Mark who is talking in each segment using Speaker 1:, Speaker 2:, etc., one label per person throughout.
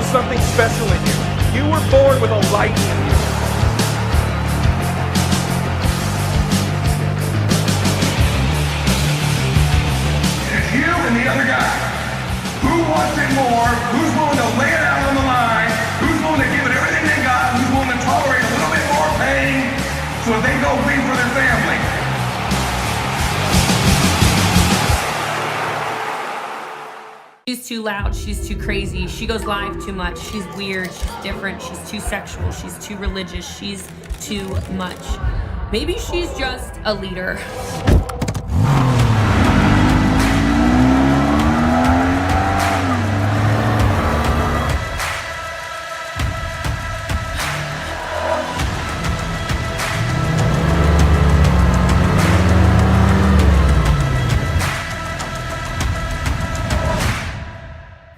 Speaker 1: was something special in you. You were born with a light in you.
Speaker 2: It's you and the other guy. Who wants it more? Who's willing to lay it out on the line? Who's willing to give it everything they got? Who's willing to tolerate a little bit more pain so they go bleed for their family?
Speaker 3: She's too loud, she's too crazy, she goes live too much, she's weird, she's different, she's too sexual, she's too religious, she's too much. Maybe she's just a leader.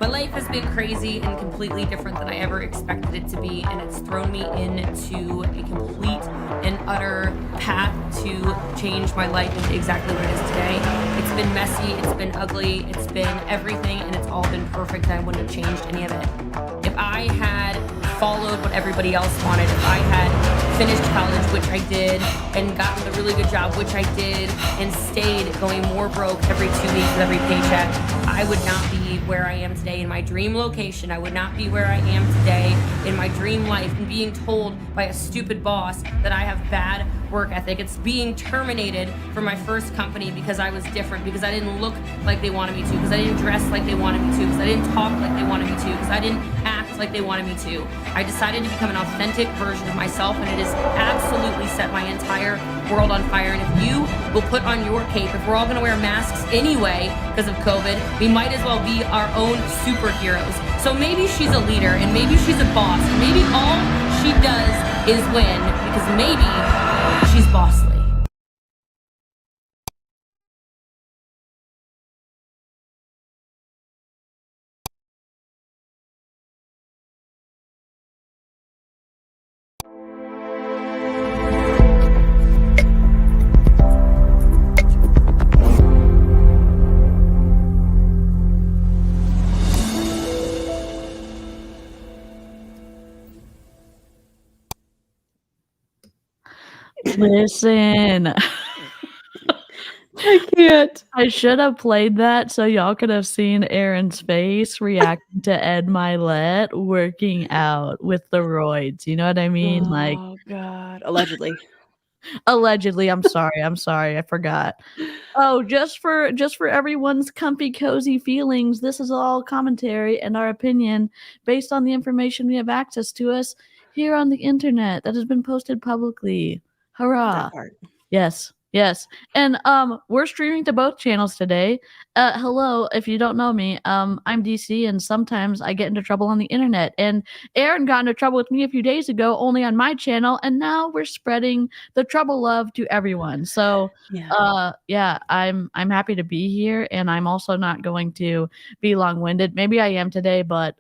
Speaker 3: My life has been crazy and completely different than I ever expected it to be, and it's thrown me into a complete and utter path to change my life into exactly what it is today. It's been messy, it's been ugly, it's been everything, and it's all been perfect, and I wouldn't have changed any of it. If I had followed what everybody else wanted, if I had finished college, which I did, and gotten a really good job, which I did, and stayed going more broke every 2 weeks with every paycheck, I would not be where I am today in my dream location. I would not be where I am today in my dream life, and being told by a stupid boss that I have bad work ethic. It's being terminated from my first company because I was different, because I didn't look like they wanted me to, because I didn't dress like they wanted me to, because I didn't talk like they wanted me to, because I didn't act like they wanted me to. I decided to become an authentic version of myself, and it has absolutely set my entire world on fire. And if you will put on your cape, if we're all gonna wear masks anyway because of COVID, we might as well be our own superheroes. So maybe she's a leader, and maybe she's a boss, and maybe all she does is win, because maybe she's bossly.
Speaker 4: Listen.
Speaker 5: I can't.
Speaker 4: I should have played that so y'all could have seen Aaron's face reacting to Ed Mylett working out with the roids. You know what I mean? Like,
Speaker 5: Oh God. Allegedly.
Speaker 4: allegedly. I'm sorry. I forgot. Oh, just for everyone's comfy, cozy feelings, this is all commentary and our opinion based on the information we have access to us here on the internet that has been posted publicly. Hurrah.
Speaker 5: That part.
Speaker 4: Yes. And we're streaming to both channels today. Hello, if you don't know me, I'm DC, and sometimes I get into trouble on the internet. And Aaron got into trouble with me a few days ago only on my channel, and now we're spreading the trouble love to everyone. So yeah, I'm happy to be here, and I'm also not going to be long-winded. Maybe I am today, but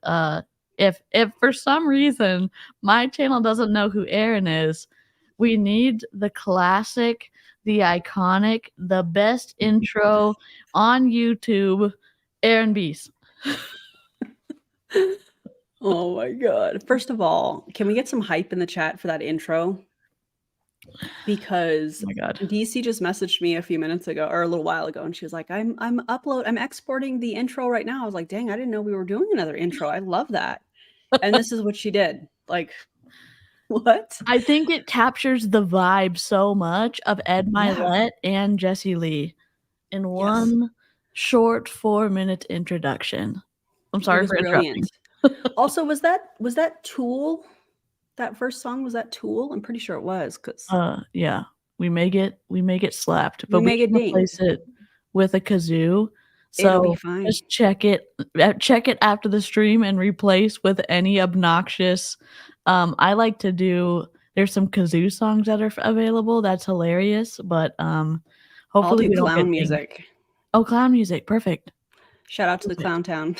Speaker 4: if for some reason my channel doesn't know who Aaron is, we need the classic, the iconic, the best intro on YouTube, Aaron Beast.
Speaker 5: Oh my God. First of all, can we get some hype in the chat for that intro? Because
Speaker 4: Oh my God.
Speaker 5: DC just messaged me a few minutes ago, or a little while ago, and she was like, I'm exporting the intro right now. I was like, dang, I didn't know we were doing another intro. I love that. And this is what she did. Like, what?
Speaker 4: I think it captures the vibe so much of Ed Mylett and Jessie Lee in one short 4-minute introduction. I'm sorry for interrupting.
Speaker 5: Also, was that Tool? That first song, was that Tool? I'm pretty sure it was, because
Speaker 4: yeah, we make it slapped, but
Speaker 5: we make it ding.
Speaker 4: Replace it with a kazoo.
Speaker 5: It'll be
Speaker 4: So
Speaker 5: fine.
Speaker 4: just check it after the stream and replace with any obnoxious. I like to do. There's some kazoo songs that are available. That's hilarious, but hopefully we don't
Speaker 5: clown
Speaker 4: get
Speaker 5: music.
Speaker 4: Oh, clown music, perfect.
Speaker 5: Shout out to the Clown Town.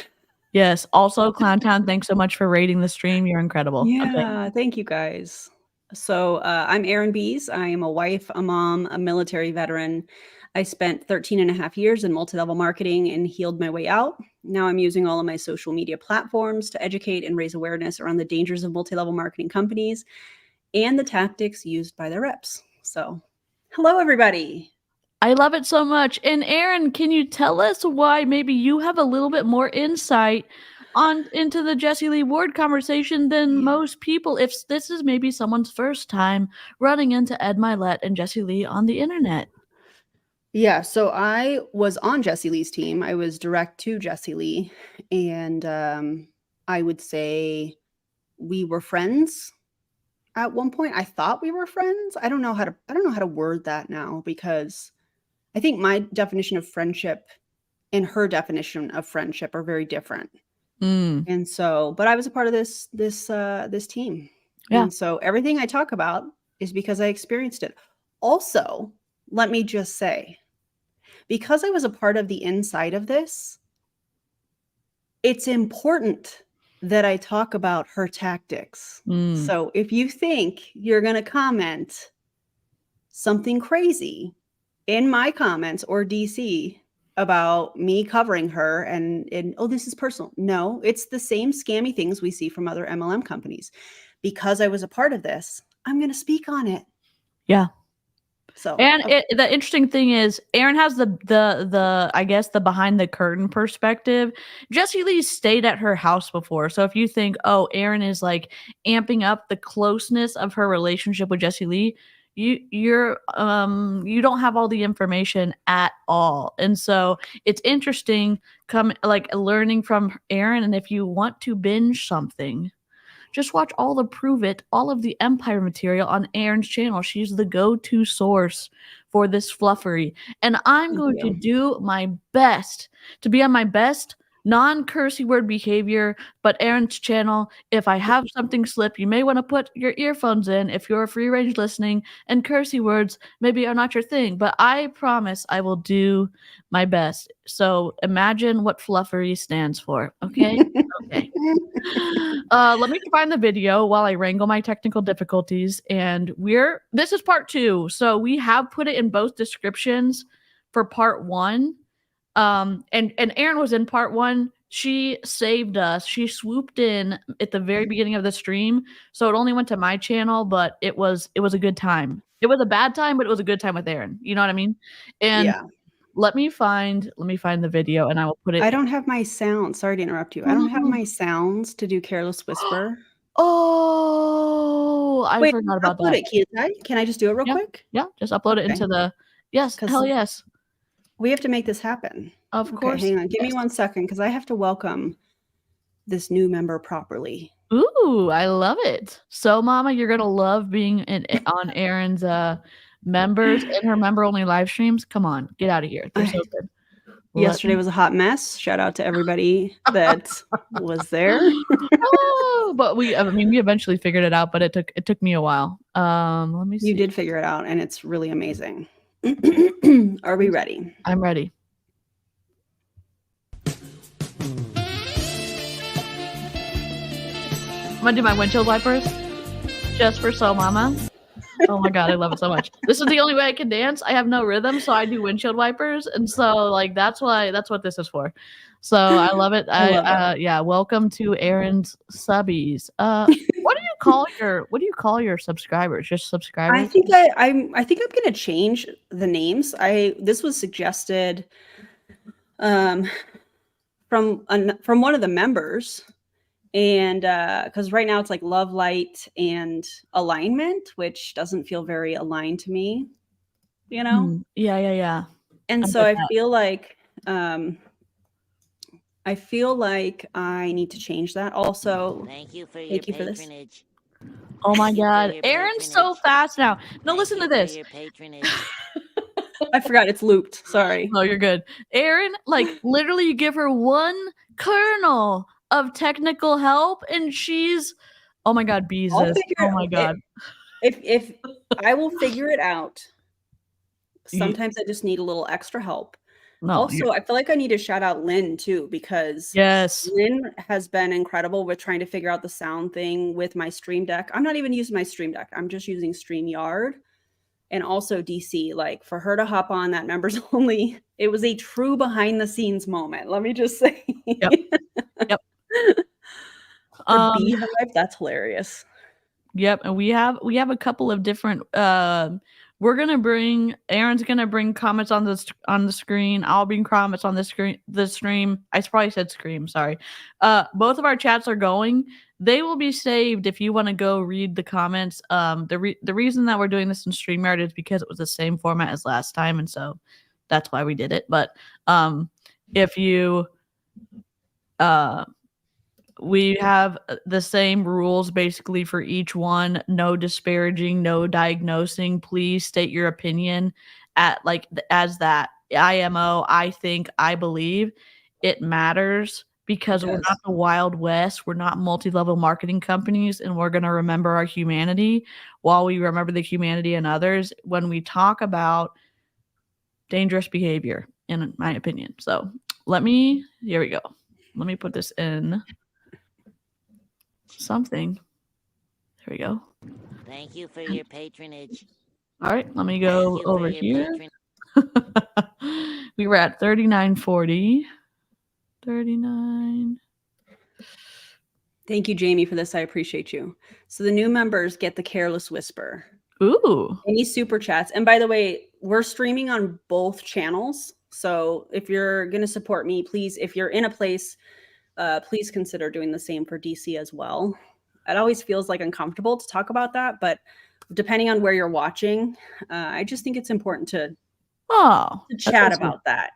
Speaker 4: Yes. Also, Clown Town, thanks so much for rating the stream. You're incredible.
Speaker 5: Yeah, thank you guys. So I'm Erin Bees. I am a wife, a mom, a military veteran. I spent 13 and a half years in multi-level marketing and healed my way out. Now I'm using all of my social media platforms to educate and raise awareness around the dangers of multi-level marketing companies and the tactics used by their reps. So hello, everybody.
Speaker 4: I love it so much. And Erin, can you tell us why maybe you have a little bit more insight into the Jessie Lee Ward conversation than most people, if this is maybe someone's first time running into Ed Mylett and Jessie Lee on the internet?
Speaker 5: Yeah, so I was on Jessie Lee's team. I was direct to Jessie Lee, and I would say we were friends at one point. I thought we were friends. I don't know how to word that now, because I think my definition of friendship and her definition of friendship are very different. And so, but I was a part of this team.
Speaker 4: Yeah.
Speaker 5: And so everything I talk about is because I experienced it. Also, let me just say, because I was a part of the inside of this, it's important that I talk about her tactics. So if you think you're going to comment something crazy in my comments or DC about me covering her and oh, this is personal. No, it's the same scammy things we see from other MLM companies. Because I was a part of this, I'm going to speak on it.
Speaker 4: Yeah.
Speaker 5: So,
Speaker 4: and the interesting thing is, Erin has the I guess the behind the curtain perspective. Jessie Lee stayed at her house before, so if you think, oh, Erin is like amping up the closeness of her relationship with Jessie Lee, you don't have all the information at all. And so it's interesting learning from Erin. And if you want to binge something, just watch all the Prove It, all of the Empire material on Erin's channel. She's the go-to source for this fluffery. And I'm going to do my best to be on my best non-cursey word behavior. But Erin's channel, if I have something slip, you may want to put your earphones in if you're free range listening, and cursey words maybe are not your thing. But I promise I will do my best. So imagine what fluffery stands for. Okay? Okay. Let me find the video while I wrangle my technical difficulties. And this is part 2. So we have put it in both descriptions for part 1. And Erin was in part 1. She saved us. She swooped in at the very beginning of the stream. So it only went to my channel, but it was a good time. It was a bad time, but it was a good time with Erin. You know what I mean? And
Speaker 5: yeah.
Speaker 4: Let me find the video, and I will put it.
Speaker 5: I don't have my sound. Sorry to interrupt you. I don't have my sounds to do Careless Whisper.
Speaker 4: Oh, I forgot about that.
Speaker 5: Can I just do it real quick?
Speaker 4: Yeah, just upload it into the. Yes, hell yes.
Speaker 5: We have to make this happen.
Speaker 4: Of course.
Speaker 5: Hang on. Give me 1 second, because I have to welcome this new member properly.
Speaker 4: Ooh, I love it. So, Mama, you're gonna love being on Erin's members and her member-only live streams. Come on, get out of here. They're so good.
Speaker 5: Yesterday was a hot mess. Shout out to everybody that was there.
Speaker 4: But we eventually figured it out, but it took me a while. Let me see.
Speaker 5: You did figure it out, and it's really amazing. Are we ready?
Speaker 4: I'm ready. I'm gonna do my windshield wipers just for So Mama. Oh my god, I love it so much. This is the only way I can dance. I have no rhythm, so I do windshield wipers, and so that's what this is for. So I love it. Yeah, welcome to Erin's subbies. What do you call your subscribers? Just subscribers?
Speaker 5: I think I'm gonna change the names. This was suggested from one of the members. And because right now it's like love, light, and alignment, which doesn't feel very aligned to me, you know?
Speaker 4: Yeah.
Speaker 5: And so I feel like I need to change that. Also,
Speaker 6: thank you for
Speaker 5: this.
Speaker 4: Oh my god, Erin's so fast now. No, listen to this.
Speaker 5: I forgot it's looped. Sorry.
Speaker 4: No, you're good. Erin, literally, you give her one kernel of technical help, and she's, oh my god, Beezus. Oh my god.
Speaker 5: If I will figure it out. Sometimes I just need a little extra help.
Speaker 4: No.
Speaker 5: Also, I feel like I need to shout out Lynn too, because
Speaker 4: Yes.
Speaker 5: Lynn has been incredible with trying to figure out the sound thing with my Stream Deck. I'm not even using my Stream Deck. I'm just using StreamYard. And also DC, like for her to hop on that members only, it was a true behind the scenes moment. Let me just say.
Speaker 4: Yep. Yep.
Speaker 5: The beehive, that's hilarious.
Speaker 4: Yep, and we have a couple of different Aaron's gonna bring comments on the screen. I'll bring comments on the stream. I probably said scream, sorry. Both of our chats are going. They will be saved if you want to go read the comments. The reason that we're doing this in StreamYard is because it was the same format as last time, and so that's why we did it. But if you we have the same rules basically for each one. No disparaging, no diagnosing. Please state your opinion as that IMO, I think, I believe. It matters because we're not the Wild West. We're not multi-level marketing companies, and we're going to remember our humanity while we remember the humanity in others when we talk about dangerous behavior, in my opinion. So here we go. Let me put this in something. There we go.
Speaker 6: Thank you for your patronage.
Speaker 4: All right, let me go over here. We were at 39.40. 39.
Speaker 5: Thank you, Jamie, for this. I appreciate you. So the new members get the Careless Whisper.
Speaker 4: Ooh.
Speaker 5: Any super chats. And by the way, we're streaming on both channels. So if you're going to support me, please, if you're in a place, please consider doing the same for DC as well. It always feels like uncomfortable to talk about that, but depending on where you're watching, I just think it's important to chat about that.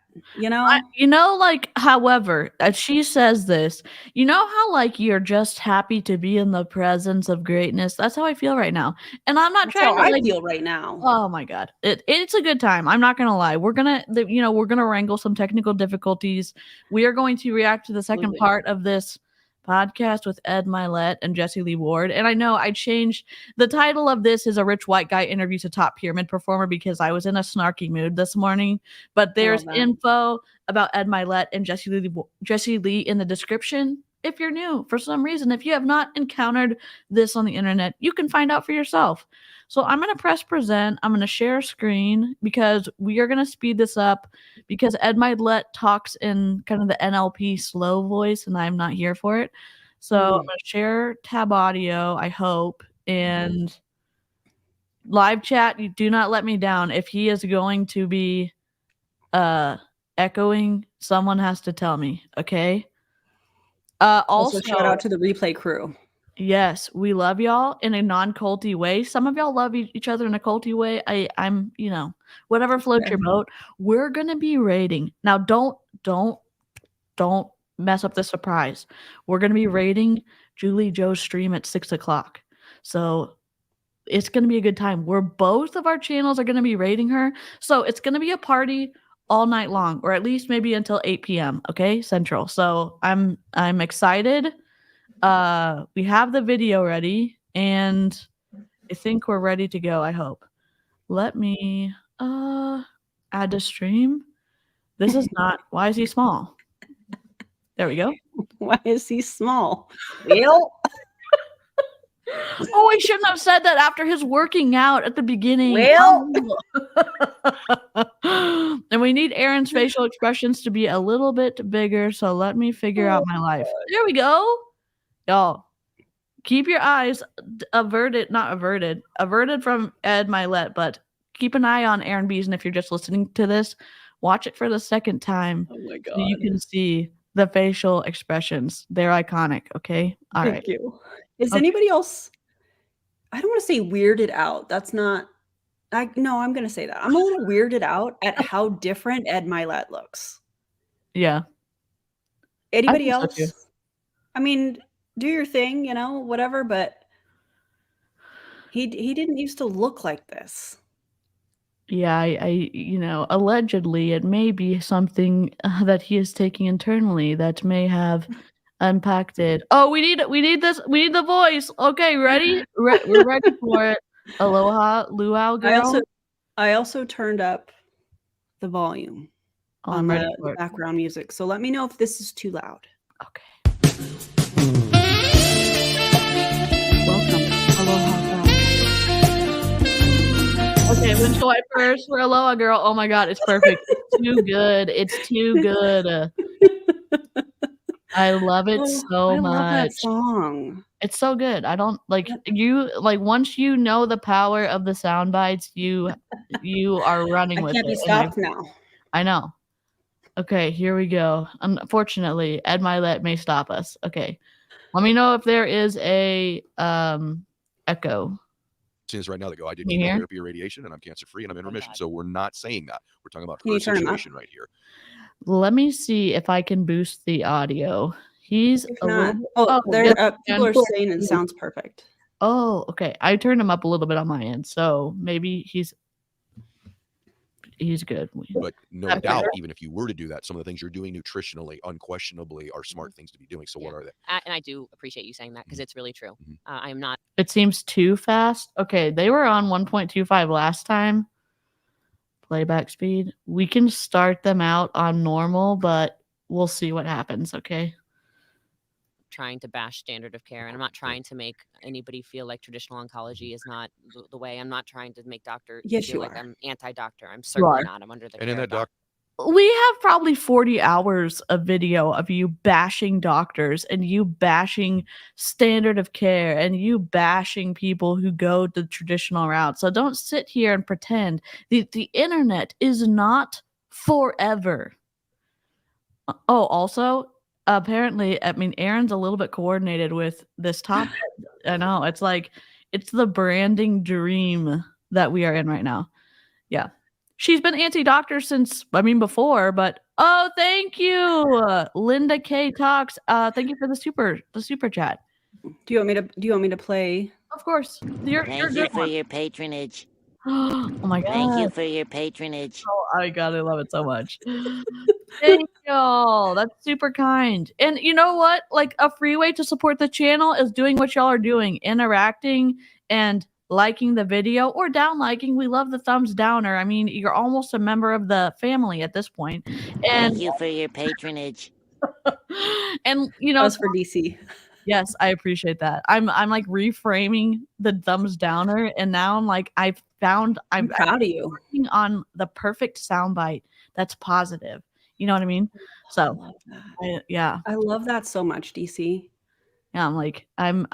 Speaker 4: However, she says this, how you're just happy to be in the presence of greatness. That's how I feel right now. And I'm not trying to
Speaker 5: I feel right now.
Speaker 4: Oh my God. It's a good time. I'm not going to lie. We're going to wrangle some technical difficulties. We are going to react to the second part of this podcast with Ed Mylett and Jessie Lee Ward. And I know I changed the title of this is a rich white guy interviews a top pyramid performer because I was in a snarky mood this morning, but there's info about Ed Mylett and Jessie Lee in the description. If you're new for some reason, if you have not encountered this on the internet, you can find out for yourself. So I'm going to press present. I'm going to share screen because we are going to speed this up because Ed Mylett talks in kind of the NLP slow voice and I'm not here for it. So I'm going to share tab audio, I hope, and live chat. You do not let me down. If he is going to be echoing, someone has to tell me, okay? Also
Speaker 5: shout out to the replay crew.
Speaker 4: Yes, we love y'all in a non-culty way. Some of y'all love each other in a culty way. I'm, whatever floats your boat. We're gonna be rating. Now, don't mess up the surprise. We're gonna be rating Julie Joe's stream at 6:00. So it's gonna be a good time. Both of our channels are gonna be rating her. So it's gonna be a party all night long, or at least maybe until 8 p.m. Okay, Central. So I'm excited. We have the video ready, and I think we're ready to go. I hope. Let me add to stream. This is not. Why is he small? There we go.
Speaker 5: Why is he small? Well.
Speaker 4: Oh, I shouldn't have said that after his working out at the beginning.
Speaker 5: Well.
Speaker 4: And we need Aaron's facial expressions to be a little bit bigger. So let me figure out my life. There we go. Y'all, keep your eyes averted from Ed Mylett, but keep an eye on Aaron Bees. And if you're just listening to this, watch it for the second time.
Speaker 5: Oh my God.
Speaker 4: So you can see the facial expressions. They're iconic. Okay. All right.
Speaker 5: Thank you. Is anybody else? I don't want to say weirded out. That's not. No, I'm going to say that. I'm a little weirded out at how different Ed Mylett looks.
Speaker 4: Yeah.
Speaker 5: Anybody else? So I mean, do your thing, whatever, but he didn't used to look like this.
Speaker 4: Yeah, I allegedly it may be something that he is taking internally that may have impacted. Oh, we need this. We need the voice. Okay, ready? We're ready for it. Aloha, luau girl.
Speaker 5: I also turned up the volume.
Speaker 4: Oh,
Speaker 5: on
Speaker 4: I'm ready
Speaker 5: the
Speaker 4: for it.
Speaker 5: background music. So let me know if this is too loud.
Speaker 4: Okay.
Speaker 5: Welcome. Aloha.
Speaker 4: Okay, windshield wipers for Aloha Girl. Oh my god, it's perfect. It's too good. It's too good. I love it so
Speaker 5: I love that
Speaker 4: much.
Speaker 5: song.
Speaker 4: It's so good. I don't once you know the power of the sound bites, you are running
Speaker 5: I
Speaker 4: with
Speaker 5: can't be
Speaker 4: it. And
Speaker 5: stopped now.
Speaker 4: I know. Okay, here we go. Unfortunately, Ed Mylett may stop us. Okay. Let me know if there is a echo.
Speaker 7: Since right now they go, I did
Speaker 4: Can you hear?
Speaker 7: chemotherapy or radiation and I'm cancer free and I'm in remission. So we're not saying that. We're talking about
Speaker 5: Can
Speaker 7: her
Speaker 5: you turn him up?
Speaker 7: situation right here.
Speaker 4: Let me see if I can boost the audio. He's
Speaker 5: If
Speaker 4: a
Speaker 5: not,
Speaker 4: little
Speaker 5: there
Speaker 4: yes,
Speaker 5: people are
Speaker 4: and-
Speaker 5: saying it sounds perfect.
Speaker 4: Oh, okay. I turned him up a little bit on my end, so maybe he's good.
Speaker 7: But no
Speaker 4: Okay.
Speaker 7: doubt, even if you were to do that, some of the things you're doing nutritionally, unquestionably, are smart things to be doing. So what are they?
Speaker 8: And I do appreciate you saying that because it's really true. I'm not.
Speaker 4: It seems too fast. Okay, they were on 1.25 last time. Playback speed. We can start them out on normal, but we'll see what happens, okay?
Speaker 8: Trying to bash standard of care, and I'm not trying to make anybody feel like traditional oncology is not the way. I'm not trying to make doctor
Speaker 5: Yes,
Speaker 8: feel
Speaker 5: you
Speaker 8: like
Speaker 5: are.
Speaker 8: I'm anti-doctor. I'm certainly
Speaker 4: are.
Speaker 8: not. I'm under the
Speaker 7: And in
Speaker 8: care
Speaker 7: that
Speaker 8: of
Speaker 7: doc,
Speaker 4: We have probably 40 hours of video of you bashing doctors and you bashing standard of care and you bashing people who go the traditional route. So don't sit here and pretend the internet is not forever. Oh, also, apparently, I mean, Aaron's a little bit coordinated with this topic. I know. It's like, it's the branding dream that we are in right now. Yeah. She's been anti-doctor since, before, but oh, thank you. Linda K talks. Thank you for the super chat.
Speaker 5: Do you want me to play?
Speaker 4: Of course. You're
Speaker 6: Thank you
Speaker 4: good
Speaker 6: for
Speaker 4: one.
Speaker 6: your patronage.
Speaker 4: Oh my god.
Speaker 6: Thank you for your patronage.
Speaker 4: Oh my god, I love it so much. Thank y'all. That's super kind. And you know what? Like, a free way to support the channel is doing what y'all are doing, interacting and liking the video or down liking. We love the thumbs downer. I mean, you're almost a member of the family at this point. And
Speaker 6: Thank you for your patronage.
Speaker 4: and
Speaker 5: That was for DC.
Speaker 4: yes, I appreciate that. I'm like reframing the thumbs downer, and now I'm like, I'm
Speaker 5: I'm proud of you.
Speaker 4: working on the perfect soundbite that's positive. You know what I mean?
Speaker 5: I
Speaker 4: So
Speaker 5: love that.
Speaker 4: yeah.
Speaker 5: I love that so much, DC.
Speaker 4: Yeah, I'm like, I'm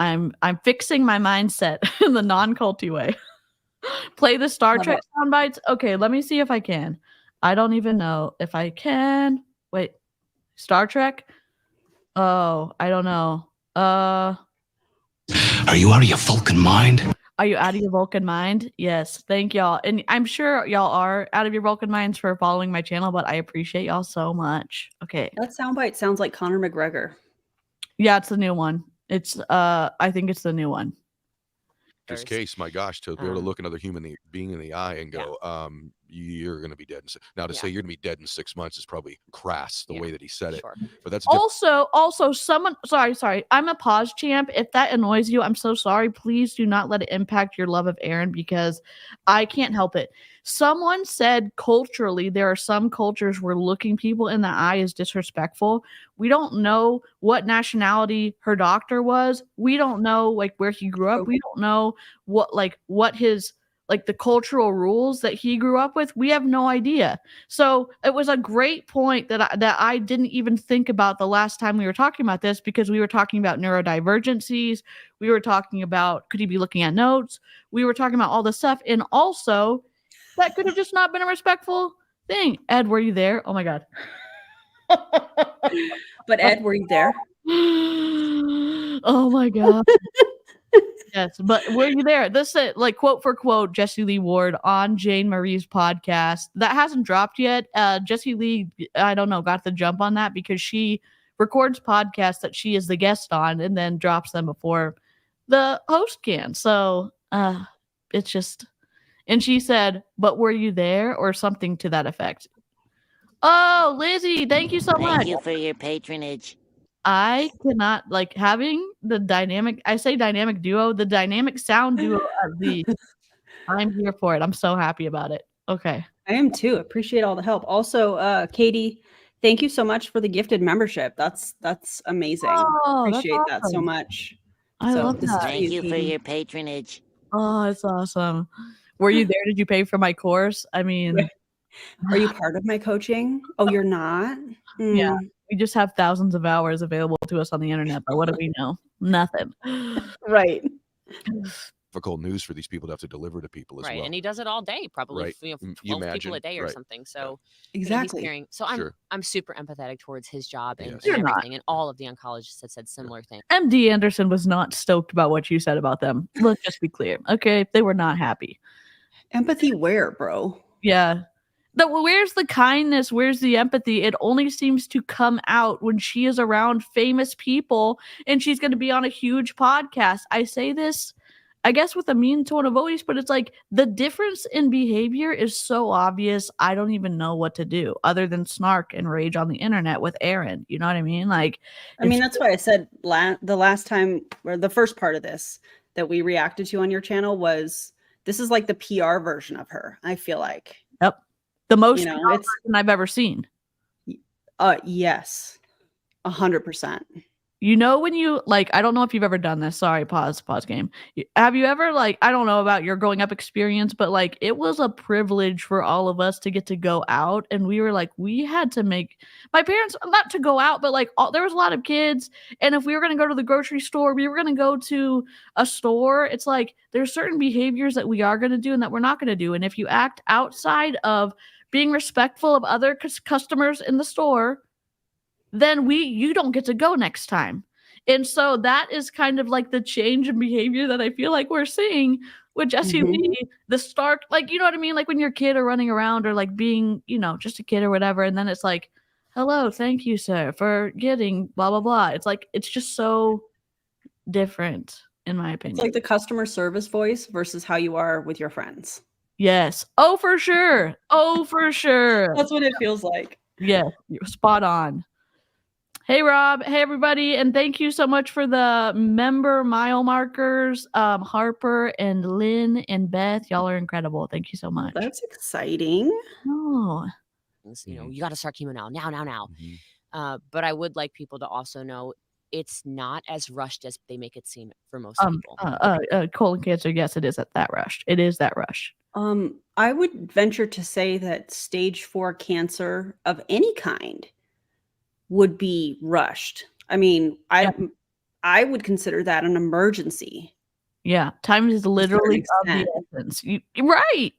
Speaker 4: fixing my mindset in the non-culty way. Play the Star
Speaker 5: Love
Speaker 4: Trek
Speaker 5: it.
Speaker 4: sound bites. Okay, let me see if I can. I don't even know if I can. Wait, Star Trek? Oh, I don't know.
Speaker 9: Are you out of your Vulcan mind?
Speaker 4: Are you out of your Vulcan mind? Yes, thank y'all. And I'm sure y'all are out of your Vulcan minds for following my channel, but I appreciate y'all so much. Okay.
Speaker 5: That soundbite sounds like Conor McGregor.
Speaker 4: Yeah, it's the new one. It's I think it's the new one.
Speaker 7: this case, my gosh, to be able to look another human being in the eye and
Speaker 8: Yeah.
Speaker 7: go, you're going to be dead. Now, to
Speaker 8: Yeah.
Speaker 7: say you're going to be dead in 6 months is probably crass the
Speaker 8: Yeah.
Speaker 7: way that he said it.
Speaker 8: Sure.
Speaker 7: But that's
Speaker 4: Also, someone, sorry. I'm a pause champ. If that annoys you, I'm so sorry. Please do not let it impact your love of Aaron because I can't help it. Someone said culturally, there are some cultures where looking people in the eye is disrespectful. We don't know what nationality her doctor was. We don't know like where he grew up. We don't know what his like the cultural rules that he grew up with. We have no idea. So it was a great point that I didn't even think about the last time we were talking about this because we were talking about neurodivergencies. We were talking about, could he be looking at notes? We were talking about all this stuff. And also that could have just not been a respectful thing. Ed, were you there? Oh my God.
Speaker 5: But Ed, were you there?
Speaker 4: Oh my God. Yes, but were you there? This is like quote for quote Jessie Lee Ward on Jane Marie's podcast. That hasn't dropped yet. Jessie Lee, I don't know, got the jump on that because she records podcasts that she is the guest on and then drops them before the host can. So it's just, and she said, but were you there? Or something to that effect. Oh, Lizzie, thank you so much.
Speaker 6: Thank you for your patronage.
Speaker 4: I cannot like having the dynamic, I say dynamic duo, the dynamic sound duo at least. I'm here for it. I'm so happy about it. Okay.
Speaker 5: I am too. Appreciate all the help. Also, Katie, thank you so much for the gifted membership. That's amazing.
Speaker 4: Oh, that's
Speaker 5: Appreciate that so
Speaker 4: awesome.
Speaker 5: much.
Speaker 4: I
Speaker 5: So
Speaker 4: love
Speaker 5: this is
Speaker 4: that.
Speaker 5: for
Speaker 6: Thank
Speaker 5: you,
Speaker 6: you for
Speaker 5: Katie.
Speaker 6: your patronage.
Speaker 4: Oh, it's awesome. Were you there? Did you pay for my course? I mean,
Speaker 5: Are you part of my coaching? Oh, you're not?
Speaker 4: yeah,
Speaker 5: Mm,
Speaker 4: we just have thousands of hours available to us on the internet, but what do we know? Nothing.
Speaker 5: right.
Speaker 7: Difficult news for these people to have to deliver to people as
Speaker 8: Right,
Speaker 7: well.
Speaker 8: and he does it all day, probably
Speaker 7: Right. You
Speaker 8: 12 people
Speaker 7: imagine,
Speaker 8: a day or
Speaker 7: right.
Speaker 8: something. So
Speaker 5: Exactly.
Speaker 8: he's carrying. So
Speaker 7: Sure.
Speaker 8: I'm super empathetic towards his job and,
Speaker 7: Yes.
Speaker 4: You're
Speaker 8: and
Speaker 4: not.
Speaker 8: everything. And all of the oncologists have said similar things.
Speaker 4: MD Anderson was not stoked about what you said about them. Let's just be clear. Okay. They were not happy.
Speaker 5: Empathy where, bro?
Speaker 4: Yeah. Where's the kindness? Where's the empathy? It only seems to come out when she is around famous people and she's going to be on a huge podcast. I say this, I guess, with a mean tone of voice, but it's like the difference in behavior is so obvious. I don't even know what to do other than snark and rage on the internet with Aaron. You know what I mean? Like,
Speaker 5: I mean, that's why I said the last time, or the first part of this that we reacted to on your channel was, this is like the PR version of her, I feel like.
Speaker 4: yep, the most
Speaker 5: You know,
Speaker 4: PR
Speaker 5: it's
Speaker 4: person I've ever seen.
Speaker 5: yes, 100%.
Speaker 4: You know, when you like, I don't know if you've ever done this. Sorry, pause game. Have you ever, like, I don't know about your growing up experience, but like, it was a privilege for all of us to get to go out. And we were like, we had to make my parents, not to go out, but like, there was a lot of kids. And if we were going to go to the grocery store, we were going to go to a store. It's like, there's certain behaviors that we are going to do and that we're not going to do. And if you act outside of being respectful of other customers in the store, then you don't get to go next time. And so that is kind of like the change in behavior that I feel like we're seeing with Jessie Lee, the stark, like, you know what I mean? Like when your kid are running around or like being, you know, just a kid or whatever. And then it's like, hello, thank you, sir, for getting blah, blah, blah. It's like, it's just so different in my opinion.
Speaker 5: It's like the customer service voice versus how you are with your friends.
Speaker 4: Yes. Oh, for sure. Oh, for sure.
Speaker 5: That's what it feels like.
Speaker 4: Yeah, you're spot on. Hey, Rob. Hey, everybody. And thank you so much for the member mile markers. Harper and Lynn and Beth, y'all are incredible. Thank you so much.
Speaker 5: That's exciting.
Speaker 4: Oh,
Speaker 8: You know, you got to start chemo now.
Speaker 7: Mhm.
Speaker 8: But I would like people to also know it's not as rushed as they make it seem for most people.
Speaker 4: colon cancer. Yes, it is that rushed. It is that rush.
Speaker 5: I would venture to say that stage 4 cancer of any kind would be rushed. I mean, I would consider that an emergency.
Speaker 4: Yeah, time is literally of the essence. You're right.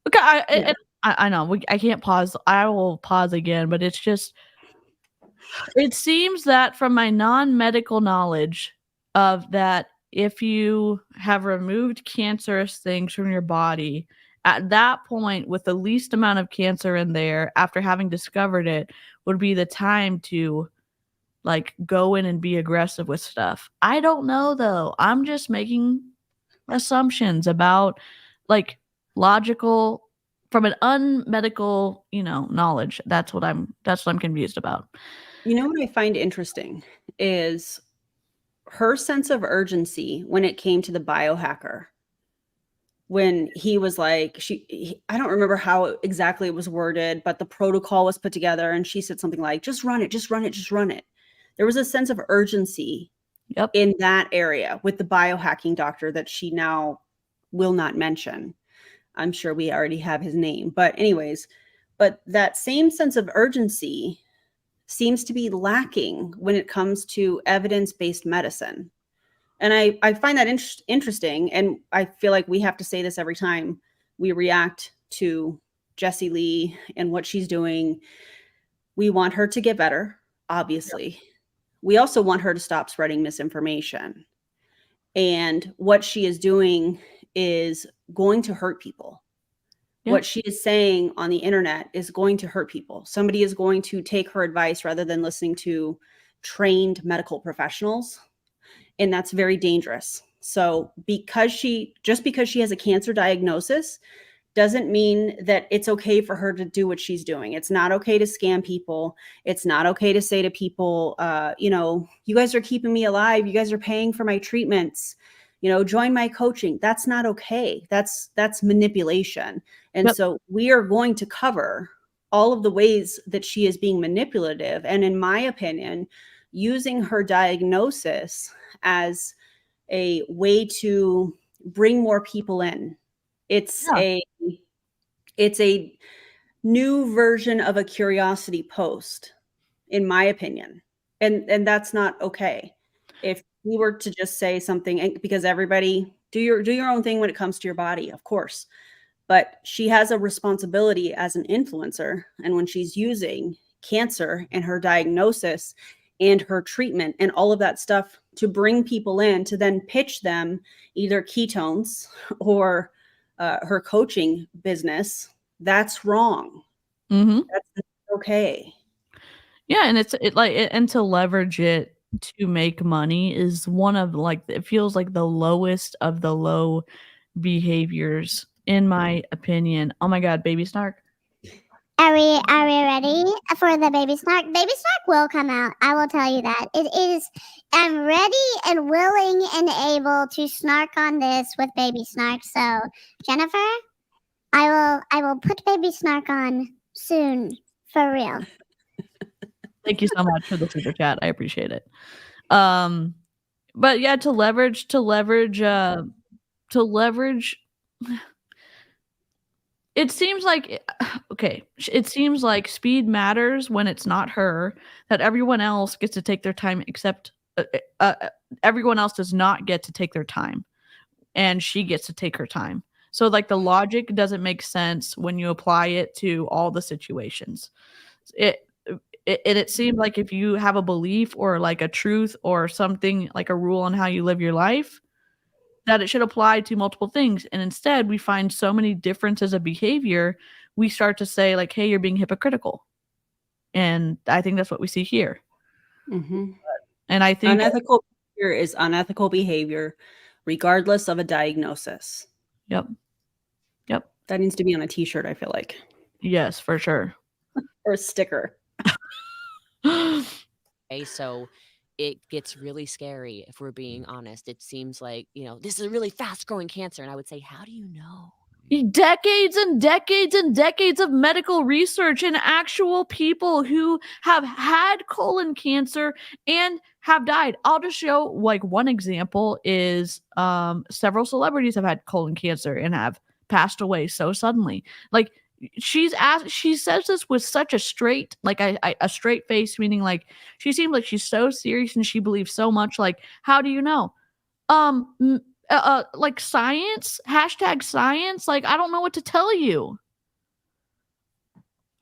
Speaker 4: Okay, I know I can't pause. I will pause again, but it's just, it seems that from my non-medical knowledge of that, if you have removed cancerous things from your body, at that point, with the least amount of cancer in there, after having discovered it, would be the time to like go in and be aggressive with stuff. I don't know though. I'm just making assumptions about like logical from an unmedical, knowledge. That's what I'm confused about.
Speaker 5: You know what I find interesting is her sense of urgency when it came to the biohacker. When he was like, I don't remember how exactly it was worded, but the protocol was put together and she said something like, just run it, just run it, just run it. There was a sense of urgency in that area with the biohacking doctor that she now will not mention. I'm sure we already have his name, but anyways, but that same sense of urgency seems to be lacking when it comes to evidence-based medicine. And I find that interesting. And I feel like we have to say this every time we react to Jessie Lee and what she's doing. We want her to get better, obviously. Yep. We also want her to stop spreading misinformation. And what she is doing is going to hurt people. Yep. What she is saying on the internet is going to hurt people. Somebody is going to take her advice rather than listening to trained medical professionals. And that's very dangerous. So because she has a cancer diagnosis doesn't mean that it's okay for her to do what she's doing. It's not okay to scam people. It's not okay to say to people, you guys are keeping me alive. You guys are paying for my treatments, join my coaching. That's not okay. That's manipulation. And
Speaker 4: Yep.
Speaker 5: so we are going to cover all of the ways that she is being manipulative. And in my opinion, using her diagnosis as a way to bring more people in. It's
Speaker 4: Yeah.
Speaker 5: a new version of a curiosity post, in my opinion. And that's not okay. If you were to just say something, and because everybody do your own thing when it comes to your body, of course. But she has a responsibility as an influencer. And when she's using cancer and her diagnosis and her treatment and all of that stuff to bring people in to then pitch them either ketones or her coaching business, that's wrong.
Speaker 4: Mm-hmm.
Speaker 5: That's not okay.
Speaker 4: Yeah, and and to leverage it to make money is one of like it feels like the lowest of the low behaviors in my opinion. Oh my god, baby snark.
Speaker 10: Are we ready for the baby snark? Baby snark will come out. I will tell you that. It is I'm ready and willing and able to snark on this with baby snark. So, Jennifer, I will put baby snark on soon for real.
Speaker 4: Thank you so much for the super chat. I appreciate it. But yeah, to leverage it seems like it seems like speed matters when it's not her, that everyone else gets to take their time except everyone else does not get to take their time and she gets to take her time. So like the logic doesn't make sense when you apply it to all the situations. It seemed like if you have a belief or like a truth or something like a rule on how you live your life, that it should apply to multiple things. And instead we find so many differences of behavior, we start to say like, hey, you're being hypocritical. And I think that's what we see here.
Speaker 5: Mm-hmm.
Speaker 4: And I think
Speaker 5: unethical behavior is unethical behavior, regardless of a diagnosis.
Speaker 4: Yep.
Speaker 5: That needs to be on a t-shirt, I feel like.
Speaker 4: Yes, for sure.
Speaker 5: Or a sticker.
Speaker 8: Okay, so it gets really scary if we're being honest. It seems like, this is a really fast growing cancer. And I would say, how do you know?
Speaker 4: Decades and decades and decades of medical research and actual people who have had colon cancer and have died. I'll just show like one example is several celebrities have had colon cancer and have passed away so suddenly. Like she says this with such a straight, like a straight face, meaning like she seems like she's so serious and she believes so much. Like, how do you know? Like science, #science. Like, I don't know what to tell you.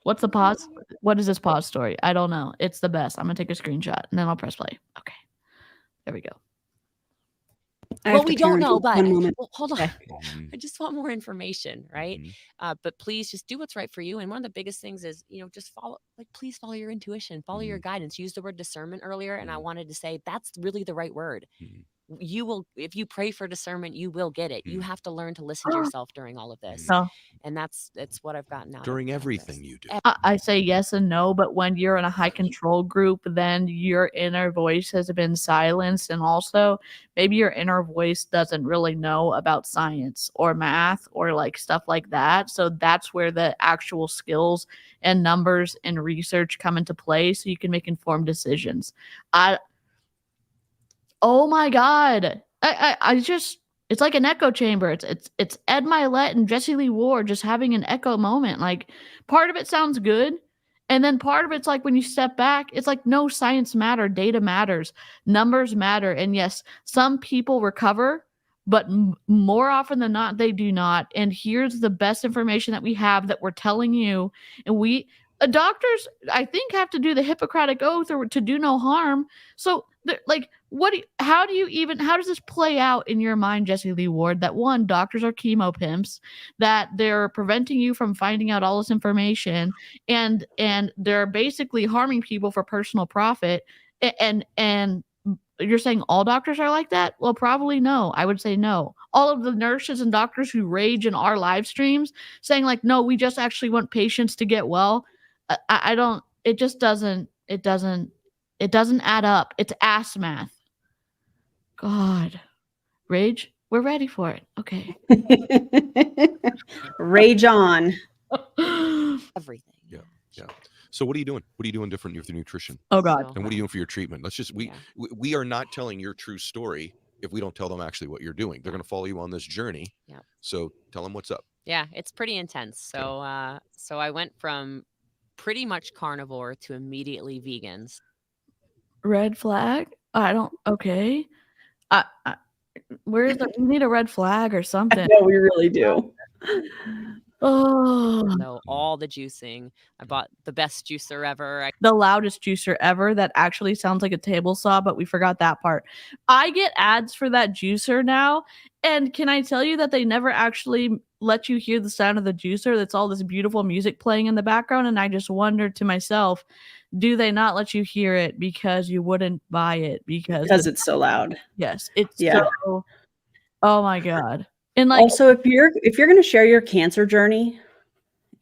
Speaker 4: What's the pause? What is this pause story? I don't know. It's the best. I'm gonna take a screenshot and then I'll press play. Okay, there we go.
Speaker 8: Well, we don't know, but hold on.
Speaker 4: Okay.
Speaker 8: I just want more information, right?
Speaker 7: Mhm.
Speaker 8: But please just do what's right for you. And one of the biggest things is, just please follow your intuition, follow your guidance. Use the word discernment earlier. And I wanted to say that's really the right word.
Speaker 7: Mhm.
Speaker 8: You will, if you pray for discernment, you will get it. You have to learn to listen to yourself during all of this.
Speaker 4: No.
Speaker 8: And that's what I've gotten out
Speaker 7: During
Speaker 8: of
Speaker 7: everything
Speaker 8: this.
Speaker 7: you do.
Speaker 4: I say yes and no, but when you're in a high control group, then your inner voice has been silenced. And also maybe your inner voice doesn't really know about science or math or like stuff like that. So that's where the actual skills and numbers and research come into play so you can make informed decisions. Oh my God. I just, it's like an echo chamber. It's Ed Mylett and Jessie Lee Ward just having an echo moment. Like part of it sounds good. And then part of it's like when you step back, it's like, no, science matter, data matters, numbers matter. And yes, some people recover, but more often than not, they do not. And here's the best information that we have that we're telling you. And doctors, I think, have to do the Hippocratic Oath or to do no harm. So like, how does this play out in your mind, Jessie Lee Ward, that one, doctors are chemo pimps, that they're preventing you from finding out all this information, and they're basically harming people for personal profit, and you're saying all doctors are like that? Well, probably no. I would say no. All of the nurses and doctors who rage in our live streams saying like, no, we just actually want patients to get well. I don't, it just doesn't add up. It's ass math. God. Rage? We're ready for it. Okay.
Speaker 5: Rage on.
Speaker 8: Everything.
Speaker 7: Yeah. So what are you doing? What are you doing different with your nutrition?
Speaker 4: Oh God.
Speaker 8: So,
Speaker 7: And what are you doing for your treatment? Let's just we are not telling your true story if we don't tell them actually what you're doing. They're going to follow you on this journey.
Speaker 8: Yeah.
Speaker 7: So tell them what's up.
Speaker 8: yeah, it's pretty intense. So so I went from pretty much carnivore to immediately vegans.
Speaker 4: Red flag? I don't. Okay. I where's the? We need a red flag or something.
Speaker 5: No, we really do.
Speaker 4: Oh,
Speaker 8: So all the juicing. I bought the best juicer ever.
Speaker 4: the loudest juicer ever. That actually sounds like a table saw, but we forgot that part. I get ads for that juicer now, and can I tell you that they never actually let you hear the sound of the juicer? That's all this beautiful music playing in the background, and I just wonder to myself, do they not let you hear it because you wouldn't buy it
Speaker 5: Because it's so loud.
Speaker 4: yes, it's
Speaker 5: Yeah.
Speaker 4: so. Oh my God. And like
Speaker 5: Also, if you're going to share your cancer journey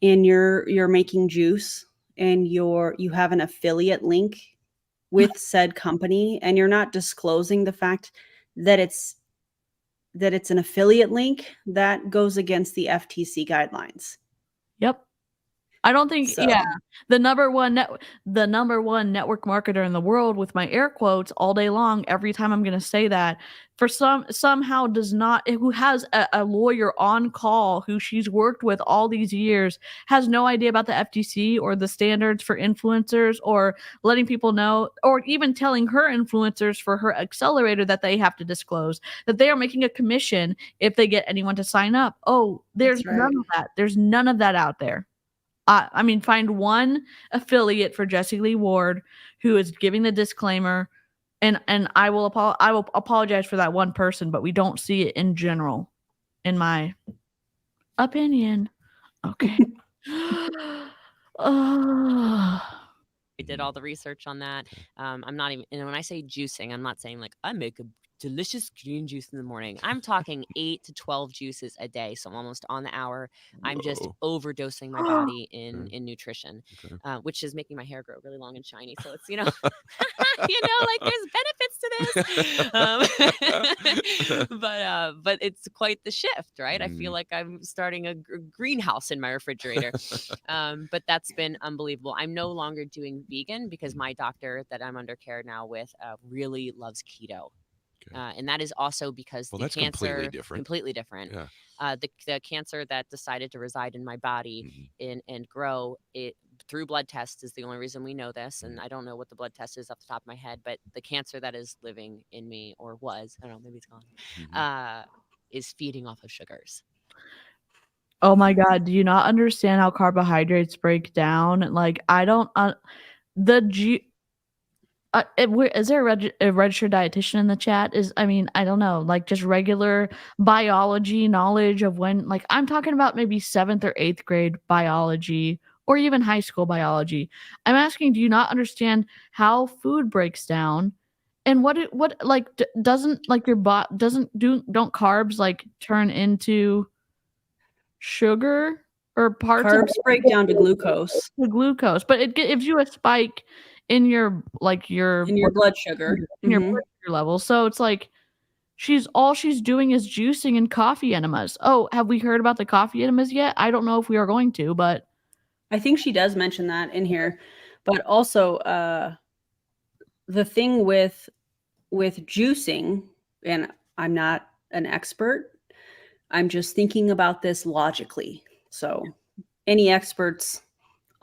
Speaker 5: and you're making juice and you have an affiliate link with said company and you're not disclosing the fact that it's an affiliate link, that goes against the FTC guidelines.
Speaker 4: Yep. I don't think
Speaker 5: So-
Speaker 4: yeah. The number one network marketer in the world with my air quotes all day long every time I'm going to say that for somehow does not who has a lawyer on call who she's worked with all these years has no idea about the FTC or the standards for influencers or letting people know or even telling her influencers for her accelerator that they have to disclose that they are making a commission if they get anyone to sign up. Oh, there's
Speaker 5: That's right.
Speaker 4: none of that. There's none of that out there. I mean, find one affiliate for Jessie Lee Ward who is giving the disclaimer, and I will apologize for that one person, but we don't see it in general, in my opinion. Okay.
Speaker 8: I did all the research on that. I'm not even, and when I say juicing, I'm not saying like I make a delicious green juice in the morning. I'm talking 8 to 12 juices a day. So I'm almost on the hour. I'm just overdosing my body in nutrition, which is making my hair grow really long and shiny. So it's, like there's benefits to this. But it's quite the shift, right? I feel like I'm starting a greenhouse in my refrigerator. But that's been unbelievable. I'm no longer doing vegan because my doctor that I'm under care now with really loves keto. And that is also because the
Speaker 7: that's
Speaker 8: cancer
Speaker 7: completely different.
Speaker 8: Yeah. The cancer that decided to reside in my body and grow it through blood tests is the only reason we know this. And I don't know what the blood test is off the top of my head, but the cancer that is living in me or was, I don't know, maybe it's gone, is feeding off of sugars.
Speaker 4: Oh my God. Do you not understand how carbohydrates break down? Like, I don't, is there a registered dietitian in the chat? I don't know, like just regular biology knowledge of when, like I'm talking about maybe 7th or 8th grade biology or even high school biology. I'm asking, do you not understand how food breaks down and doesn't like your body don't carbs like turn into sugar or parts
Speaker 5: Carbs
Speaker 4: of
Speaker 5: break down to glucose.
Speaker 4: But it gives you a spike in your blood sugar
Speaker 5: in your blood sugar
Speaker 4: level. So it's like she's doing is juicing and coffee enemas. Oh, have we heard about the coffee enemas yet? I don't know if we are going to, but
Speaker 5: I think she does mention that in here. But also the thing with juicing, and I'm not an expert, I'm just thinking about this logically. So any experts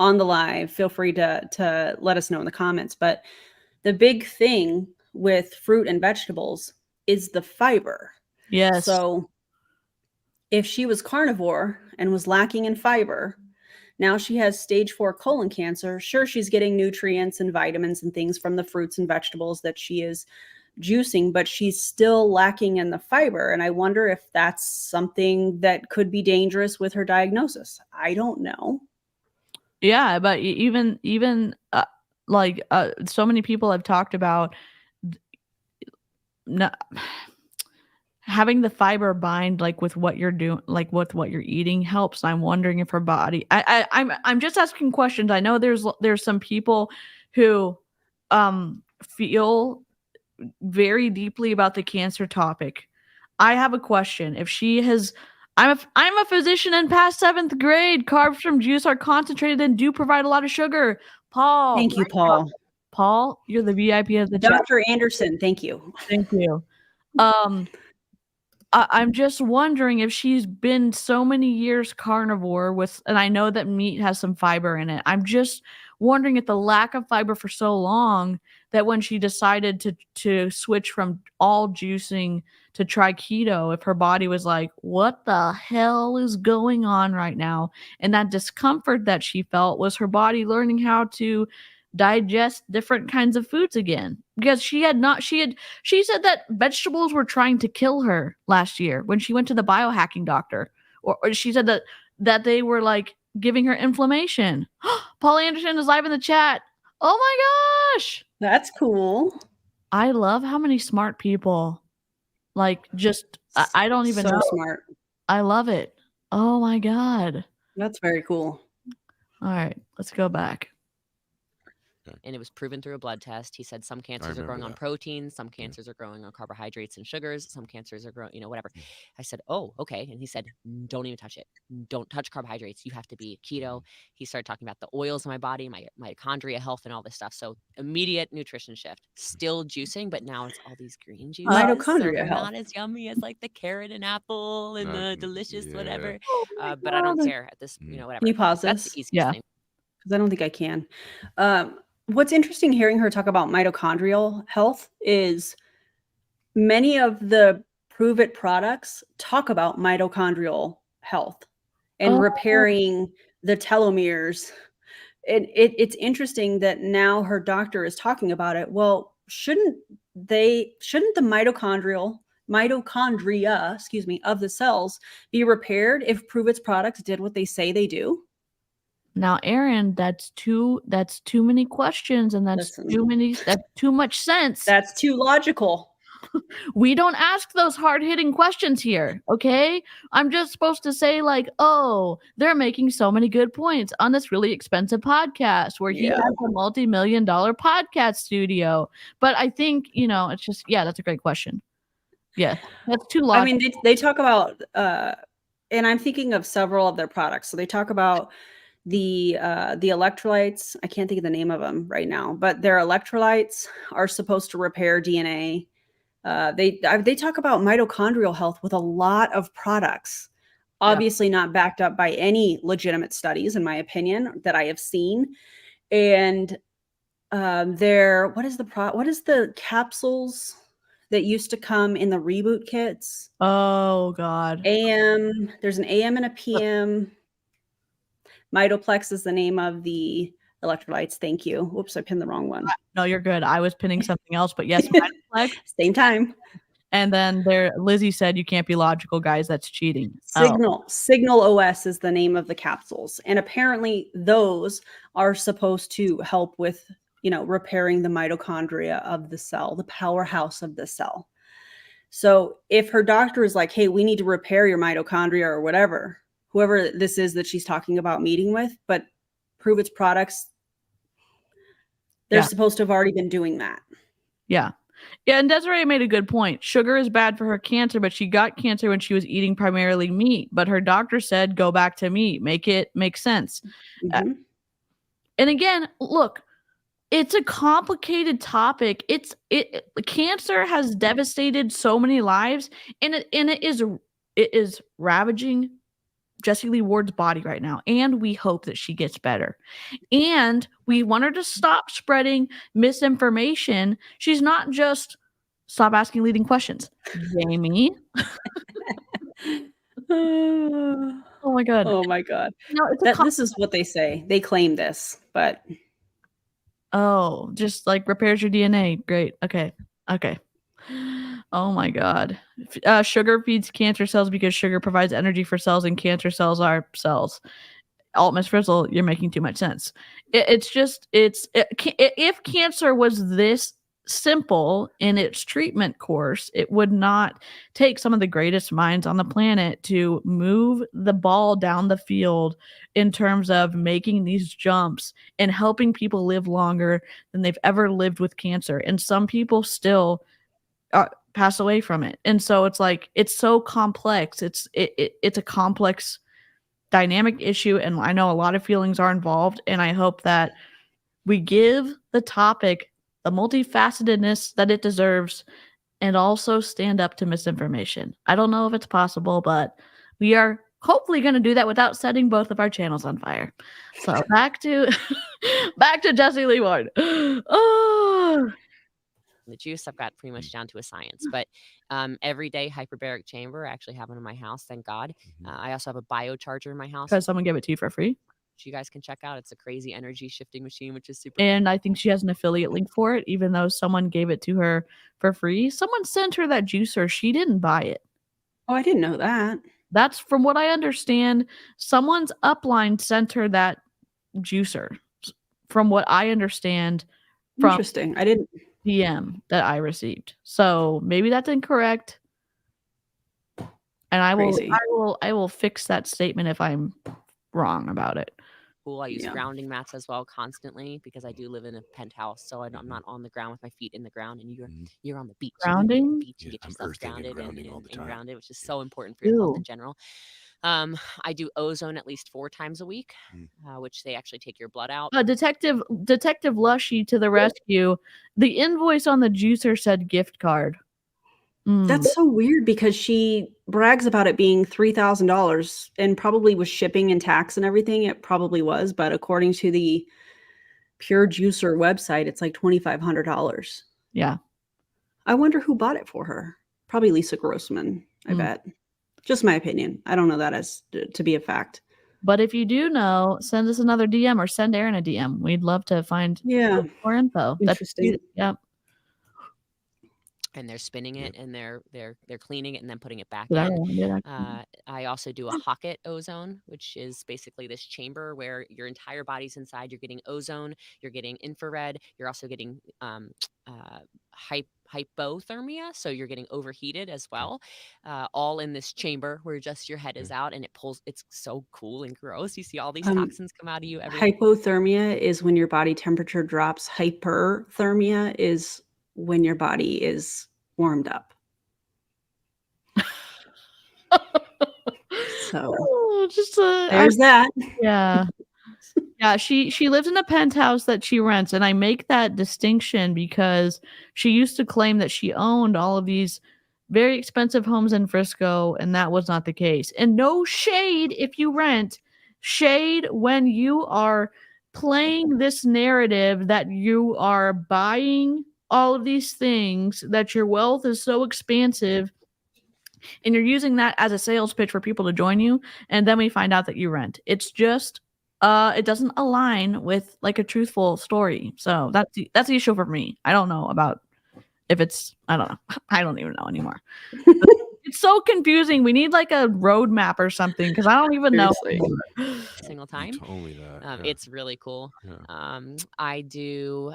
Speaker 5: on the live, feel free to let us know in the comments. But the big thing with fruit and vegetables is the fiber.
Speaker 4: yes.
Speaker 5: So if she was carnivore and was lacking in fiber, now she has stage 4 colon cancer. Sure, she's getting nutrients and vitamins and things from the fruits and vegetables that she is juicing, but she's still lacking in the fiber. And I wonder if that's something that could be dangerous with her diagnosis. I don't know.
Speaker 4: Yeah, but even so many people have talked about having the fiber bind like with what you're doing, like with what you're eating helps. I'm wondering if her body. I'm just asking questions. I know there's some people who feel very deeply about the cancer topic. I have a question. If she has, I'm a physician and past 7th grade. Carbs from juice are concentrated and do provide a lot of sugar. Paul.
Speaker 5: Thank you, Paul.
Speaker 4: Paul, you're the VIP of the chat.
Speaker 5: Dr. Anderson, thank you.
Speaker 4: Thank you. I'm just wondering if she's been so many years carnivore and I know that meat has some fiber in it. I'm just wondering if the lack of fiber for so long that when she decided to switch from all juicing to try keto, if her body was like, what the hell is going on right now? And that discomfort that she felt was her body learning how to digest different kinds of foods again, because she said that vegetables were trying to kill her last year when she went to the biohacking doctor, or she said that they were like giving her inflammation. Paul Anderson is live in the chat. Oh my gosh,
Speaker 5: that's cool.
Speaker 4: I love how many smart people, like, just I don't even know.
Speaker 5: Smart.
Speaker 4: I love it. Oh my god,
Speaker 5: that's very cool.
Speaker 4: All right, let's go back.
Speaker 8: And it was proven through a blood test. He said some cancers are growing on proteins, some cancers are growing on carbohydrates and sugars, some cancers are growing, whatever. I said, oh, okay. And he said, don't even touch it. Don't touch carbohydrates. You have to be keto. He started talking about the oils in my body, my mitochondria health and all this stuff. So immediate nutrition shift. Still juicing, but now it's all these green juices.
Speaker 5: Mitochondria health.
Speaker 8: Not as yummy as like the carrot and apple and the delicious whatever. But I don't care at this, whatever.
Speaker 5: Can you pause
Speaker 8: That's
Speaker 5: this?
Speaker 8: the easiest thing.
Speaker 5: Because I don't think I can. What's interesting hearing her talk about mitochondrial health is many of the Prove It products talk about mitochondrial health and repairing the telomeres. It's interesting that now her doctor is talking about it. Well, shouldn't the mitochondria, of the cells be repaired if Prove It's products did what they say they do?
Speaker 4: Now, Aaron, that's too many questions, and that's too much sense.
Speaker 5: That's too logical.
Speaker 4: We don't ask those hard-hitting questions here, okay? I'm just supposed to say, like, oh, they're making so many good points on this really expensive podcast where he has a multi-million-dollar podcast studio. But I think, it's just, that's a great question. Yeah, that's too logical.
Speaker 5: I mean, they talk about, and I'm thinking of several of their products. So they talk about the electrolytes. I can't think of the name of them right now, but their electrolytes are supposed to repair DNA. They talk about mitochondrial health with a lot of products, obviously not backed up by any legitimate studies, in my opinion, that I have seen. And what is the capsules that used to come in the reboot kits?
Speaker 4: Oh God.
Speaker 5: AM. There's an AM and a PM. Mitoplex is the name of the electrolytes. Thank you. Whoops, I pinned the wrong one.
Speaker 4: No, you're good. I was pinning something else, but yes, Mitoplex.
Speaker 5: Same time.
Speaker 4: And then Lizzie said you can't be logical, guys. That's cheating.
Speaker 5: Signal OS is the name of the capsules. And apparently those are supposed to help with, repairing the mitochondria of the cell, the powerhouse of the cell. So if her doctor is like, hey, we need to repair your mitochondria or whatever, whoever this is that she's talking about meeting with, but Prove It's products, they're supposed to have already been doing that.
Speaker 4: Yeah. Yeah, and Desiree made a good point. Sugar is bad for her cancer, but she got cancer when she was eating primarily meat. But her doctor said, go back to meat. Make it make sense.
Speaker 5: Mm-hmm.
Speaker 4: And again, look, it's a complicated topic. Cancer has devastated so many lives, and it is ravaging Jessie Lee Ward's body right now, and we hope that she gets better. And we want her to stop spreading misinformation. She's not just stop asking leading questions. Jamie. Oh my God.
Speaker 5: Oh my God. This is what they say. They claim this, but.
Speaker 4: Oh, just like repairs your DNA. Great. Okay. Oh my God. Sugar feeds cancer cells because sugar provides energy for cells, and cancer cells are cells. Miss Frizzle, you're making too much sense. If cancer was this simple in its treatment course, it would not take some of the greatest minds on the planet to move the ball down the field in terms of making these jumps and helping people live longer than they've ever lived with cancer. And some people still pass away from it. And so it's like, it's so complex. It's a complex dynamic issue, and I know a lot of feelings are involved, and I hope that we give the topic the multifacetedness that it deserves and also stand up to misinformation. I don't know if it's possible, but we are hopefully going to do that without setting both of our channels on fire. So back to Jessie Lee Ward. Oh,
Speaker 8: the juice I've got pretty much down to a science, but everyday hyperbaric chamber I actually have one in my house, thank God. I also have a biocharger in my house,
Speaker 4: because someone gave it to you for free.
Speaker 8: which you guys can check out. It's a crazy energy shifting machine, which is super.
Speaker 4: And I think she has an affiliate link for it, even though someone gave it to her for free. Someone sent her that juicer. She didn't buy it.
Speaker 5: Oh, I didn't know that.
Speaker 4: That's from what I understand. Someone's upline sent her that juicer. From what I understand, from
Speaker 5: Interesting. I didn't.
Speaker 4: DM that I received. So maybe that's incorrect. And I will fix that statement if I'm wrong about it.
Speaker 8: Cool. I use grounding mats as well constantly because I do live in a penthouse, so I'm not on the ground with my feet in the ground, and you're on the beach.
Speaker 4: Grounding?
Speaker 8: You beach, you get yourself grounded and grounded, which is so important for your health in general. I do ozone at least 4 times a week, which they actually take your blood out.
Speaker 4: Detective Lushy to the rescue. The invoice on the juicer said gift card.
Speaker 5: That's so weird because she brags about it being $3,000 and probably with shipping and tax and everything. It probably was, but according to the Pure Juicer website, it's like $2,500.
Speaker 4: Yeah.
Speaker 5: I wonder who bought it for her. Probably Lisa Grossman, I bet. Just my opinion. I don't know that as to be a fact.
Speaker 4: But if you do know, send us another DM or send Aaron a DM. We'd love to find more info.
Speaker 5: Interesting.
Speaker 4: Yep.
Speaker 8: And they're spinning it, and they're cleaning it and then putting it back
Speaker 4: Did
Speaker 8: in.
Speaker 4: I
Speaker 8: I also do a Hocket ozone, which is basically this chamber where your entire body's inside. You're getting ozone, you're getting infrared, you're also getting hypothermia, so you're getting overheated as well, all in this chamber where just your head is out, and it's so cool and gross. You see all these toxins come out of you.
Speaker 5: Hypothermia is when your body temperature drops. Hyperthermia is when your body is warmed up. So there's that.
Speaker 4: Yeah. Yeah, she lives in a penthouse that she rents, and I make that distinction because she used to claim that she owned all of these very expensive homes in Frisco, and that was not the case. And no shade if you rent, shade when you are playing this narrative that you are buying all of these things, that your wealth is so expansive, and you're using that as a sales pitch for people to join you, and then we find out that you rent. It's just it doesn't align with like a truthful story. So that's the issue for me. I don't know about if it's, I don't know. I don't even know anymore. It's so confusing. We need like a roadmap or something because I don't even know.
Speaker 8: Single time.
Speaker 7: Only that.
Speaker 8: It's really cool.
Speaker 7: Yeah.
Speaker 8: I do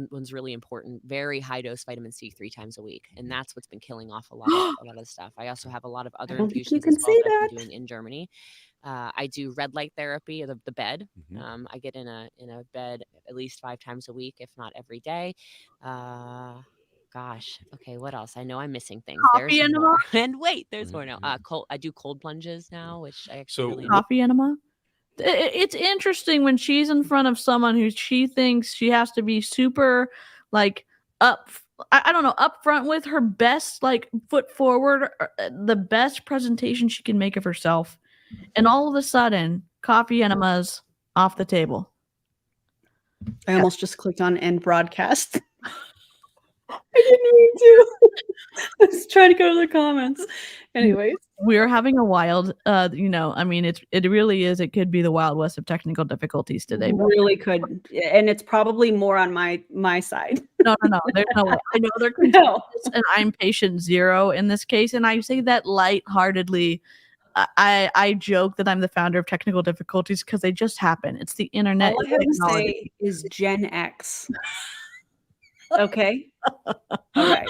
Speaker 8: one's really important. Very high dose vitamin C 3 times a week, and that's what's been killing off a lot of stuff. I also have a lot of other infusions as well that I've been doing in Germany. I do red light therapy, the bed. I get in a bed at least 5 times a week, if not every day. Gosh. Okay. What else? I know I'm missing things.
Speaker 4: Coffee
Speaker 8: There's
Speaker 4: enema?
Speaker 8: more. And wait, there's more now. I do cold plunges now, which I actually really
Speaker 4: coffee enema. It's interesting when she's in front of someone who she thinks she has to be super like I don't know, up front with her best like foot forward, the best presentation she can make of herself, and all of a sudden, coffee enemas off the table.
Speaker 5: I almost just clicked on end broadcast. I didn't mean to. I was trying to go to the comments. Anyways,
Speaker 4: we're having a wild, I mean, it really is. It could be the Wild West of technical difficulties today.
Speaker 5: Really could, and it's probably more on my side.
Speaker 4: No. There's no way. I know they're contentious, and I'm patient zero in this case, and I say that lightheartedly. I joke that I'm the founder of technical difficulties because they just happen. It's the internet.
Speaker 5: All I have to say is Gen X. Okay. All right.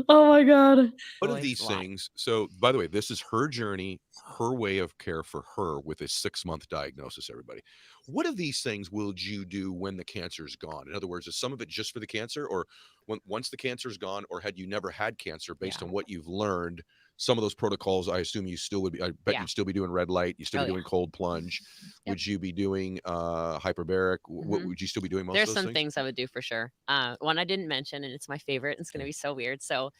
Speaker 4: Oh my God.
Speaker 7: What are
Speaker 8: Boy,
Speaker 7: these
Speaker 8: it's a lot.
Speaker 7: things? So, by the way, this is her journey, her way of care for her with a 6-month diagnosis, everybody. What of these things will you do when the cancer's gone? In other words, is some of it just for the cancer, or once the cancer's gone, or had you never had cancer, based
Speaker 8: Yeah.
Speaker 7: on what you've learned, some of those protocols, I assume you still would be, I bet
Speaker 8: Yeah.
Speaker 7: you'd still be doing red light, you'd still
Speaker 8: Oh,
Speaker 7: be
Speaker 8: yeah.
Speaker 7: doing cold plunge.
Speaker 8: Yep.
Speaker 7: Would you be doing hyperbaric? What
Speaker 8: Mhm.
Speaker 7: would you still be doing most
Speaker 8: There's
Speaker 7: of those
Speaker 8: some things I would do for sure. One I didn't mention, and it's my favorite. It's gonna
Speaker 7: Okay.
Speaker 8: be so weird. So,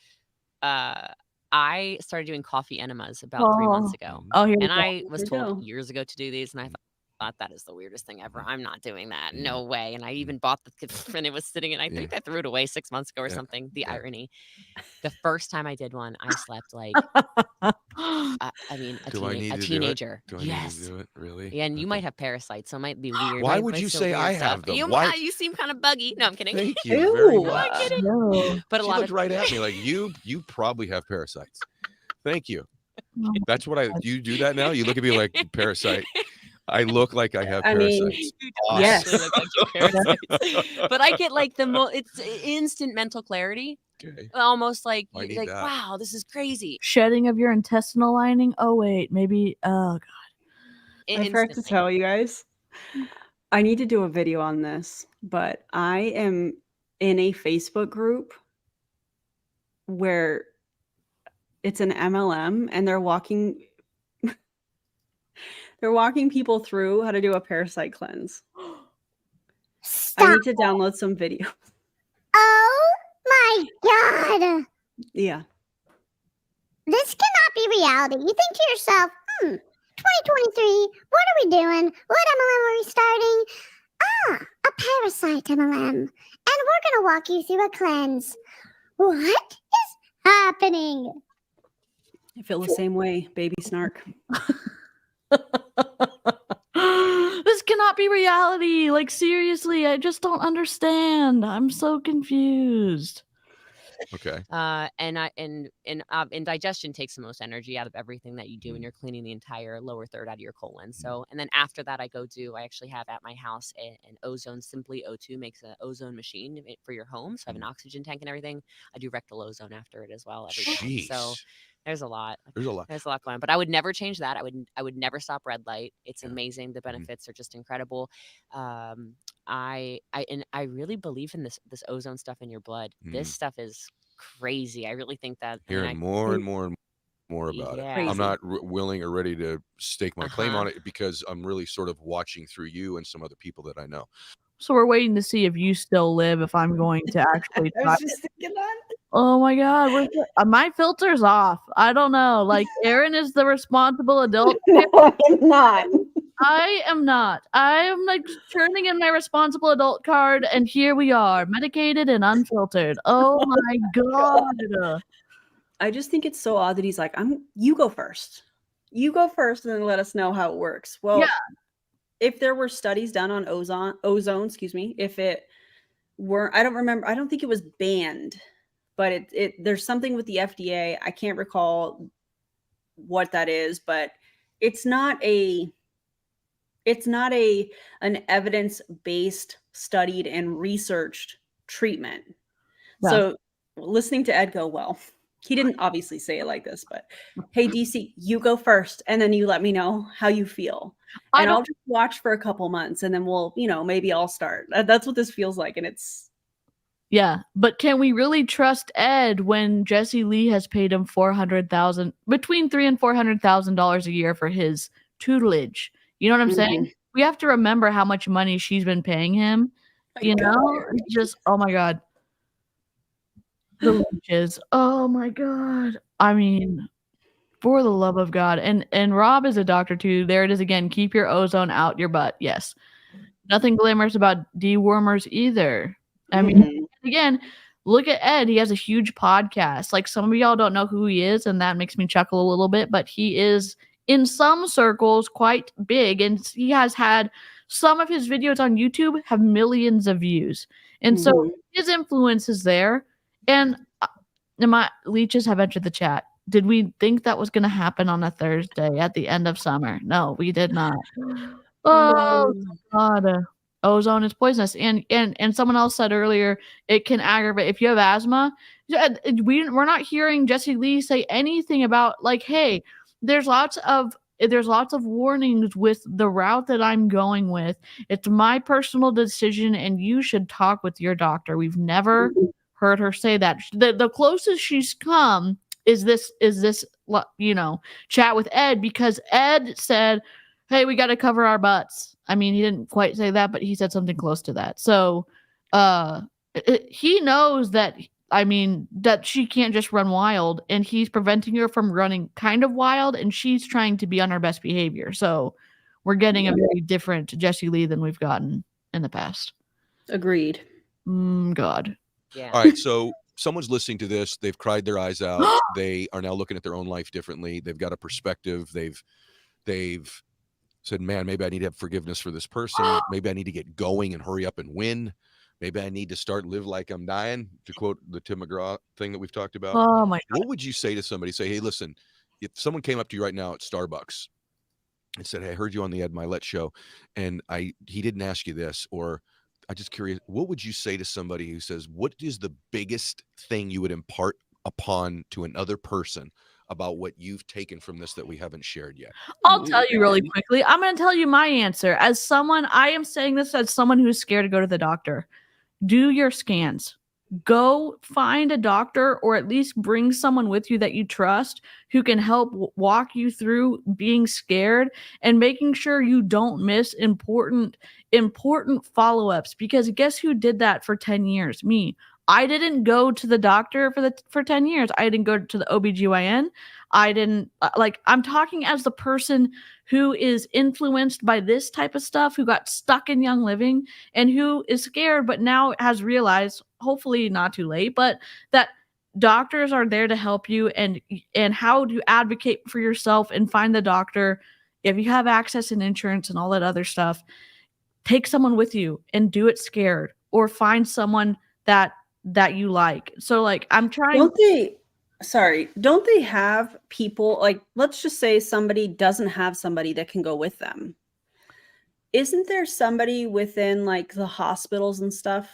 Speaker 8: I started doing coffee enemas about 3 months ago,
Speaker 4: Oh, here we
Speaker 8: and
Speaker 4: go.
Speaker 8: I was
Speaker 5: Here we
Speaker 8: told
Speaker 5: go.
Speaker 8: years ago to do these, and I thought that is the weirdest thing ever. I'm not doing that.
Speaker 7: Mm.
Speaker 8: No way. And I even bought the and it was sitting, and I think
Speaker 7: Yeah.
Speaker 8: I threw it away 6 months ago or
Speaker 7: Yeah.
Speaker 8: something. The
Speaker 7: Yeah.
Speaker 8: irony. The first time I did one, I slept like I mean a,
Speaker 7: Do I need
Speaker 8: a
Speaker 7: to do it?
Speaker 8: teenager.
Speaker 7: Do I need
Speaker 8: Yes.
Speaker 7: to do it? Really?
Speaker 8: Yeah, and you might
Speaker 7: Okay.
Speaker 8: have parasites, so it might be weird.
Speaker 7: Why
Speaker 8: Might-
Speaker 7: would
Speaker 8: might
Speaker 7: you
Speaker 8: still
Speaker 7: say
Speaker 8: weird
Speaker 7: I
Speaker 8: stuff.
Speaker 7: have them?
Speaker 8: You,
Speaker 7: Why?
Speaker 8: you seem kind of buggy. No, I'm kidding.
Speaker 7: Thank you very
Speaker 5: Ew.
Speaker 7: much.
Speaker 8: I'm kidding.
Speaker 4: No.
Speaker 8: But a
Speaker 7: She
Speaker 8: lot
Speaker 7: looked
Speaker 8: of
Speaker 7: right at me like you probably have parasites. Thank you. That's what you do that now? You look at me like parasite. I look like I have
Speaker 5: I mean,
Speaker 7: parasites.
Speaker 8: You
Speaker 7: Awesome.
Speaker 5: yes.
Speaker 8: actually look like you have parasites. But I get like it's instant mental clarity.
Speaker 7: Okay.
Speaker 8: Almost like
Speaker 7: I need
Speaker 8: like
Speaker 7: that.
Speaker 8: wow, this is crazy.
Speaker 4: Shedding of your intestinal lining. Oh wait, maybe. Oh God.
Speaker 5: I forgot to
Speaker 8: Instantly.
Speaker 5: tell you guys. I need to do a video on this, but I am in a Facebook group where it's an MLM and they're walking people through how to do a parasite cleanse. I
Speaker 10: Stop.
Speaker 5: need to download some videos.
Speaker 10: Oh my God.
Speaker 5: Yeah.
Speaker 10: This cannot be reality. You think to yourself, 2023, what are we doing? What MLM are we starting? A parasite MLM. And we're going to walk you through a cleanse. What is happening?
Speaker 5: I feel the same way, baby snark.
Speaker 4: This cannot be reality. Like seriously, I just don't understand. I'm so confused.
Speaker 7: Okay.
Speaker 8: And digestion takes the most energy out of everything that you do, and you're cleaning the entire lower third out of your colon. So, and then after that, I actually have at my house an ozone. Simply O2 makes an ozone machine for your home. So I have an oxygen tank and everything. I do rectal ozone after it as well every time. So
Speaker 7: Jeez.
Speaker 8: there's a lot.
Speaker 7: There's a lot.
Speaker 8: There's a lot going on, but I would never change that. I would never stop red light. It's
Speaker 7: Yeah.
Speaker 8: amazing. The benefits are just incredible. I really believe in this ozone stuff in your blood. This stuff is crazy. I really think that.
Speaker 7: Hearing more and more and more about it.
Speaker 8: Yeah.
Speaker 7: I'm not willing or ready to stake my claim on
Speaker 8: Uh-huh.
Speaker 7: it because I'm really sort of watching through you and some other people that I know.
Speaker 4: So we're waiting to see if you still live. If I'm going to actually
Speaker 5: I
Speaker 4: try.
Speaker 5: was just thinking that.
Speaker 4: Oh my God, my filter's off. I don't know. Like Aaron is the responsible adult.
Speaker 5: No, I'm not.
Speaker 4: I am not. I am like turning in my responsible adult card, and here we are, medicated and unfiltered. Oh my God.
Speaker 5: I just think it's so odd that he's like, you go first. You go first and then let us know how it works. Well,
Speaker 4: Yeah.
Speaker 5: If there were studies done on ozone, if it were, I don't think it was banned, but there's something with the FDA. I can't recall what that is, but it's not an evidence-based, studied and researched treatment.
Speaker 4: Yeah.
Speaker 5: So listening to Ed go, well, he didn't obviously say it like this, but hey, DC, you go first, and then you let me know how you feel. And I'll just watch for a couple months, and then we'll, maybe I'll start. That's what this feels like, and it's.
Speaker 4: Yeah, but can we really trust Ed when Jessie Lee has paid him between $300,000 and $400,000 a year for his tutelage? You know what I'm saying? We have to remember how much money she's been paying him. It's just, oh my God. The leeches. Oh my God. I mean, for the love of God. And Rob is a doctor too. There it is again. Keep your ozone out your butt. Yes. Nothing glamorous about dewormers either. I mean, again, look at Ed. He has a huge podcast. Like some of y'all don't know who he is, and that makes me chuckle a little bit, but he is in some circles quite big, and he has had some of his videos on YouTube have millions of views. And so his influence is there. And my leeches have entered the chat. Did we think that was going to happen on a Thursday at the end of summer? No, we did not. Oh, God. Ozone is poisonous. And someone else said earlier, it can aggravate if you have asthma. We're not hearing Jessie Lee say anything about like, hey, there's lots of warnings with the route that I'm going with. It's my personal decision, and you should talk with your doctor. We've never heard her say that. The closest she's come is this chat with Ed, because Ed said, hey, we got to cover our butts. I mean, he didn't quite say that, but he said something close to that. So he knows that, I mean, that she can't just run wild, and he's preventing her from running kind of wild, and she's trying to be on her best behavior. So we're getting a very different Jessie Lee than we've gotten in the past.
Speaker 5: Agreed.
Speaker 4: God.
Speaker 8: Yeah.
Speaker 7: All right, so someone's listening to this. They've cried their eyes out. They are now looking at their own life differently. They've got a perspective. They've said, man, maybe I need to have forgiveness for this person. Maybe I need to get going and hurry up and win. Maybe I need to start live like I'm dying, to quote the Tim McGraw thing that we've talked about.
Speaker 4: Oh my God.
Speaker 7: What would you say to somebody? Say, hey, listen, if someone came up to you right now at Starbucks and said, hey, I heard you on the Ed Mylett show, and he didn't ask you this, or I'm just curious, what would you say to somebody who says, what is the biggest thing you would impart upon to another person about what you've taken from this that we haven't shared yet?
Speaker 4: I'll tell you really quickly. I'm going to tell you my answer. I am saying this as someone who's scared to go to the doctor. Do your scans. Go find a doctor, or at least bring someone with you that you trust who can help walk you through being scared and making sure you don't miss important follow-ups. Because guess who did that for 10 years? Me. I didn't go to the doctor for 10 years. I didn't go to the OBGYN. I didn't I'm talking as the person who is influenced by this type of stuff, who got stuck in Young Living and who is scared, but now has realized, hopefully not too late, but that doctors are there to help you, and how to advocate for yourself and find the doctor. If you have access and insurance and all that other stuff, take someone with you and do it scared, or find someone that you like. So I'm trying.
Speaker 5: Don't they have people, like, let's just say somebody doesn't have somebody that can go with them. Isn't there somebody within like the hospitals and stuff?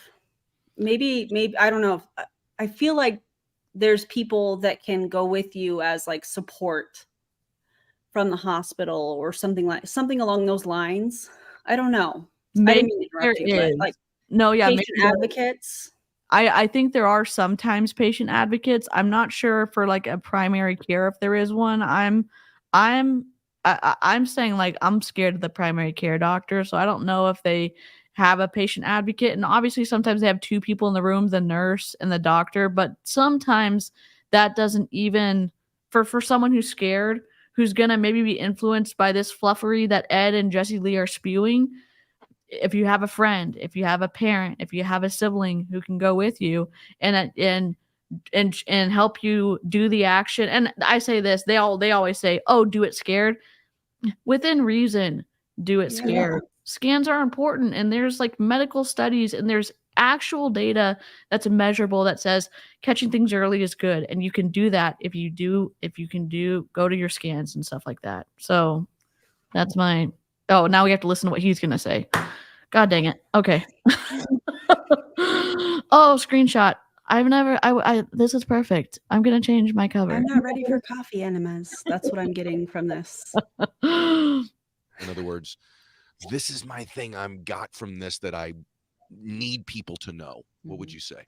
Speaker 5: Maybe, I don't know. I feel like there's people that can go with you as like support from the hospital, or something along those lines. I don't know. I didn't mean to interrupt you, but like,
Speaker 4: no, yeah,
Speaker 5: patient advocates.
Speaker 4: I think there are sometimes patient advocates. I'm not sure for like a primary care if there is one. I'm saying like I'm scared of the primary care doctor, so I don't know if they have a patient advocate. And obviously sometimes they have two people in the room, the nurse and the doctor, but sometimes that doesn't even for someone who's scared, who's gonna maybe be influenced by this fluffery that Ed and Jessie Lee are spewing. If you have a friend, if you have a parent, if you have a sibling who can go with you and help you do the action. And I say this, they always say, oh, do it scared. Within reason, do it scared. Yeah. Scans are important, and there's like medical studies, and there's actual data that's measurable that says catching things early is good. And you can do that if you go to your scans and stuff like that. So that's my, now we have to listen to what he's going to say. God dang it. Okay. Oh, screenshot. This is perfect. I'm going to change my cover.
Speaker 5: I'm not ready for coffee enemas. That's what I'm getting from this.
Speaker 7: In other words, this is my thing I'm got from this that I need people to know. What would you say?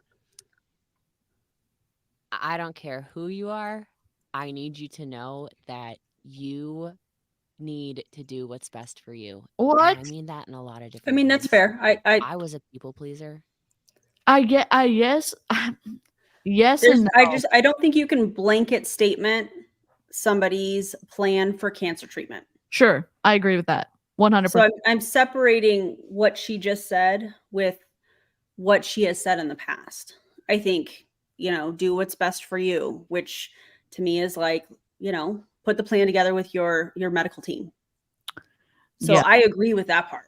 Speaker 8: I don't care who you are. I need you to know that you need to do what's best for you.
Speaker 4: What?
Speaker 8: And I mean that in a lot of different ways.
Speaker 5: That's fair.
Speaker 8: I was a people pleaser.
Speaker 4: Yes. Yes. And no.
Speaker 5: I don't think you can blanket statement somebody's plan for cancer treatment.
Speaker 4: Sure. I agree with that. 100%.
Speaker 5: So I'm separating what she just said with what she has said in the past. I think, do what's best for you, which to me is like, put the plan together with your medical team. So yeah. I agree with that part.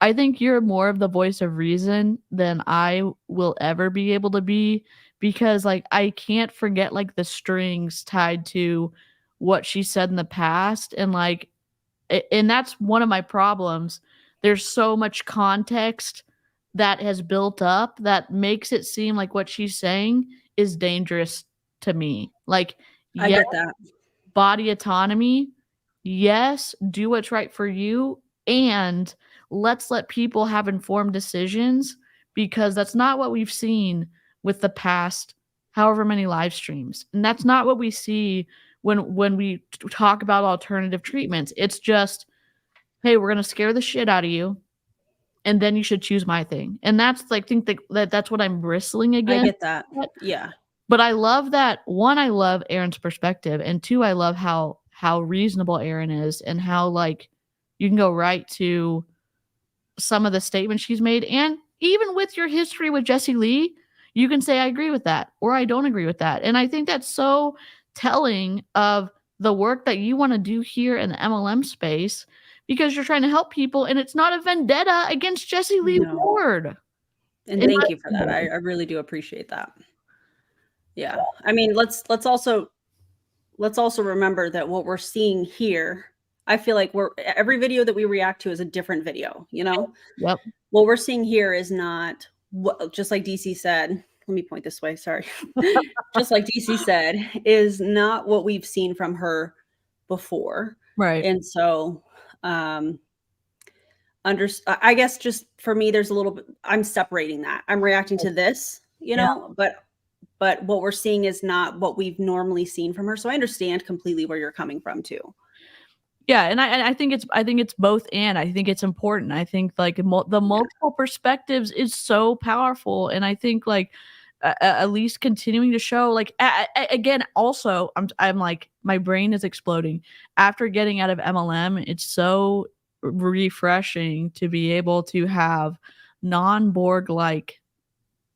Speaker 4: I think you're more of the voice of reason than I will ever be able to be, because like I can't forget like the strings tied to what she said in the past, and that's one of my problems. there's so much context that has built up that makes it seem like what she's saying is dangerous to me. Like,
Speaker 5: I
Speaker 4: yes,
Speaker 5: get that.
Speaker 4: body autonomy. Yes, do what's right for you. And let's let people have informed decisions, because that's not what we've seen with the past however many live streams. And that's not what we see when we talk about alternative treatments. It's just, hey, we're going to scare the shit out of you, and then you should choose my thing. And that's like, that's what I'm bristling
Speaker 5: I
Speaker 4: against.
Speaker 5: get that. Yeah.
Speaker 4: But I love that. One, I love Erin's perspective, and two, I love how reasonable Erin is, and how like you can go right to some of the statements she's made. And even with your history with Jessie Lee, you can say I agree with that or I don't agree with that. And I think that's so telling of the work that you want to do here in the MLM space, because you're trying to help people, and it's not a vendetta against Jessie Lee
Speaker 5: No.
Speaker 4: Ward.
Speaker 5: And thank you for that. I really do appreciate that. Yeah. I mean, let's also remember that what we're seeing here, I feel like every video that we react to is a different video, you know?
Speaker 4: Yep.
Speaker 5: What we're seeing here is not what, just like DC said, let me point this way, sorry. Just like DC said, is not what we've seen from her before.
Speaker 4: Right.
Speaker 5: And so, I guess just for me, there's a little bit, I'm separating that. I'm reacting to this, you know, but what we're seeing is not what we've normally seen from her. So I understand completely where you're coming from too.
Speaker 4: Yeah, and I think it's both, and I think it's important. I think like the multiple perspectives is so powerful, and I think like at least continuing to show like again. Also, I'm like, my brain is exploding after getting out of MLM. It's so refreshing to be able to have non-Borg like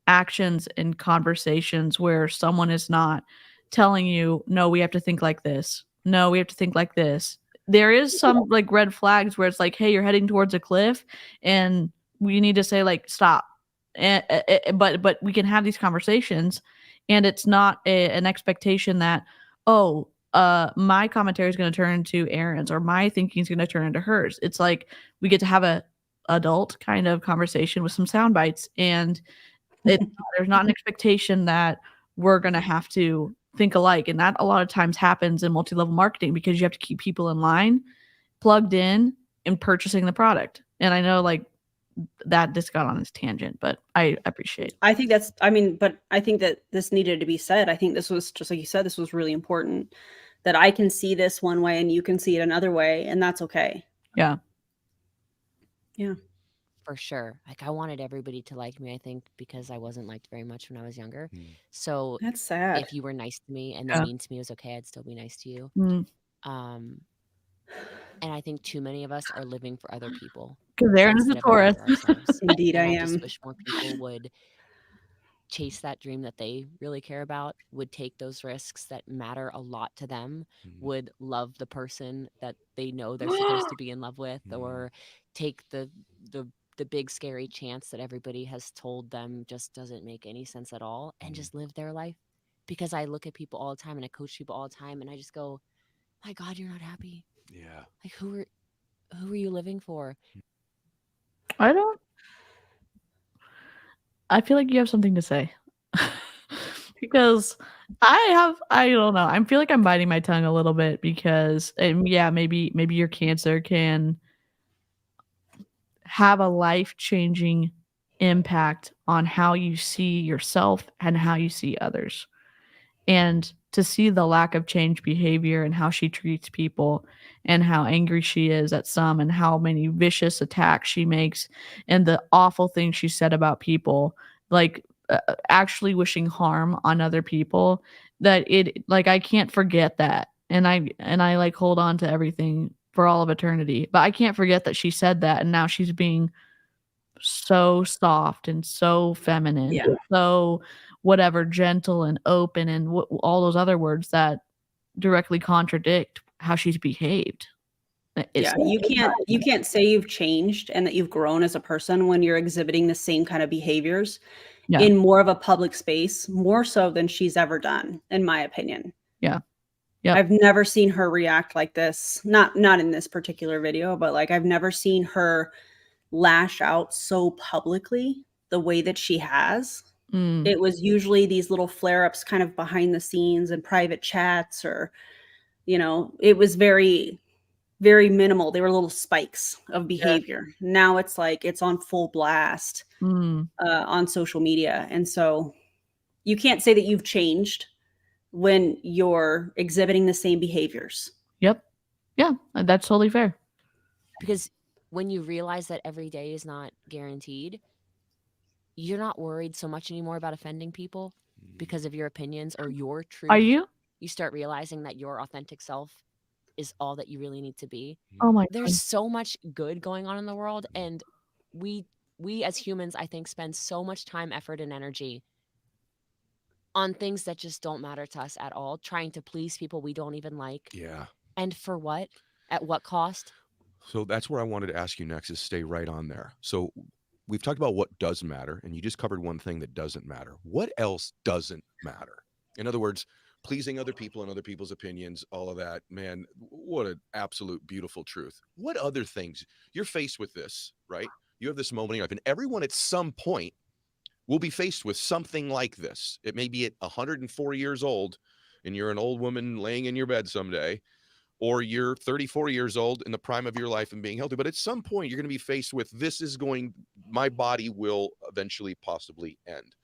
Speaker 4: actions and conversations where someone is not telling you, no, we have to think like this. No, we have to think like this. There is some like red flags where it's like, hey, you're heading towards a cliff and we need to say like, stop. But we can have these conversations, and it's not an expectation that, oh, my commentary is going to turn into Erin's, or my thinking is going to turn into hers. It's like we get to have a adult kind of conversation with some sound bites, and there's not an expectation that we're going to have to think alike. And that a lot of times happens in multi-level marketing, because you have to keep people in line, plugged in, and purchasing the product. And I know like that just got on this tangent, but I appreciate.
Speaker 5: I think that's, I mean, but I think that this needed to be said. I think this was, just like you said, this was really important, that I can see this one way and you can see it another way, and that's okay.
Speaker 4: Yeah.
Speaker 5: Yeah.
Speaker 8: For sure. Like I wanted everybody to like me, I think, because I wasn't liked very much when I was younger. So
Speaker 5: That's sad.
Speaker 8: if you were nice to me and then mean to me was okay, I'd still be nice to you. And I think too many of us are living for other people.
Speaker 4: Because Erin is a Taurus.
Speaker 5: Indeed, I
Speaker 8: just
Speaker 5: am.
Speaker 8: wish more people would chase that dream that they really care about, would take those risks that matter a lot to them, would love the person that they know they're supposed to be in love with, or take the big scary chance that everybody has told them just doesn't make any sense at all, and just live their life. Because I look at people all the time and I coach people all the time and I just go, my God, you're not happy.
Speaker 7: Yeah.
Speaker 8: Like who are you living for?
Speaker 4: I feel like you have something to say. Because I don't know. I feel like I'm biting my tongue a little bit, because yeah, maybe your cancer can have a life-changing impact on how you see yourself and how you see others. And to see the lack of change behavior and how she treats people, and how angry she is at some, and how many vicious attacks she makes, and the awful things she said about people, like actually wishing harm on other people, that it, like, I can't forget that. And I like hold on to everything for all of eternity, but I can't forget that she said that, and now she's being so soft and so feminine, and so whatever, gentle and open, and all those other words that directly contradict how she's behaved.
Speaker 5: You can't say you've changed and that you've grown as a person when you're exhibiting the same kind of behaviors in more of a public space, more so than she's ever done, in my opinion.
Speaker 4: Yeah.
Speaker 5: I've never seen her react like this. Not in this particular video, but like I've never seen her lash out so publicly the way that she has.
Speaker 4: Mm.
Speaker 5: It was usually these little flare-ups kind of behind the scenes and private chats, or, you know, it was very, very minimal. They were little spikes of behavior. Now it's like it's on full blast on social media. And so you can't say that you've changed when you're exhibiting the same behaviors.
Speaker 4: Yep. Yeah, that's totally fair.
Speaker 8: Because when you realize that every day is not guaranteed, you're not worried so much anymore about offending people because of your opinions or your truth.
Speaker 4: Are you?
Speaker 8: You start realizing that your authentic self is all that you really need to be.
Speaker 4: Oh my God.
Speaker 8: There's so much good going on in the world, and we as humans, I think, spend so much time, effort, and energy on things that just don't matter to us at all, trying to please people we don't even like.
Speaker 7: Yeah.
Speaker 8: And for what? At what cost?
Speaker 7: So that's where I wanted to ask you next, is stay right on there. So we've talked about what does matter, and you just covered one thing that doesn't matter. What else doesn't matter? In other words, pleasing other people and other people's opinions, all of that, man, what an absolute beautiful truth. What other things? You're faced with this, right? You have this moment in your life, and everyone at some point will be faced with something like this. It may be at 104 years old, and you're an old woman laying in your bed someday, or you're 34 years old in the prime of your life and being healthy. But at some point, you're going to be faced with, my body will eventually possibly end.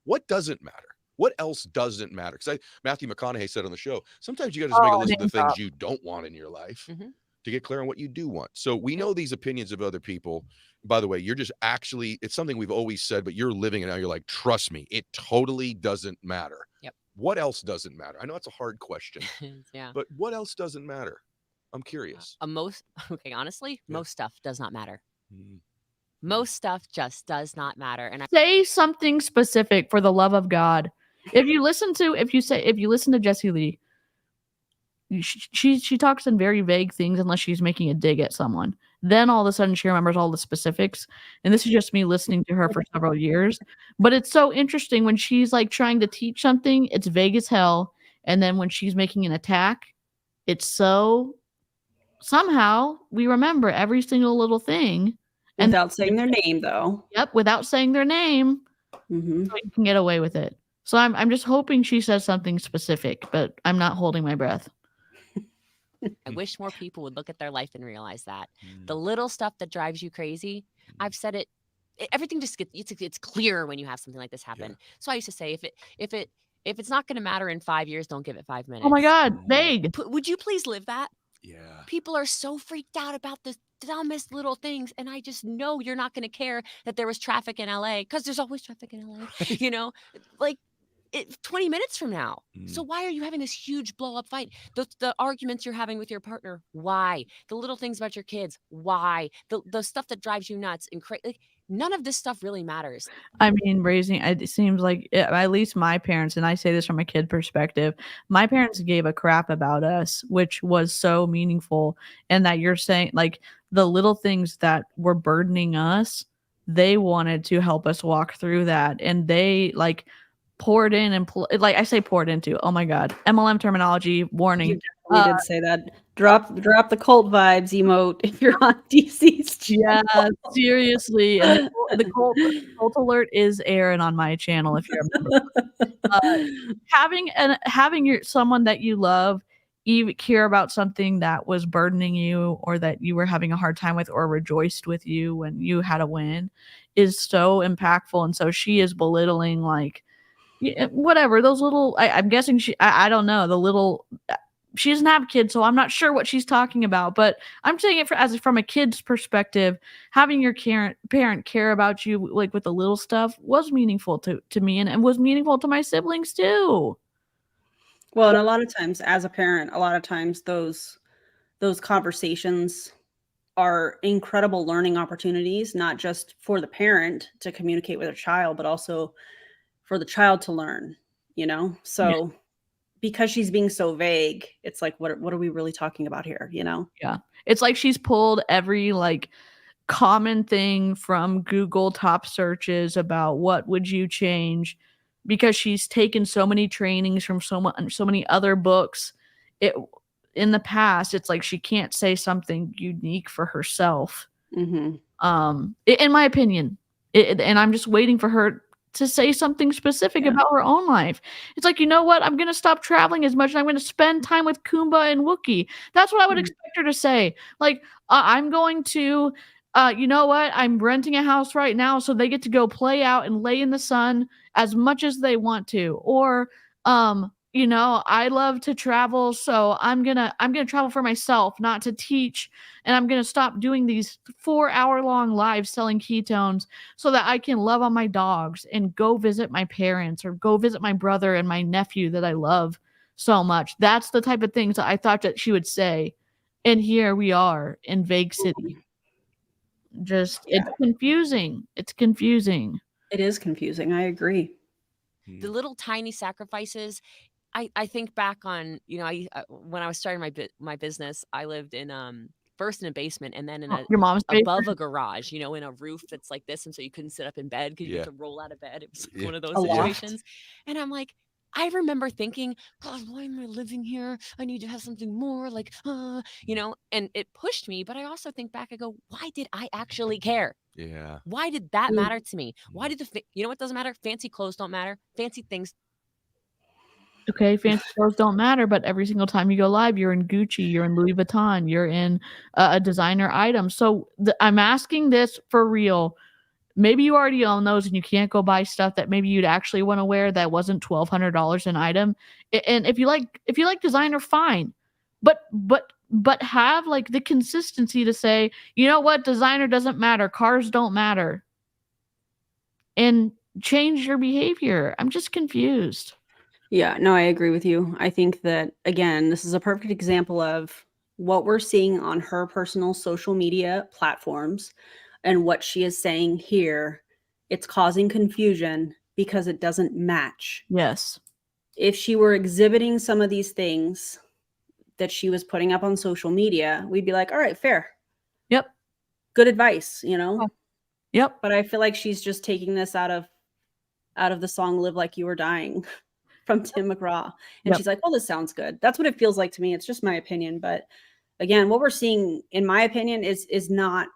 Speaker 7: What doesn't matter? What else doesn't matter? Because Matthew McConaughey said on the show, sometimes you got to just make a list of the things you don't want in your life to get clear on what you do want. So we know these opinions of other people. By the way, you're just actually, it's something we've always said, but you're living it now. You're like, trust me, it totally doesn't matter.
Speaker 8: Yep.
Speaker 7: What else doesn't matter? I know it's a hard question,
Speaker 8: Yeah.
Speaker 7: but what else doesn't matter? I'm curious.
Speaker 8: Honestly, most stuff does not matter. Most stuff just does not matter. And
Speaker 4: Say something specific, for the love of God. If you listen to Jessie Lee, she talks in very vague things unless she's making a dig at someone. Then all of a sudden she remembers all the specifics. And this is just me listening to her for several years. But it's so interesting when she's like trying to teach something, it's vague as hell. And then when she's making an attack, it's so somehow we remember every single little thing. And
Speaker 5: without saying their name, though.
Speaker 4: Yep, without saying their name, so you can get away with it. So I'm just hoping she says something specific, but I'm not holding my breath.
Speaker 8: I wish more people would look at their life and realize that the little stuff that drives you crazy. I've said it. Everything just gets it's clear when you have something like this happen. Yeah. So I used to say, if it's not going to matter in 5 years, don't give it 5 minutes.
Speaker 4: Oh my God, vague.
Speaker 8: Would you please live that?
Speaker 7: Yeah.
Speaker 8: People are so freaked out about the dumbest little things, and I just know you're not going to care that there was traffic in LA, because there's always traffic in LA. You know, like 20 minutes from now. So why are you having this huge blow up fight? The arguments you're having with your partner, why? The little things about your kids, why? The stuff that drives you nuts and crazy. Like, none of this stuff really matters.
Speaker 4: I mean, it seems like, at least my parents, and I say this from a kid perspective, my parents gave a crap about us, which was so meaningful. And that you're saying, like, the little things that were burdening us, they wanted to help us walk through that. And they, like, poured in and like I say poured into. Oh my God. MLM terminology warning.
Speaker 5: We did say that. Drop the cult vibes emote if you're on DC's channel.
Speaker 4: Yeah, seriously. And the cult alert is airing on my channel if you remember. Having someone that you love even care about something that was burdening you, or that you were having a hard time with, or rejoiced with you when you had a win, is so impactful. And so she is belittling, like, whatever those little, I'm guessing I don't know, the little, she doesn't have kids, so I'm not sure what she's talking about, but I'm saying it from a kid's perspective. Having your parent care about you, like, with the little stuff, was meaningful to me, and was meaningful to my siblings too.
Speaker 5: Well, and a lot of times as a parent, those conversations are incredible learning opportunities, not just for the parent to communicate with their child, but also for the child to learn, you know? So because she's being so vague, it's like, what are we really talking about here, you know?
Speaker 4: Yeah. It's like she's pulled every, like, common thing from Google top searches about what would you change, because she's taken so many trainings from so many other books. In the past, it's like she can't say something unique for herself. In my opinion. And I'm just waiting for her to say something specific about her own life. It's like, you know what? I'm going to stop traveling as much and I'm going to spend time with Kumba and Wookie. That's what I would expect her to say. Like, I'm going to, you know what? I'm renting a house right now so they get to go play out and lay in the sun as much as they want to. Or, you know, I love to travel, so I'm gonna travel for myself, not to teach, and I'm gonna stop doing these 4-hour-long lives selling ketones so that I can love on my dogs and go visit my parents or go visit my brother and my nephew that I love so much. That's the type of things that I thought that she would say. And here we are in Vague City. Just it's confusing. It's confusing.
Speaker 5: It is confusing. I agree.
Speaker 8: The little tiny sacrifices. I think back on, you know, when I was starting my business, I lived in first in a basement and then in
Speaker 4: Your mom's
Speaker 8: above
Speaker 4: basement?
Speaker 8: a garage, you know, in a roof that's like this, and so you couldn't sit up in bed because you had to roll out of bed. It was like one of those
Speaker 5: A loft.
Speaker 8: situations. And I'm like, I remember thinking, God, why am I living here? I need to have something more, like, you know, and it pushed me. But I also think back, I go, why did I actually care?
Speaker 7: Yeah.
Speaker 8: Why did that matter to me? Why did you know what doesn't matter? Fancy clothes don't matter. Fancy things.
Speaker 4: Okay, fancy clothes don't matter, but every single time you go live, you're in Gucci, you're in Louis Vuitton, you're in a designer item. So I'm asking this for real. Maybe you already own those and you can't go buy stuff that maybe you'd actually want to wear that wasn't $1,200 an item. And if you like designer, fine. But have like the consistency to say, you know what, designer doesn't matter, cars don't matter. And change your behavior. I'm just confused.
Speaker 5: Yeah, no, I agree with you. I think that, again, this is a perfect example of what we're seeing on her personal social media platforms and what she is saying here. It's causing confusion because it doesn't match.
Speaker 4: Yes.
Speaker 5: If she were exhibiting some of these things that she was putting up on social media, we'd be like, all right, fair.
Speaker 4: Yep.
Speaker 5: Good advice, you know?
Speaker 4: Yep.
Speaker 5: But I feel like she's just taking this out of the song Live Like You Were Dying from Tim McGraw. And she's like, well, this sounds good. That's what it feels like to me. It's just my opinion. But again, what we're seeing, in my opinion, is not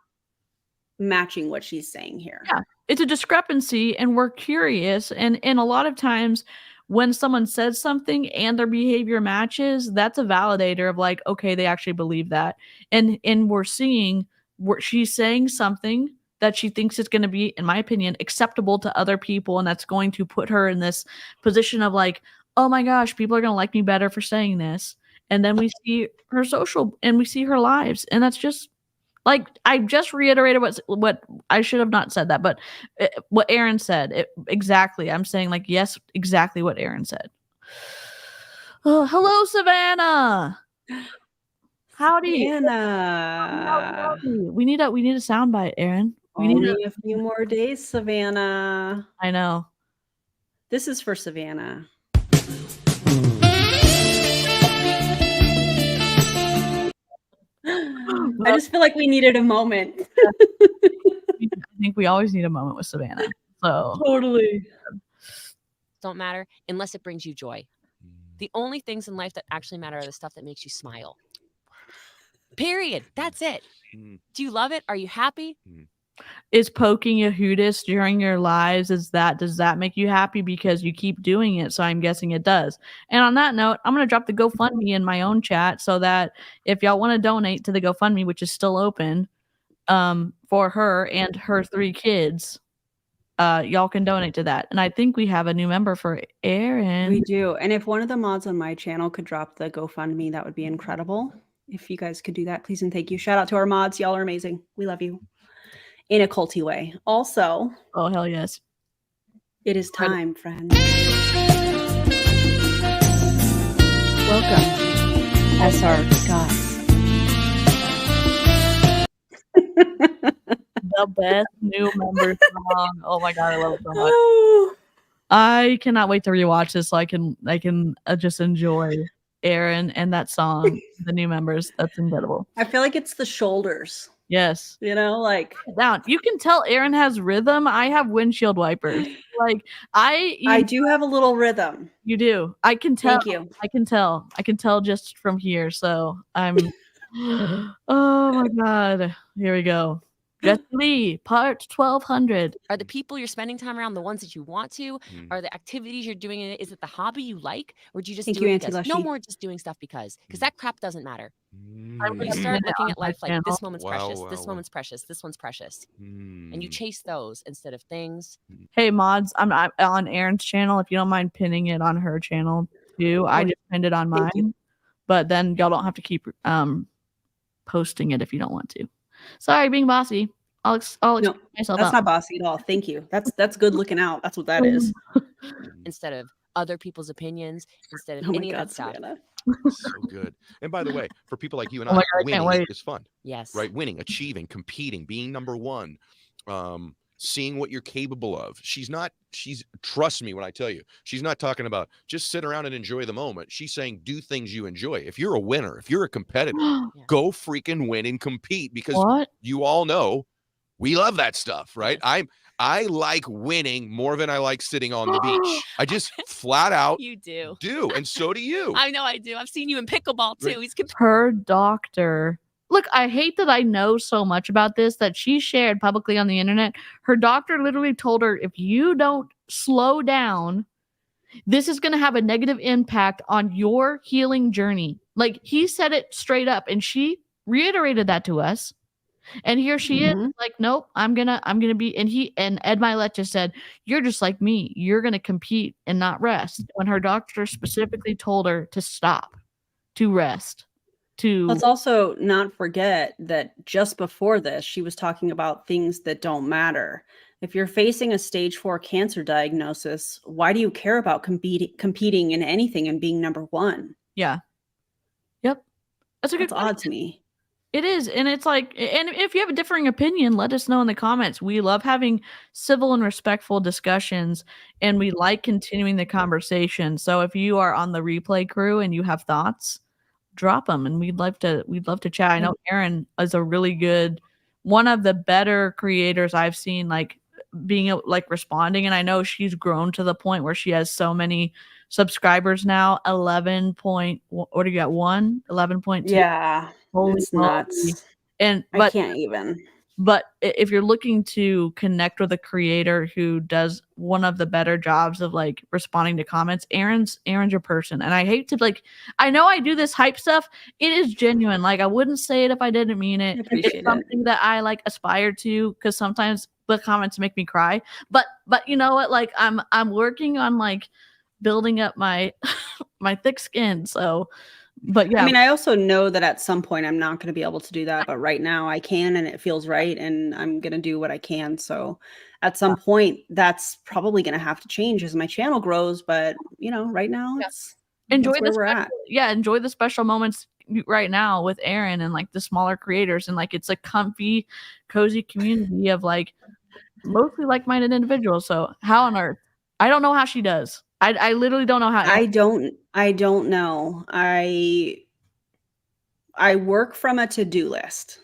Speaker 5: matching what she's saying here.
Speaker 4: Yeah. It's a discrepancy and we're curious. And a lot of times when someone says something and their behavior matches, that's a validator of like, okay, they actually believe that. And we're seeing where she's saying something that she thinks is going to be, in my opinion, acceptable to other people. And that's going to put her in this position of like, oh my gosh, people are going to like me better for saying this. And then we see her social and we see her lives. And that's just like, I just reiterated what I should have not said that, but what Aaron said, exactly. I'm saying like, yes, exactly what Aaron said. Oh, hello, Savannah. Howdy.
Speaker 5: Savannah.
Speaker 4: We need a soundbite, Aaron. We
Speaker 5: Only a few more days, Savannah.
Speaker 4: I know.
Speaker 5: This is for Savannah. I just feel like we needed a moment.
Speaker 4: I think we always need a moment with Savannah. So
Speaker 5: totally.
Speaker 8: Don't matter unless it brings you joy. The only things in life that actually matter are the stuff that makes you smile. Period. That's it. Do you love it? Are you happy?
Speaker 4: Is poking a hootis during your lives, does that make you happy because you keep doing it? So I'm guessing it does. And on that note, I'm going to drop the GoFundMe in my own chat so that if y'all want to donate to the GoFundMe, which is still open, for her and her 3 kids, y'all can donate to that. And I think we have a new member for Aaron.
Speaker 5: We do. And if one of the mods on my channel could drop the GoFundMe, that would be incredible. If you guys could do that, please and thank you. Shout out to our mods. Y'all are amazing. We love you. In a culty way. Also,
Speaker 4: oh hell yes,
Speaker 5: it is time, friends. Welcome, SR Gods.
Speaker 4: The best new member song. Oh my god, I love it so much. I cannot wait to rewatch this so I can just enjoy Aaron and that song. The new members. That's incredible.
Speaker 5: I feel like it's the shoulders.
Speaker 4: Yes.
Speaker 5: You know, like
Speaker 4: down. You can tell Aaron has rhythm. I have windshield wipers. Like I
Speaker 5: do have a little rhythm.
Speaker 4: You do. I can tell.
Speaker 5: Thank you.
Speaker 4: I can tell just from here. So I'm oh my god. Here we go. Jessie Lee, part 1200.
Speaker 8: Are the people you're spending time around the ones that you want to? Are the activities you're doing in it, is it the hobby you like? Or do you just
Speaker 5: Thank
Speaker 8: do
Speaker 5: you,
Speaker 8: it
Speaker 5: Auntie
Speaker 8: because? No
Speaker 5: Lushy.
Speaker 8: more just doing stuff because that crap doesn't matter.
Speaker 4: I'm
Speaker 8: When you
Speaker 4: gonna
Speaker 8: start
Speaker 4: pin it
Speaker 8: looking
Speaker 4: on
Speaker 8: at
Speaker 4: my
Speaker 8: life like
Speaker 4: channel.
Speaker 8: this moment's
Speaker 7: Wow,
Speaker 8: precious,
Speaker 7: wow,
Speaker 8: this
Speaker 7: wow.
Speaker 8: moment's precious, this one's precious. And you chase those instead of things.
Speaker 4: Hey mods, I'm on Erin's channel. If you don't mind pinning it on her channel too, I just pinned it on
Speaker 5: Thank you.
Speaker 4: mine. But then y'all don't have to keep posting it if you don't want to. Sorry, being bossy. I'll
Speaker 5: No,
Speaker 4: explain myself
Speaker 5: that's
Speaker 4: out.
Speaker 5: not bossy at all. Thank you. That's good looking out. That's what that is.
Speaker 8: Instead of other people's opinions, instead of
Speaker 5: Oh my
Speaker 8: any of
Speaker 5: God,
Speaker 8: that stuff.
Speaker 5: Savannah.
Speaker 7: So good. And by the way, for people like you and
Speaker 4: Oh my
Speaker 7: I,
Speaker 4: God, I can't
Speaker 7: winning
Speaker 4: wait.
Speaker 7: is fun,
Speaker 8: Yes.
Speaker 7: right? Winning, achieving, competing, being number one, seeing what you're capable of. She's trust me when I tell you, she's not talking about just sit around and enjoy the moment. She's saying do things you enjoy. If you're a winner, if you're a competitor, go freaking win and compete, because
Speaker 4: What?
Speaker 7: you all know we love that stuff, right? I like winning more than I like sitting on the beach. I just flat out
Speaker 8: You do.
Speaker 7: and so do you.
Speaker 8: I know I do. I've seen you in pickleball too.
Speaker 7: Right.
Speaker 8: He's
Speaker 4: Her doctor. Look, I hate that I know so much about this that she shared publicly on the internet. Her doctor literally told her, if you don't slow down, this is going to have a negative impact on your healing journey. Like, he said it straight up, and she reiterated that to us. And here she is, like, nope, I'm gonna be. And Ed Mylett just said, you're just like me. You're gonna compete and not rest. When her doctor specifically told her to stop, to rest.
Speaker 5: Let's also not forget that just before this, she was talking about things that don't matter. If you're facing a stage 4 cancer diagnosis, why do you care about competing in anything and being number one?
Speaker 4: Yeah. Yep. That's
Speaker 5: odd to me.
Speaker 4: It is. And it's like, and if you have a differing opinion, let us know in the comments. We love having civil and respectful discussions, and we like continuing the conversation. So if you are on the replay crew and you have thoughts, drop them, and we'd love to chat. I know Erin is a really good, one of the better creators I've seen, like being like responding. And I know she's grown to the point where she has so many subscribers now. 11.2.
Speaker 5: Yeah.
Speaker 4: Holy
Speaker 5: It's
Speaker 4: moly.
Speaker 5: nuts.
Speaker 4: And
Speaker 5: I can't even.
Speaker 4: But if you're looking to connect with a creator who does one of the better jobs of like responding to comments, Erin's your person. And I hate to, like, I know I do this hype stuff. It is genuine. Like, I wouldn't say it if I didn't mean it.
Speaker 5: I appreciate
Speaker 4: It's something that I like aspire to, because sometimes the comments make me cry. But you know what? Like, I'm working on like building up my my thick skin. So, but yeah.
Speaker 5: I mean, I also know that at some point I'm not going to be able to do that, but right now I can, and it feels right, and I'm going to do what I can. So at some point that's probably going to have to change as my channel grows. But you know, right now it's
Speaker 4: enjoy
Speaker 5: where we're at.
Speaker 4: Enjoy the special moments right now with Erin and like the smaller creators, and like it's a comfy, cozy community of like mostly like-minded individuals. So how on earth? I don't know how she does. I literally don't know how.
Speaker 5: I don't know. I work from a to-do list.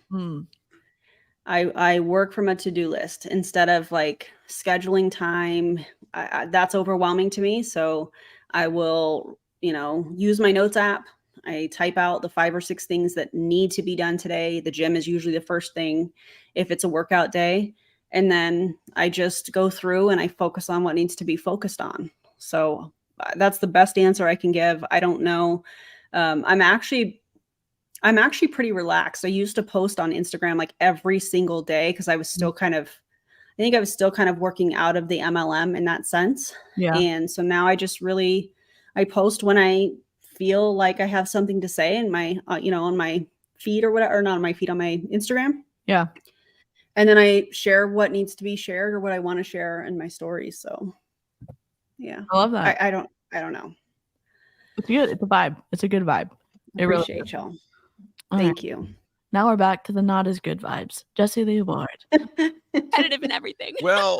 Speaker 5: I work from a to-do list instead of like scheduling time. That's overwhelming to me. So I will, use my notes app. I type out the 5 or 6 things that need to be done today. The gym is usually the first thing if it's a workout day. And then I just go through and I focus on what needs to be focused on. So that's the best answer I can give. I don't know. I'm actually pretty relaxed. I used to post on Instagram like every single day because I was still kind of working out of the MLM in that sense.
Speaker 4: Yeah.
Speaker 5: And so now I just I post when I feel like I have something to say in my, on my feed or whatever, or not on my feed, on my Instagram.
Speaker 4: Yeah.
Speaker 5: And then I share what needs to be shared or what I want to share in my stories. So yeah.
Speaker 4: I love that.
Speaker 5: I don't know.
Speaker 4: It's good. It's a vibe. It's a good vibe.
Speaker 5: Appreciate y'all. Thank you.
Speaker 4: Now we're back to the not as good vibes. Jessie Lee Award.
Speaker 8: Competitive and everything.
Speaker 7: Well,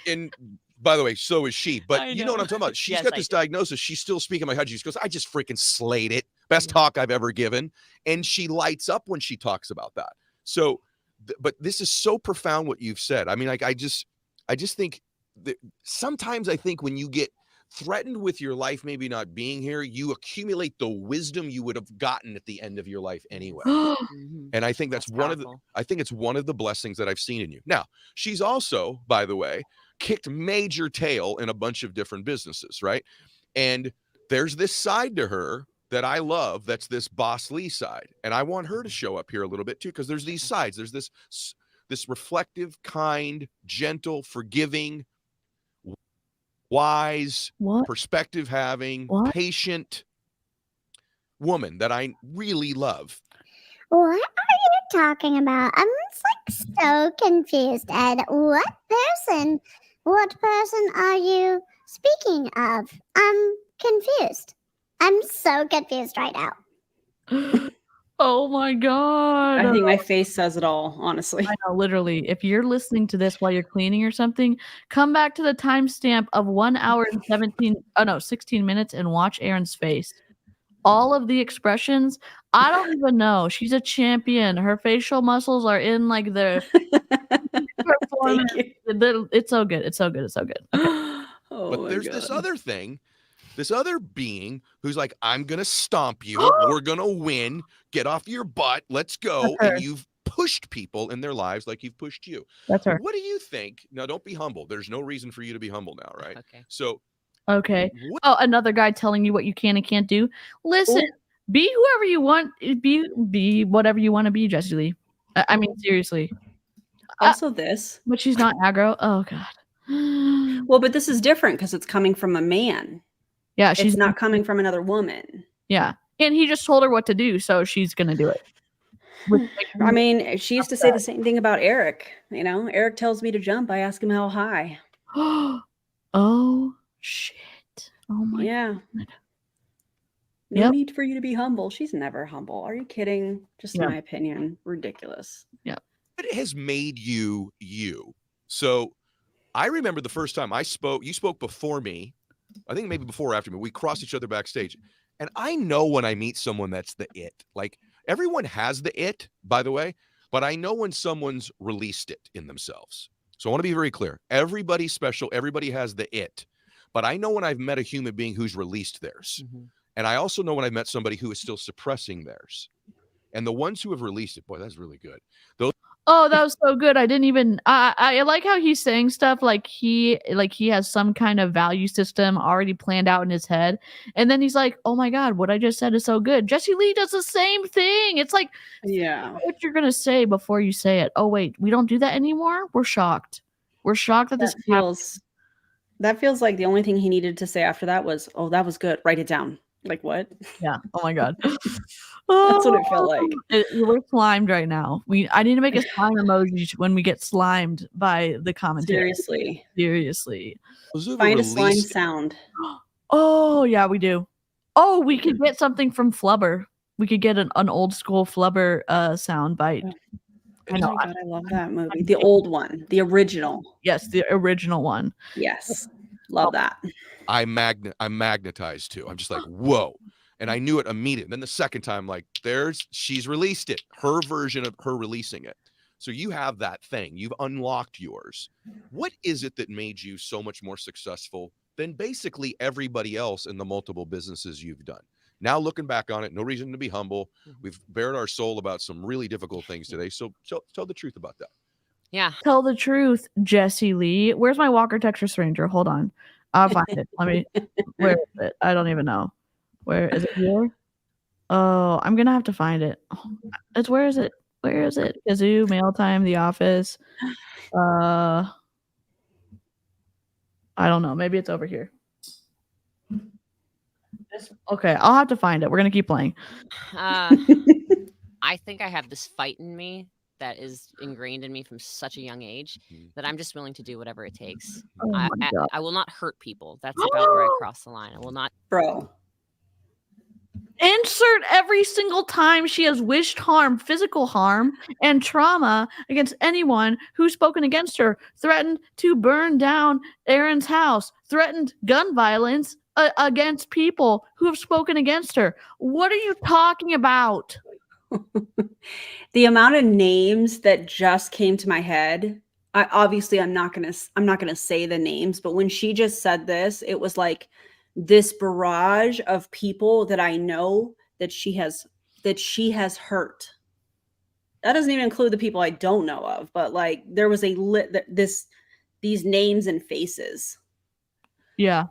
Speaker 7: and by the way, so is she. But you know what I'm talking about. She's
Speaker 8: Yes,
Speaker 7: got
Speaker 8: I
Speaker 7: this
Speaker 8: do.
Speaker 7: diagnosis. She's still speaking my head. She goes, I just freaking slayed it. Best talk I've ever given. And she lights up when she talks about that. So, but this is so profound what you've said. I mean, like, I just think that sometimes I think when you get threatened with your life maybe not being here, you accumulate the wisdom you would have gotten at the end of your life anyway.
Speaker 8: Mhm.
Speaker 7: And I think that's one of the
Speaker 8: powerful.
Speaker 7: I think it's one of the blessings that I've seen in you. Now, she's also, by the way, kicked major tail in a bunch of different businesses, right? And there's this side to her that I love, that's this Boss Lee side. And I want her to show up here a little bit too, because there's these sides. There's this reflective, kind, gentle, forgiving, wise,
Speaker 4: What?
Speaker 7: perspective having,
Speaker 4: What?
Speaker 7: patient woman that I really love.
Speaker 10: What are you talking about? I'm just like so confused, Ed. What person are you speaking of? I'm confused. I'm so confused right now.
Speaker 4: Oh my god.
Speaker 5: I think my face says it all, honestly.
Speaker 4: I know, literally. If you're listening to this while you're cleaning or something, come back to the timestamp of 1 hour and 16 minutes and watch Erin's face. All of the expressions, I don't even know. She's a champion. Her facial muscles are in like the performance.
Speaker 5: Thank you.
Speaker 4: It's so good. It's so good. It's so good. Okay.
Speaker 5: Oh
Speaker 7: But
Speaker 5: my
Speaker 7: there's this
Speaker 5: God.
Speaker 7: other thing, this other being who's like, I'm gonna stomp you, we're gonna win, get off your butt, let's go.
Speaker 4: That's her.
Speaker 7: And you've pushed people in their lives like you've pushed you.
Speaker 4: That's her.
Speaker 7: What do you think? Now, don't be humble. There's no reason for you to be humble now, right?
Speaker 8: Okay.
Speaker 7: So
Speaker 4: Okay.
Speaker 7: what
Speaker 4: Oh, another guy telling you what you can and can't do. Listen, be whoever you want. Be whatever you want to be, Jessie Lee. I mean, seriously.
Speaker 5: Also this.
Speaker 4: But she's not aggro. Oh god.
Speaker 5: Well, but this is different because it's coming from a man.
Speaker 4: Yeah, she's
Speaker 5: It's not coming from another woman.
Speaker 4: Yeah, and he just told her what to do, so she's gonna do it.
Speaker 5: I mean, she used to say the same thing about Eric. You know, Eric tells me to jump. I ask him how high.
Speaker 4: Oh shit! Oh my
Speaker 5: Yeah.
Speaker 4: god!
Speaker 5: No
Speaker 4: Yep.
Speaker 5: need for you to be humble. She's never humble. Are you kidding? Just
Speaker 4: Yeah.
Speaker 5: in my opinion, ridiculous.
Speaker 7: has made you you? So I remember the first time I spoke, you spoke before me. I think maybe before or after me. We crossed each other backstage. And I know when I meet someone that's the it. Like everyone has the it, by the way, but I know when someone's released it in themselves. So I want to be very clear. Everybody's special. Everybody has the it. But I know when I've met a human being who's released theirs.
Speaker 8: Mm-hmm.
Speaker 7: And I also know when I've met somebody who is still suppressing theirs. And the ones who have released it, boy, that's really good. Those
Speaker 4: Oh, that was so good. I didn't even. I like how he's saying stuff like he has some kind of value system already planned out in his head, and then he's like, "Oh my god, what I just said is so good." Jessie Lee does the same thing. It's like,
Speaker 5: Yeah.
Speaker 4: what you're gonna say before you say it. Oh wait, we don't do that anymore. We're shocked. We're shocked that this
Speaker 5: That feels like the only thing he needed to say after that was, "Oh, that was good. Write it down." Like what?
Speaker 4: Yeah. Oh my god.
Speaker 5: That's what it felt like.
Speaker 4: We're slimed right now. I need to make a slime emoji when we get slimed by the commentary. Seriously.
Speaker 5: Find a slime sound.
Speaker 4: Oh yeah, we do. Oh, we could get something from Flubber. We could get an old school Flubber sound bite.
Speaker 5: Oh my god, I love that movie. The old one, the original.
Speaker 4: Yes, the original one.
Speaker 5: Yes, love that.
Speaker 7: I'm magnetized too. I'm just like, whoa. And I knew it immediately. Then the second time, like, she's released it. Her version of her releasing it. So you have that thing. You've unlocked yours. What is it that made you so much more successful than basically everybody else in the multiple businesses you've done? Now looking back on it, no reason to be humble. We've bared our soul about some really difficult things today. So tell the truth about that.
Speaker 8: Yeah.
Speaker 4: Tell the truth, Jessie Lee. Where's my Walker Texas Ranger? Hold on. I'll find it. Where is it? I don't even know. Where is it here? Oh, I'm gonna have to find it. Where is it? Where is it? Kazoo, Mail Time, The Office. I don't know. Maybe it's over here. Okay, I'll have to find it. We're gonna keep playing.
Speaker 8: I think I have this fight in me that is ingrained in me from such a young age that I'm just willing to do whatever it takes.
Speaker 4: Oh my God.
Speaker 8: I will not hurt people. That's about where I cross the line. I will not.
Speaker 5: Bro.
Speaker 4: Insert every single time she has wished harm, physical harm, and trauma against anyone who's spoken against her, threatened to burn down Erin's house, threatened gun violence against people who have spoken against her. What are you talking about?
Speaker 5: The amount of names that just came to my head I'm not gonna say the names, but when she just said this, it was like this barrage of people that I know that she has hurt. That doesn't even include the people I don't know of, but like there was these names and faces.
Speaker 4: Yeah.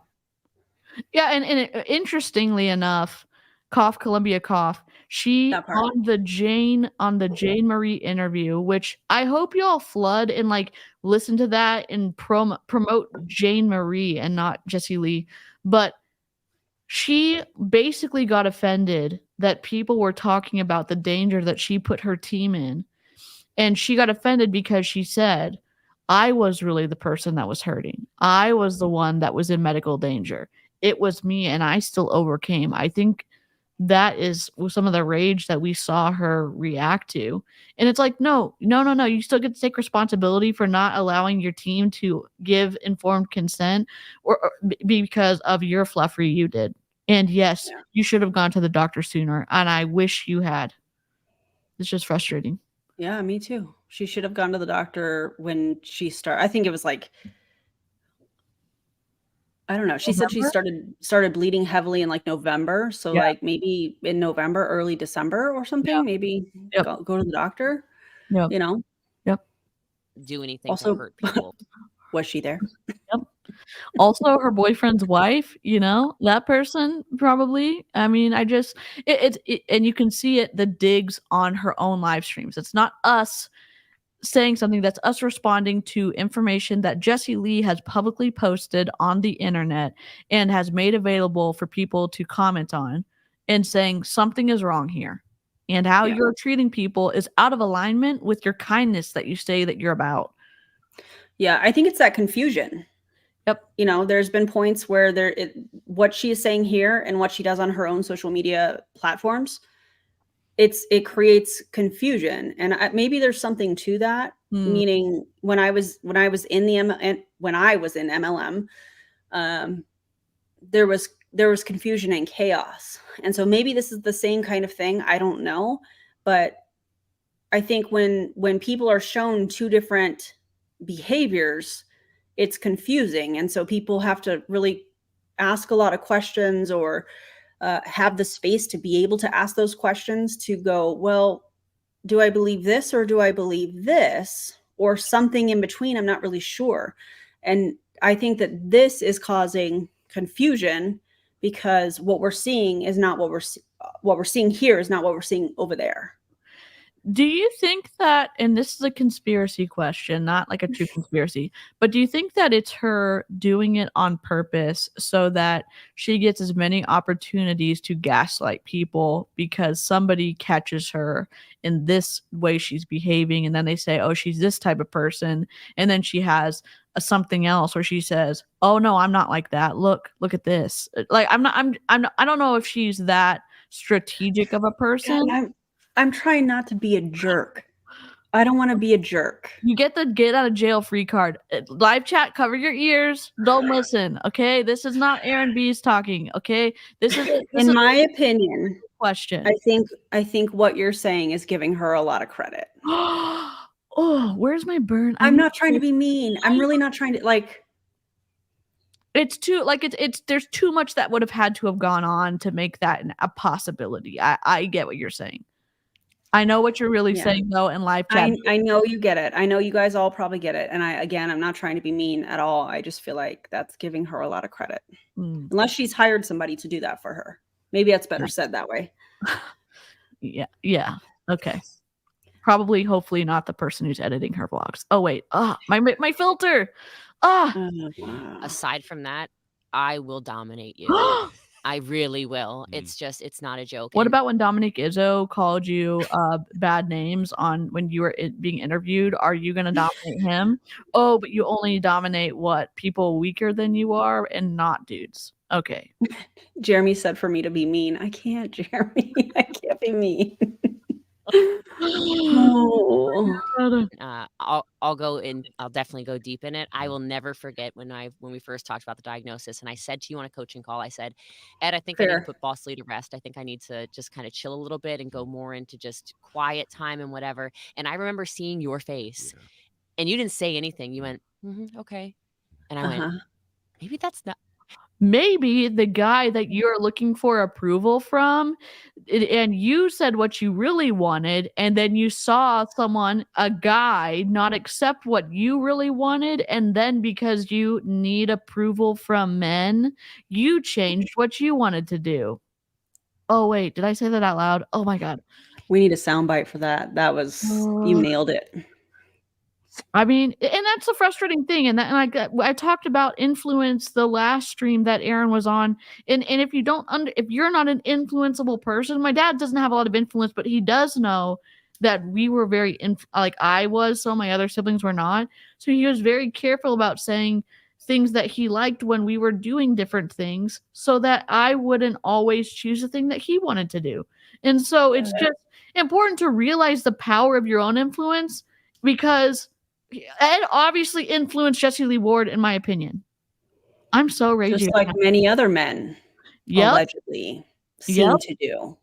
Speaker 4: Yeah, and interestingly enough, cough Columbia cough. She
Speaker 5: That part.
Speaker 4: on the Jane Marie interview, which I hope y'all flood and like listen to that and promote Jane Marie and not Jessie Lee. But she basically got offended that people were talking about the danger that she put her team in. And she got offended because she said, I was really the person that was hurting. I was the one that was in medical danger. It was me, and I still overcame. I think that is some of the rage that we saw her react to. And it's like, no. You still get to take responsibility for not allowing your team to give informed consent or because of your fluffery you did. And yes, you should have gone to the doctor sooner. And I wish you had. It's just frustrating.
Speaker 5: Yeah, me too. She should have gone to the doctor when she started. I think it was like, I don't know. She said she started bleeding heavily in like November. So like maybe in November, early December or something, maybe go to the doctor, you know?
Speaker 4: Yep.
Speaker 8: Do anything
Speaker 5: Also,
Speaker 8: to hurt people.
Speaker 5: Was she there?
Speaker 4: Yep. Also, her boyfriend's wife, that person probably. I mean, I just and you can see it, the digs on her own live streams. It's not us saying something, that's us responding to information that Jessie Lee has publicly posted on the internet and has made available for people to comment on and saying something is wrong here and how you're treating people is out of alignment with your kindness that you say that you're about.
Speaker 5: Yeah, I think it's that confusion.
Speaker 4: Yep.
Speaker 5: There's been points where what she is saying here and what she does on her own social media platforms, it creates confusion, and maybe there's something to that. Meaning, when I was in MLM, there was confusion and chaos, and so maybe this is the same kind of thing. I don't know, but I think when people are shown two different behaviors, it's confusing, and so people have to really ask a lot of questions or have the space to be able to ask those questions to go, well, do I believe this or do I believe this or something in between? I'm not really sure. And I think that this is causing confusion because what we're seeing is not what we're seeing here is not what we're seeing over there.
Speaker 4: Do you think that, and this is a conspiracy question, not like a true conspiracy, but do you think that it's her doing it on purpose so that she gets as many opportunities to gaslight people because somebody catches her in this way she's behaving, and then they say, oh, she's this type of person, and then she has something else where she says, oh no, I'm not like that. Look at this. Like I don't know if she's that strategic of a person.
Speaker 5: God, I'm trying not to be a jerk. I don't want to be a jerk.
Speaker 4: You get the get out of jail free card. Live chat, cover your ears. Don't listen. Okay. This is not Aaron B's talking. Okay.
Speaker 5: In my opinion,
Speaker 4: question.
Speaker 5: I think what you're saying is giving her a lot of credit.
Speaker 4: Oh, where's my burn?
Speaker 5: I'm not trying to be mean. I'm really not trying to like.
Speaker 4: It's too like it's there's too much that would have had to have gone on to make that a possibility. I get what you're saying. I know what you're really saying though in live chat.
Speaker 5: I know you get it. I know you guys all probably get it. And I'm not trying to be mean at all. I just feel like that's giving her a lot of credit. Unless she's hired somebody to do that for her. Maybe that's better said that way.
Speaker 4: Yeah. Okay. Probably, hopefully not the person who's editing her vlogs. Oh wait. My filter.
Speaker 8: Aside from that, I will dominate you. I really will. It's not a joke.
Speaker 4: What about when Dominic Izzo called you bad names when you were being interviewed? Are you going to dominate him? Oh, but you only dominate people weaker than you are and not dudes. Okay.
Speaker 5: Jeremy said for me to be mean. I can't, Jeremy. I can't be mean.
Speaker 8: I'll definitely go deep in it. I will never forget when we first talked about the diagnosis, and I said to you on a coaching call, I said, Ed, I think I need to put Boss Lee to rest. I think I need to just kind of chill a little bit and go more into just quiet time and whatever. And I remember seeing your face and you didn't say anything. You went, okay. And I went, maybe that's not.
Speaker 4: Maybe the guy that you're looking for approval from, and you said what you really wanted, and then you saw a guy, not accept what you really wanted, and then because you need approval from men, you changed what you wanted to do. Oh, wait, did I say that out loud? Oh my God.
Speaker 5: We need a soundbite for that. That was, you nailed it.
Speaker 4: I mean, and that's a frustrating thing. And I talked about influence the last stream that Aaron was on. And if you if you're not an influenceable person, my dad doesn't have a lot of influence, but he does know that we were very, like I was, so my other siblings were not. So he was very careful about saying things that he liked when we were doing different things so that I wouldn't always choose the thing that he wanted to do. And so it's just important to realize the power of your own influence, because Ed obviously influenced Jessie Lee Ward, in my opinion. I'm so raging.
Speaker 5: Just like many other men allegedly seem to do.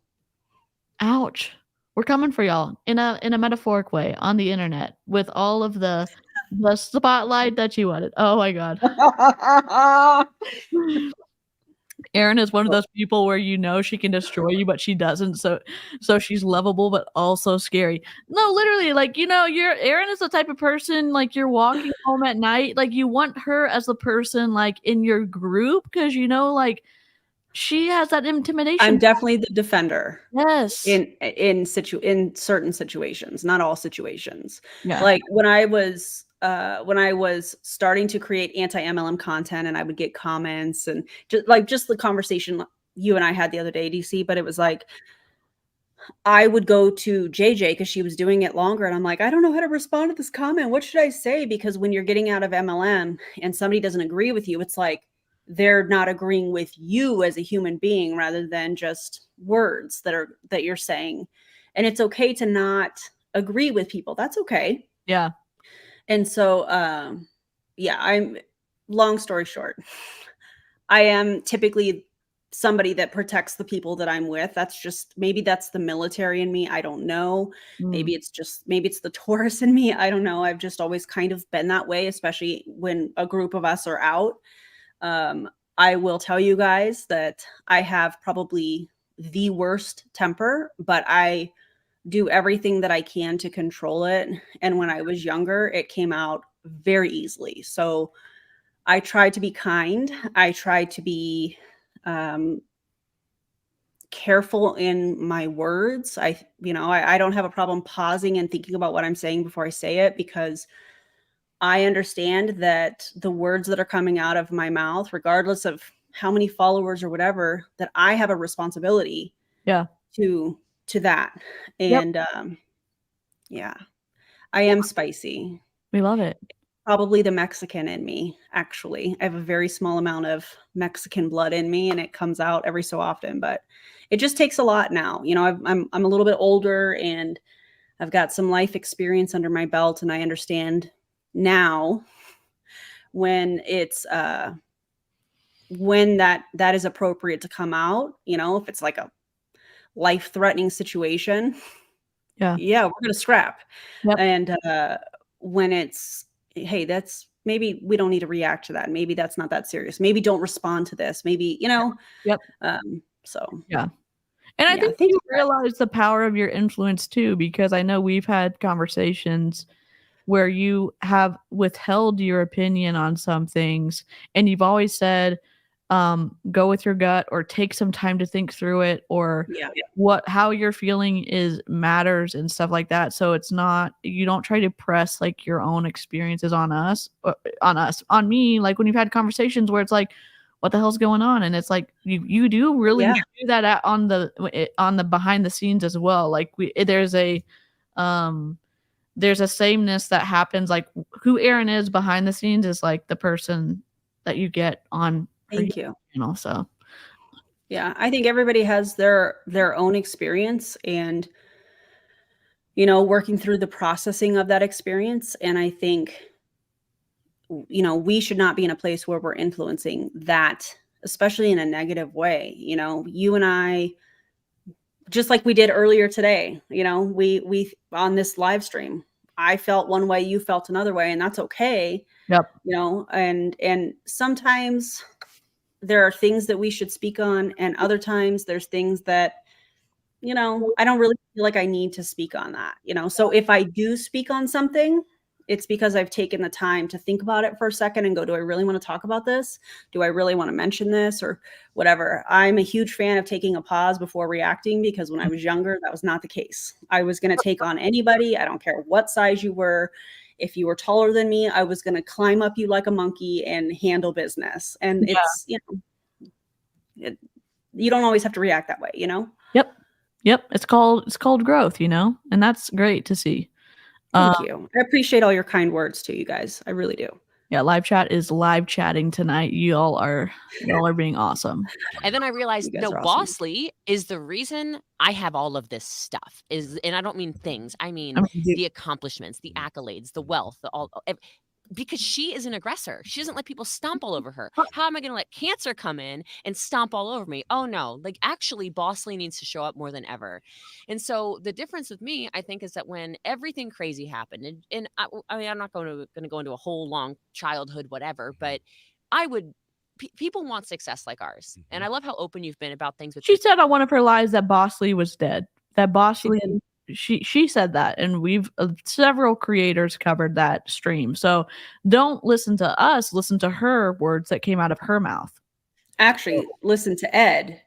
Speaker 4: Ouch. We're coming for y'all in a metaphoric way on the internet with all of the spotlight that you wanted. Oh my God. Erin is one of those people where she can destroy you, but she doesn't. So she's lovable, but also scary. No, literally, like, Erin is the type of person, like, you're walking home at night, like, you want her as the person, like, in your group, because, like, she has that intimidation.
Speaker 5: I'm definitely the defender.
Speaker 4: Yes.
Speaker 5: In certain situations, not all situations.
Speaker 4: Yeah.
Speaker 5: Like when I was starting to create anti-MLM content, and I would get comments and just the conversation you and I had the other day, DC, but it was like, I would go to JJ because she was doing it longer. And I'm like, I don't know how to respond to this comment. What should I say? Because when you're getting out of MLM and somebody doesn't agree with you, it's like, they're not agreeing with you as a human being rather than just words that you're saying. And it's okay to not agree with people. That's okay.
Speaker 4: Yeah.
Speaker 5: And so, long story short, I am typically somebody that protects the people that I'm with. Maybe that's the military in me. I don't know. Maybe it's the Taurus in me. I don't know. I've just always kind of been that way, especially when a group of us are out. I will tell you guys that I have probably the worst temper, but I do everything that I can to control it. And when I was younger, it came out very easily. So I try to be kind. I try to be careful in my words. I don't have a problem pausing and thinking about what I'm saying before I say it, because I understand that the words that are coming out of my mouth, regardless of how many followers or whatever, that I have a responsibility to that. And I am spicy.
Speaker 4: We love it.
Speaker 5: Probably the Mexican in me, actually. I have a very small amount of Mexican blood in me, and it comes out every so often, but it just takes a lot now. I'm a little bit older, and I've got some life experience under my belt, and I understand now when it's when that is appropriate to come out. If it's like a life-threatening situation, we're gonna scrap. And when it's, hey, that's, maybe we don't need to react to that, maybe that's not that serious, maybe don't respond to this, maybe
Speaker 4: And I think you realize the power of your influence too, because I know we've had conversations where you have withheld your opinion on some things, and you've always said, go with your gut, or take some time to think through it, or how you're feeling matters and stuff like that. So it's not, you don't try to press like your own experiences on on me. Like when you've had conversations where it's like, what the hell's going on? And it's like, you do really do that on the behind the scenes as well. Like there's a sameness that happens. Like who Aaron is behind the scenes is like the person that you get on.
Speaker 5: Thank you.
Speaker 4: So
Speaker 5: I think everybody has their own experience, and working through the processing of that experience. And I think we should not be in a place where we're influencing that, especially in a negative way. You and I, just like we did earlier today, we on this live stream, I felt one way, you felt another way, and that's okay.
Speaker 4: Yep.
Speaker 5: You know, and sometimes there are things that we should speak on, and other times there's things that, you know, I don't really feel like I need to speak on that, you know. So if I do speak on something, it's because I've taken the time to think about it for a second and go, do I really want to talk about this? Do I really want to mention this or whatever? I'm a huge fan of taking a pause before reacting, because when I was younger, that was not the case. I was going to take on anybody. I don't care what size you were. If you were taller than me, I was going to climb up you like a monkey and handle business. And it's, you know, you don't always have to react that way, you know?
Speaker 4: Yep. It's called growth, you know, and that's great to see.
Speaker 5: Thank you. I appreciate all your kind words too, you guys. I really do.
Speaker 4: Yeah, live chat is live chatting tonight. Y'all are being awesome.
Speaker 8: And then I realized,
Speaker 5: You guys
Speaker 8: no,
Speaker 5: are awesome.
Speaker 8: Bossly is the reason I have all of this stuff. And I don't mean things. I mean
Speaker 4: dude,
Speaker 8: the accomplishments, the accolades, the wealth, because she is an aggressor. She doesn't let people stomp all over her. How am I going to let cancer come in and stomp all over me? Oh no, like actually Bossly needs to show up more than ever. And so the difference with me, I think, is that when everything crazy happened, and I mean, I'm not going to go into a whole long childhood, whatever, but I would, people want success like ours. And I love how open you've been about things.
Speaker 4: She said on one of her lives that Bossly was dead. That Bossly, she said that, and we've several creators covered that stream. So don't listen to us, listen to her words that came out of her mouth.
Speaker 5: Actually, listen to Ed,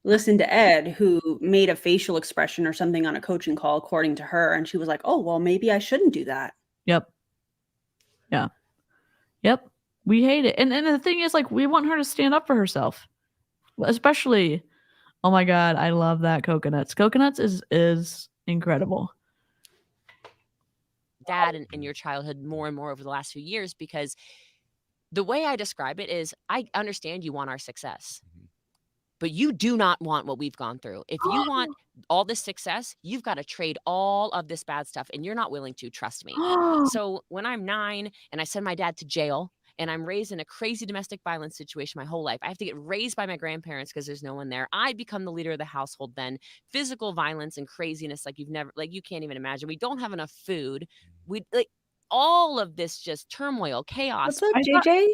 Speaker 5: who made a facial expression or something on a coaching call, according to her. And she was like, oh, well, maybe I shouldn't do that.
Speaker 4: Yep. Yeah. Yep. We hate it. And the thing is, like, we want her to stand up for herself. Especially, oh my God, I love that coconuts. Coconuts is incredible.
Speaker 8: Dad in your childhood more and more over the last few years, because the way I describe it is, I understand you want our success, but you do not want what we've gone through. If you want all this success, you've got to trade all of this bad stuff, and you're not willing to, trust me. So when I'm 9 and I send my dad to jail, and I'm raised in a crazy domestic violence situation my whole life, I have to get raised by my grandparents because there's no one there. I become the leader of the household then. Physical violence and craziness like you can't even imagine. We don't have enough food. We like all of this, just turmoil, chaos.
Speaker 5: What's up, JJ?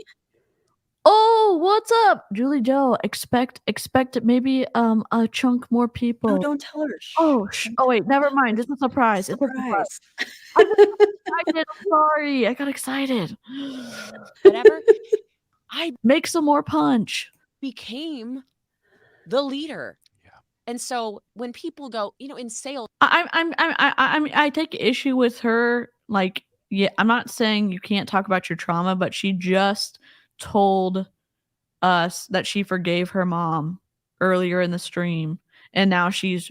Speaker 4: Oh, what's up, Julie Joe? Expect maybe a chunk more people.
Speaker 5: Oh, don't tell her.
Speaker 4: Oh, wait, never mind. It's a surprise. It's a surprise. I got excited. I'm sorry. I got excited.
Speaker 8: Whatever. I
Speaker 4: make some more punch.
Speaker 8: Became the leader. Yeah. And so when people go, you know, in sales,
Speaker 4: I take issue with her. Like, yeah, I'm not saying you can't talk about your trauma, but she just told us that she forgave her mom earlier in the stream, and now she's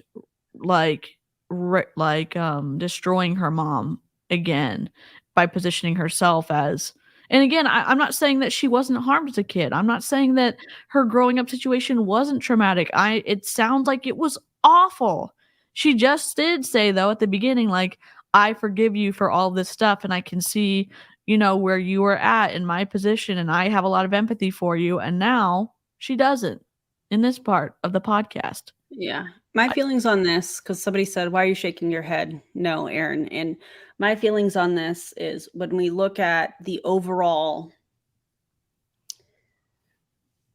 Speaker 4: destroying her mom again by positioning herself as. And again, I'm not saying that she wasn't harmed as a kid. I'm not saying that her growing up situation wasn't traumatic. It sounds like it was awful. She just did say, though, at the beginning, like, I forgive you for all this stuff, and I can see, you know, where you were at in my position, and I have a lot of empathy for you. And now she doesn't in this part of the podcast.
Speaker 5: Yeah. My feelings on this, because somebody said, why are you shaking your head? No, Aaron. And my feelings on this is when we look at the overall,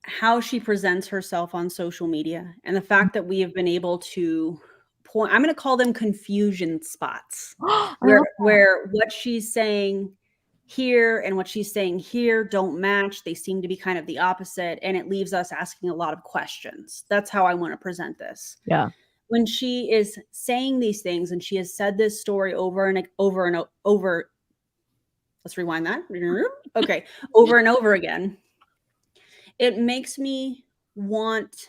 Speaker 5: how she presents herself on social media, and the fact that we have been able to point, I'm going to call them confusion spots, where what she's saying here and what she's saying here don't match. They seem to be kind of the opposite, and it leaves us asking a lot of questions. That's how I want to present this.
Speaker 4: Yeah.
Speaker 5: When she is saying these things, and she has said this story over and over and over, let's rewind that. Okay. Over and over again. It makes me want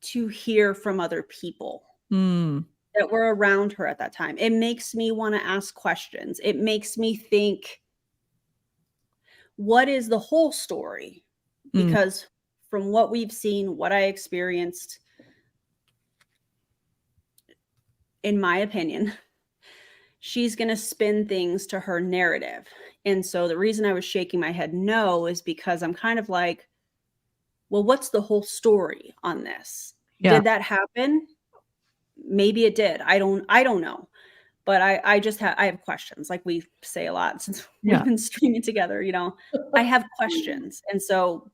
Speaker 5: to hear from other people that were around her at that time. It makes me want to ask questions. It makes me think, what is the whole story? Because from what we've seen, what I experienced, in my opinion, she's going to spin things to her narrative. And so the reason I was shaking my head no is because I'm kind of like, well, what's the whole story on this? Yeah. Did that happen? Maybe it did. I don't know. but I just I have questions, like we say a lot since
Speaker 4: Yeah.
Speaker 5: we've been streaming together, you know. I have questions, and so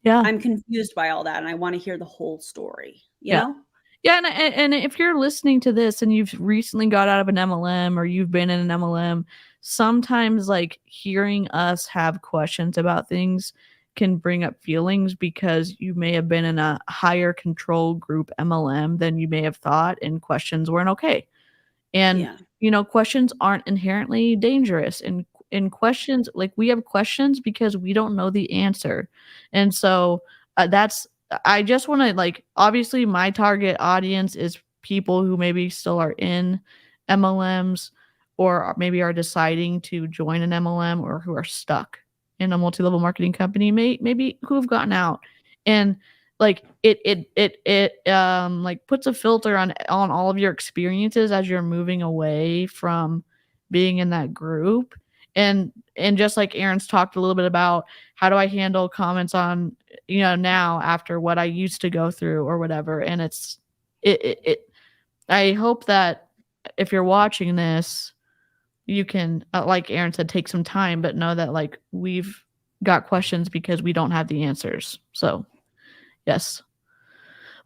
Speaker 4: Yeah.
Speaker 5: I'm confused by all that, and I want to hear the whole story, you
Speaker 4: Yeah.
Speaker 5: know?
Speaker 4: Yeah, and if you're listening to this and you've recently got out of an MLM or you've been in an MLM, sometimes like hearing us have questions about things can bring up feelings because you may have been in a higher control group MLM than you may have thought, and questions weren't okay. And
Speaker 5: Yeah.
Speaker 4: you know, questions aren't inherently dangerous, and questions, like, we have questions because we don't know the answer. And so that's I just want to, like, obviously my target audience is people who maybe still are in MLMs or maybe are deciding to join an MLM or who are stuck in a multi-level marketing company, maybe who have gotten out. And like it like puts a filter on all of your experiences as you're moving away from being in that group. And just like Aaron's talked a little bit about, how do I handle comments on, you know, now after what I used to go through or whatever. And it I hope that if you're watching this, you can, like Aaron said, take some time, but know that like we've got questions because we don't have the answers. So yes.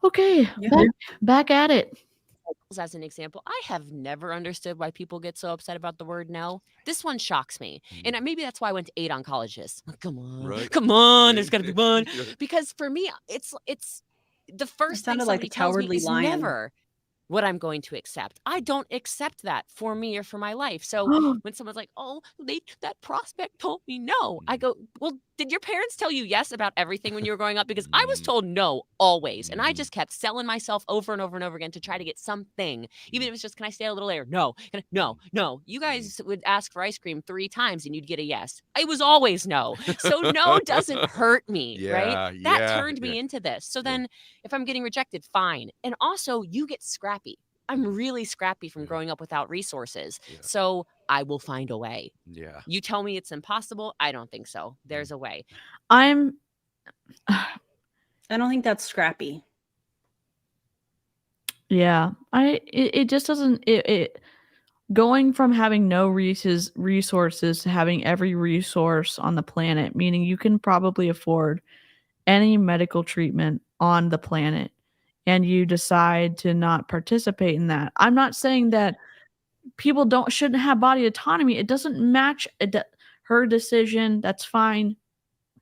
Speaker 4: Okay,
Speaker 5: Yeah.
Speaker 4: back at it.
Speaker 8: As an example, I have never understood why people get so upset about the word no. This one shocks me. And maybe that's why I went to 8 oncologists. Like, come on,
Speaker 7: Right.
Speaker 8: come on,
Speaker 7: Right.
Speaker 8: there's got to be one.
Speaker 7: Yeah.
Speaker 8: Because for me, it's the first thing
Speaker 5: sounded like
Speaker 8: somebody
Speaker 5: a
Speaker 8: tells me
Speaker 5: cowardly
Speaker 8: is
Speaker 5: lion.
Speaker 8: never what I'm going to accept. I don't accept that for me or for my life. So when someone's like, oh, that prospect told me no, I go, well, did your parents tell you yes about everything when you were growing up? Because I was told no always. And I just kept selling myself over and over and over again to try to get something. Even if it was just, can I stay a little later? No, no. You guys would ask for ice cream 3 times and you'd get a yes. It was always no. So no doesn't hurt me, right? That turned me into this. So then if I'm getting rejected, fine. And also you get scrappy. I'm really scrappy from growing up without resources. So I will find a way.
Speaker 7: Yeah.
Speaker 8: You tell me it's impossible. I don't think so. There's a way.
Speaker 5: I don't think that's scrappy.
Speaker 4: Yeah. It just doesn't going from having no resources to having every resource on the planet, meaning you can probably afford any medical treatment on the planet, and you decide to not participate in that. I'm not saying that people shouldn't have body autonomy. It doesn't match her decision. That's fine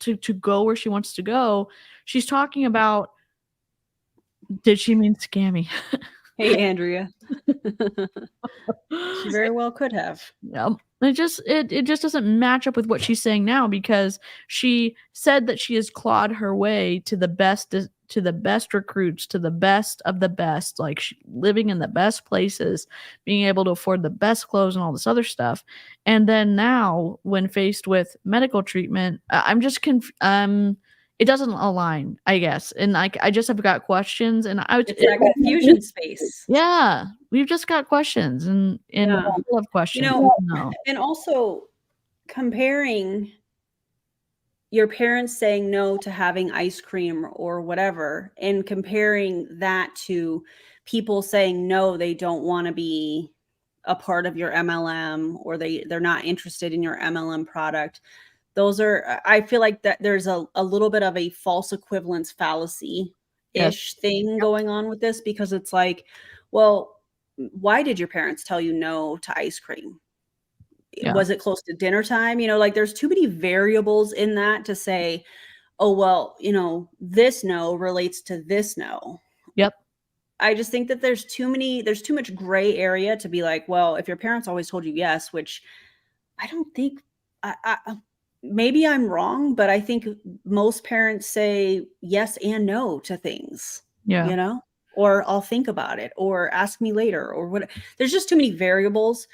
Speaker 4: to go where she wants to go. She's talking about, did she mean scammy?
Speaker 5: Hey, Andrea. She very well could have.
Speaker 4: It just doesn't match up with what she's saying now, because she said that she has clawed her way to the best recruits, to the best of the best, like living in the best places, being able to afford the best clothes and all this other stuff. And then now, when faced with medical treatment, I'm just it doesn't align, I guess. And I just have got questions, and
Speaker 5: it's that confusion space.
Speaker 4: Yeah, we've just got questions, and people have questions.
Speaker 5: You know, and also comparing your parents saying no to having ice cream or whatever, and comparing that to people saying no, they don't want to be a part of your MLM, or they're not interested in your MLM product. Those are, I feel like that there's a little bit of a false equivalence fallacy-ish thing going on with this, because it's like, well, why did your parents tell you no to ice cream? Was it close to dinner time? You know, like there's too many variables in that to say, oh, well, you know, this no relates to this no.
Speaker 4: Yep.
Speaker 5: I just think that there's too much gray area to be like, well, if your parents always told you yes, which I don't think, maybe I'm wrong, but I think most parents say yes and no to things.
Speaker 4: Yeah.
Speaker 5: You know, or I'll think about it, or ask me later, or what. There's just too many variables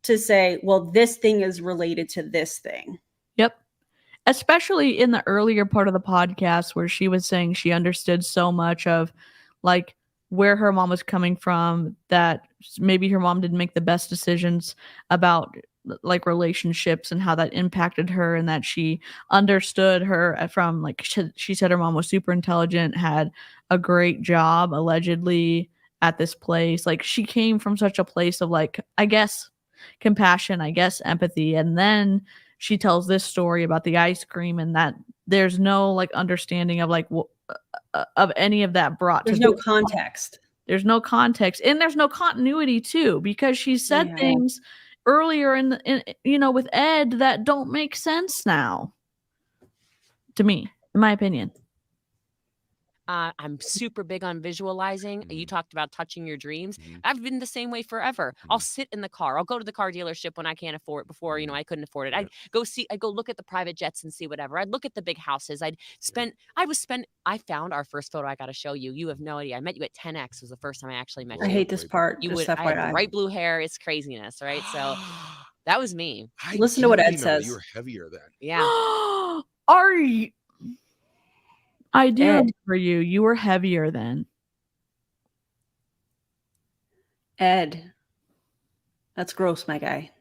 Speaker 5: to say, well, this thing is related to this thing.
Speaker 4: Yep. Especially in the earlier part of the podcast where she was saying she understood so much of like where her mom was coming from, that maybe her mom didn't make the best decisions about like relationships and how that impacted her, and that she understood her from like she said her mom was super intelligent, had a great job allegedly, at this place. Like, she came from such a place of, like, I guess compassion, I guess empathy, and then she tells this story about the ice cream, and that there's no like understanding of like of any of that brought
Speaker 5: There's
Speaker 4: to
Speaker 5: no
Speaker 4: this.
Speaker 5: context.
Speaker 4: There's no context, and there's no continuity too, because she said
Speaker 5: Yeah.
Speaker 4: things earlier in you know, with Ed that don't make sense now to me, in my opinion.
Speaker 8: I'm super big on visualizing. You talked about touching your dreams.
Speaker 7: Mhm.
Speaker 8: I've been the same way forever. I'll sit in the car. I'll go to the car dealership when I can't afford it. Before, you know, I couldn't afford it. I'd go look at the private jets and see whatever. I'd look at the big houses. I found our first photo. I got to show you. You have no idea. I met you at 10X. Was the first time I actually met
Speaker 5: I
Speaker 8: you.
Speaker 5: hate this part.
Speaker 8: You
Speaker 5: just
Speaker 8: would. I had
Speaker 5: FYI.
Speaker 8: bright blue hair. It's craziness, right? So that was me.
Speaker 7: I
Speaker 5: Listen
Speaker 7: do
Speaker 5: to what Ed
Speaker 7: remember
Speaker 5: says.
Speaker 7: You were heavier then.
Speaker 8: Yeah.
Speaker 4: Are you? I do
Speaker 5: Ed.
Speaker 4: remember you. You were heavier then.
Speaker 5: Ed, that's gross, my guy.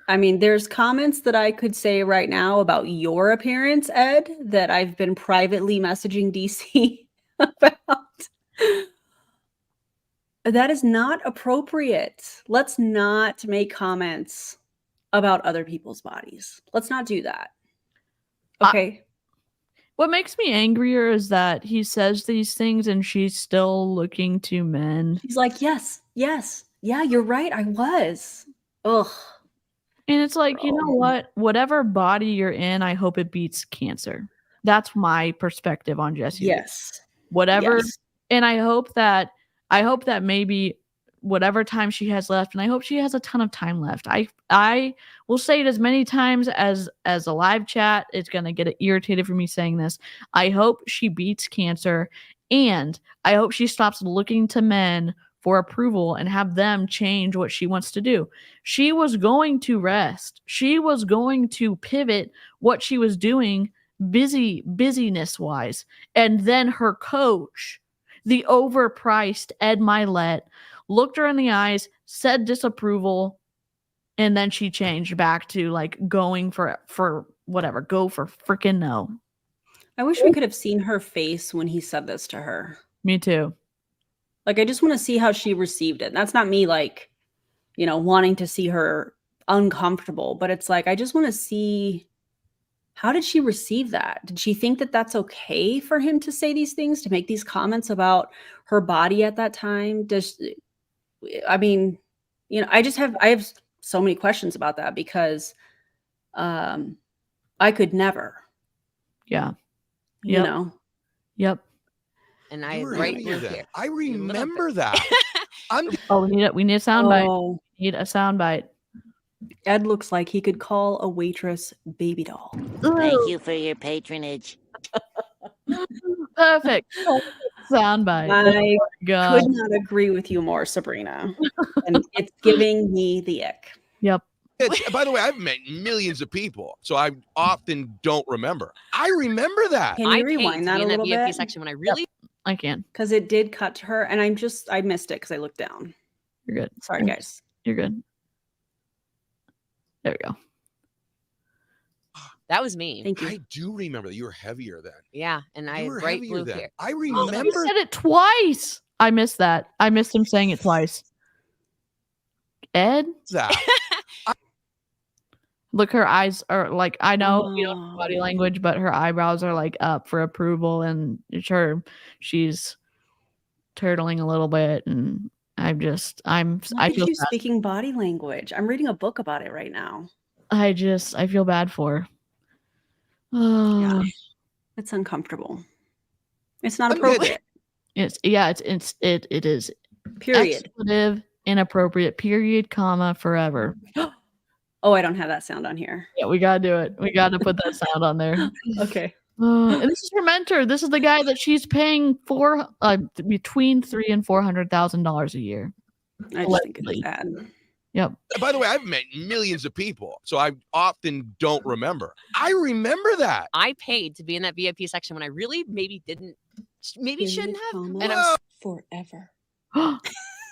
Speaker 5: I mean, there's comments that I could say right now about your appearance, Ed, that I've been privately messaging DC about. That is not appropriate. Let's not make comments about other people's bodies. Let's not do that. Okay.
Speaker 4: What makes me angrier is that he says these things and she's still looking to men.
Speaker 5: He's like, yes, yeah, you're right. I was. Ugh.
Speaker 4: And it's like, you know what? Whatever body you're in, I hope it beats cancer. That's my perspective on Jessie Lee.
Speaker 5: Yes.
Speaker 4: Whatever.
Speaker 5: Yes.
Speaker 4: And I hope that maybe whatever time she has left, and I hope she has a ton of time left. I will say it as many times as a live chat. It's gonna get irritated for me saying this. I hope she beats cancer, and I hope she stops looking to men for approval and have them change what she wants to do. She was going to rest. She was going to pivot what she was doing busyness wise, and then her coach, the overpriced Ed Mylett, looked her in the eyes, said disapproval, and then she changed back to like going for whatever, go for freaking no.
Speaker 5: I wish we could have seen her face when he said this to her.
Speaker 4: Me too.
Speaker 5: Like, I just want to see how she received it. That's not me, like, you know, wanting to see her uncomfortable, but it's like, I just want to see, how did she receive that? Did she think that that's okay for him to say these things, to make these comments about her body at that time? I mean, you know, I have so many questions about that, because I could never.
Speaker 4: Yeah.
Speaker 5: You know.
Speaker 4: Yep.
Speaker 8: And I
Speaker 7: You were
Speaker 8: right
Speaker 7: heavier
Speaker 8: blue
Speaker 7: then.
Speaker 8: hair.
Speaker 7: I remember that.
Speaker 4: We need a soundbite.
Speaker 5: Oh,
Speaker 4: Need a soundbite.
Speaker 5: Ed looks like he could call a waitress baby doll.
Speaker 6: Thank you for your patronage.
Speaker 4: Perfect. Soundbite.
Speaker 5: I
Speaker 4: God.
Speaker 5: could not agree with you more, Sabrina. And it's giving me the ick.
Speaker 4: Yep.
Speaker 7: By the way, I've met millions of people, so I often don't remember. I remember that.
Speaker 5: Can
Speaker 8: I
Speaker 5: you
Speaker 8: paid
Speaker 5: rewind
Speaker 8: to
Speaker 5: that
Speaker 8: be
Speaker 5: a
Speaker 8: in that
Speaker 5: little
Speaker 8: VIP
Speaker 5: bit?
Speaker 8: section when I really
Speaker 4: I can.
Speaker 5: Because it did cut to her, and I missed it because I looked down.
Speaker 4: You're good.
Speaker 5: Sorry, guys.
Speaker 4: You're good. There we go.
Speaker 8: that was me.
Speaker 5: Thank you.
Speaker 7: I do remember that. You were heavier then.
Speaker 8: Yeah, and I
Speaker 7: You
Speaker 8: had
Speaker 7: were
Speaker 8: bright
Speaker 7: heavier
Speaker 8: blue
Speaker 7: then.
Speaker 8: hair.
Speaker 7: I
Speaker 4: He
Speaker 7: remember
Speaker 4: said it twice. I missed that. I missed him saying it twice. Ed?
Speaker 7: that.
Speaker 4: Look, her eyes are like, I know you don't have body language, but her eyebrows are like up for approval, and she's turtling a little bit, and I
Speaker 5: Look
Speaker 4: feel
Speaker 5: at you
Speaker 4: bad.
Speaker 5: speaking body language. I'm reading a book about it right now.
Speaker 4: I feel bad for her.
Speaker 5: Yeah. It's uncomfortable. It's not appropriate.
Speaker 4: It is
Speaker 5: Period.
Speaker 4: expletive, inappropriate, period, comma, forever.
Speaker 5: Oh, I don't have that sound on here.
Speaker 4: Yeah, we gotta do it. We gotta put that sound on there.
Speaker 5: Okay.
Speaker 4: And this is her mentor. This is the guy that she's paying for between $300,000 and $400,000 a year.
Speaker 5: I just think it's bad.
Speaker 4: Yep.
Speaker 7: By the way, I've met millions of people, so I often don't remember. I remember that.
Speaker 8: I paid to be in that VIP section when I really maybe shouldn't have.
Speaker 5: Comma,
Speaker 8: And I was
Speaker 5: forever.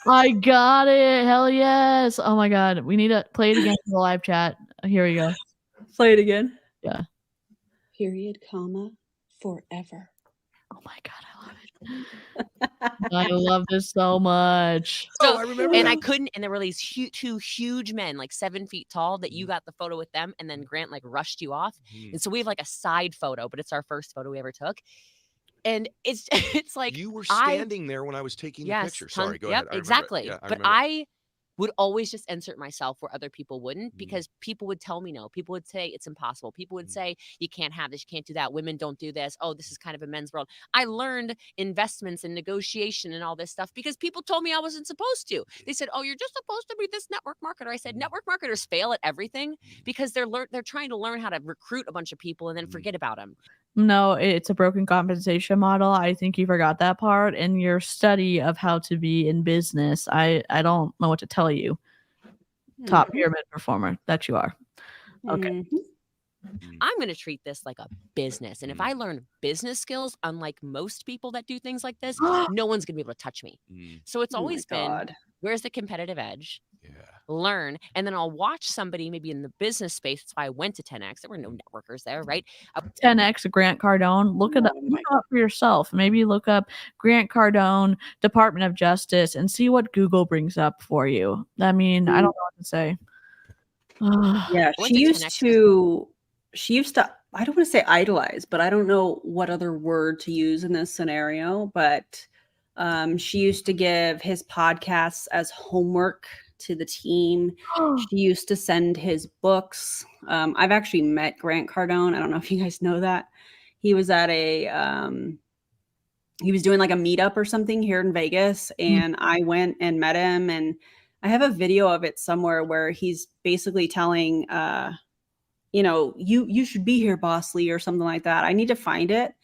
Speaker 4: I got it. Hell yes. Oh my God. We need to play it again for the live chat. Here we go.
Speaker 5: Play it again.
Speaker 4: Yeah.
Speaker 5: Period, comma, forever.
Speaker 4: Oh my God. I love it. I love this so much.
Speaker 8: So,
Speaker 7: I remember
Speaker 8: and
Speaker 7: that.
Speaker 8: I couldn't, and there were these two huge men, like 7 feet tall, that you got the photo with them, and then Grant like rushed you off. And so we have like a side photo, but it's our first photo we ever took. And it's it's like
Speaker 7: You were
Speaker 8: I
Speaker 7: standing there when I was taking the
Speaker 8: yes,
Speaker 7: picture. Sorry, go
Speaker 8: yep,
Speaker 7: ahead. I remember it.
Speaker 8: exactly.
Speaker 7: Yeah, I
Speaker 8: But
Speaker 7: remember it.
Speaker 8: I would always just insert myself where other people wouldn't,
Speaker 7: Mhm.
Speaker 8: because people would tell me no. People would say it's impossible. People would say you can't have this, you can't do that. Women don't do this. Oh, this is kind of a men's world. I learned investments and negotiation and all this stuff because people told me I wasn't supposed to. They said, "Oh, you're just supposed to be this network marketer." I said, "Network marketers fail at everything because they're trying to learn how to recruit a bunch of people and then forget about them."
Speaker 4: No, it's a broken compensation model. I think you forgot that part in your study of how to be in business. I don't know what to tell you. Top pyramid performer that you are. Okay.
Speaker 8: I'm going to treat this like a business. And if I learn business skills, unlike most people that do things like this, no one's going to be able to touch me. So it's always been, where's the competitive edge?
Speaker 7: Yeah.
Speaker 8: Learn, and then I'll watch somebody maybe in the business space. That's why I went to 10X. There were no networkers there, right?
Speaker 4: 10X Grant Cardone. Look it up. Look it up for yourself. Maybe look up Grant Cardone, Department of Justice, and see what Google brings up for you. I mean, I don't know what to say.
Speaker 5: Yeah,
Speaker 8: went
Speaker 5: she
Speaker 8: to
Speaker 5: used
Speaker 8: 10X
Speaker 5: to, I don't want to say idolize, but I don't know what other word to use in this scenario, but she used to give his podcasts as homework to the team. She used to send his books. I've actually met Grant Cardone. I don't know if you guys know that. He was at he was doing like a meetup or something here in Vegas, and I went and met him, and I have a video of it somewhere where he's basically telling you should be here, Boss Lee, or something like that. I need to find it.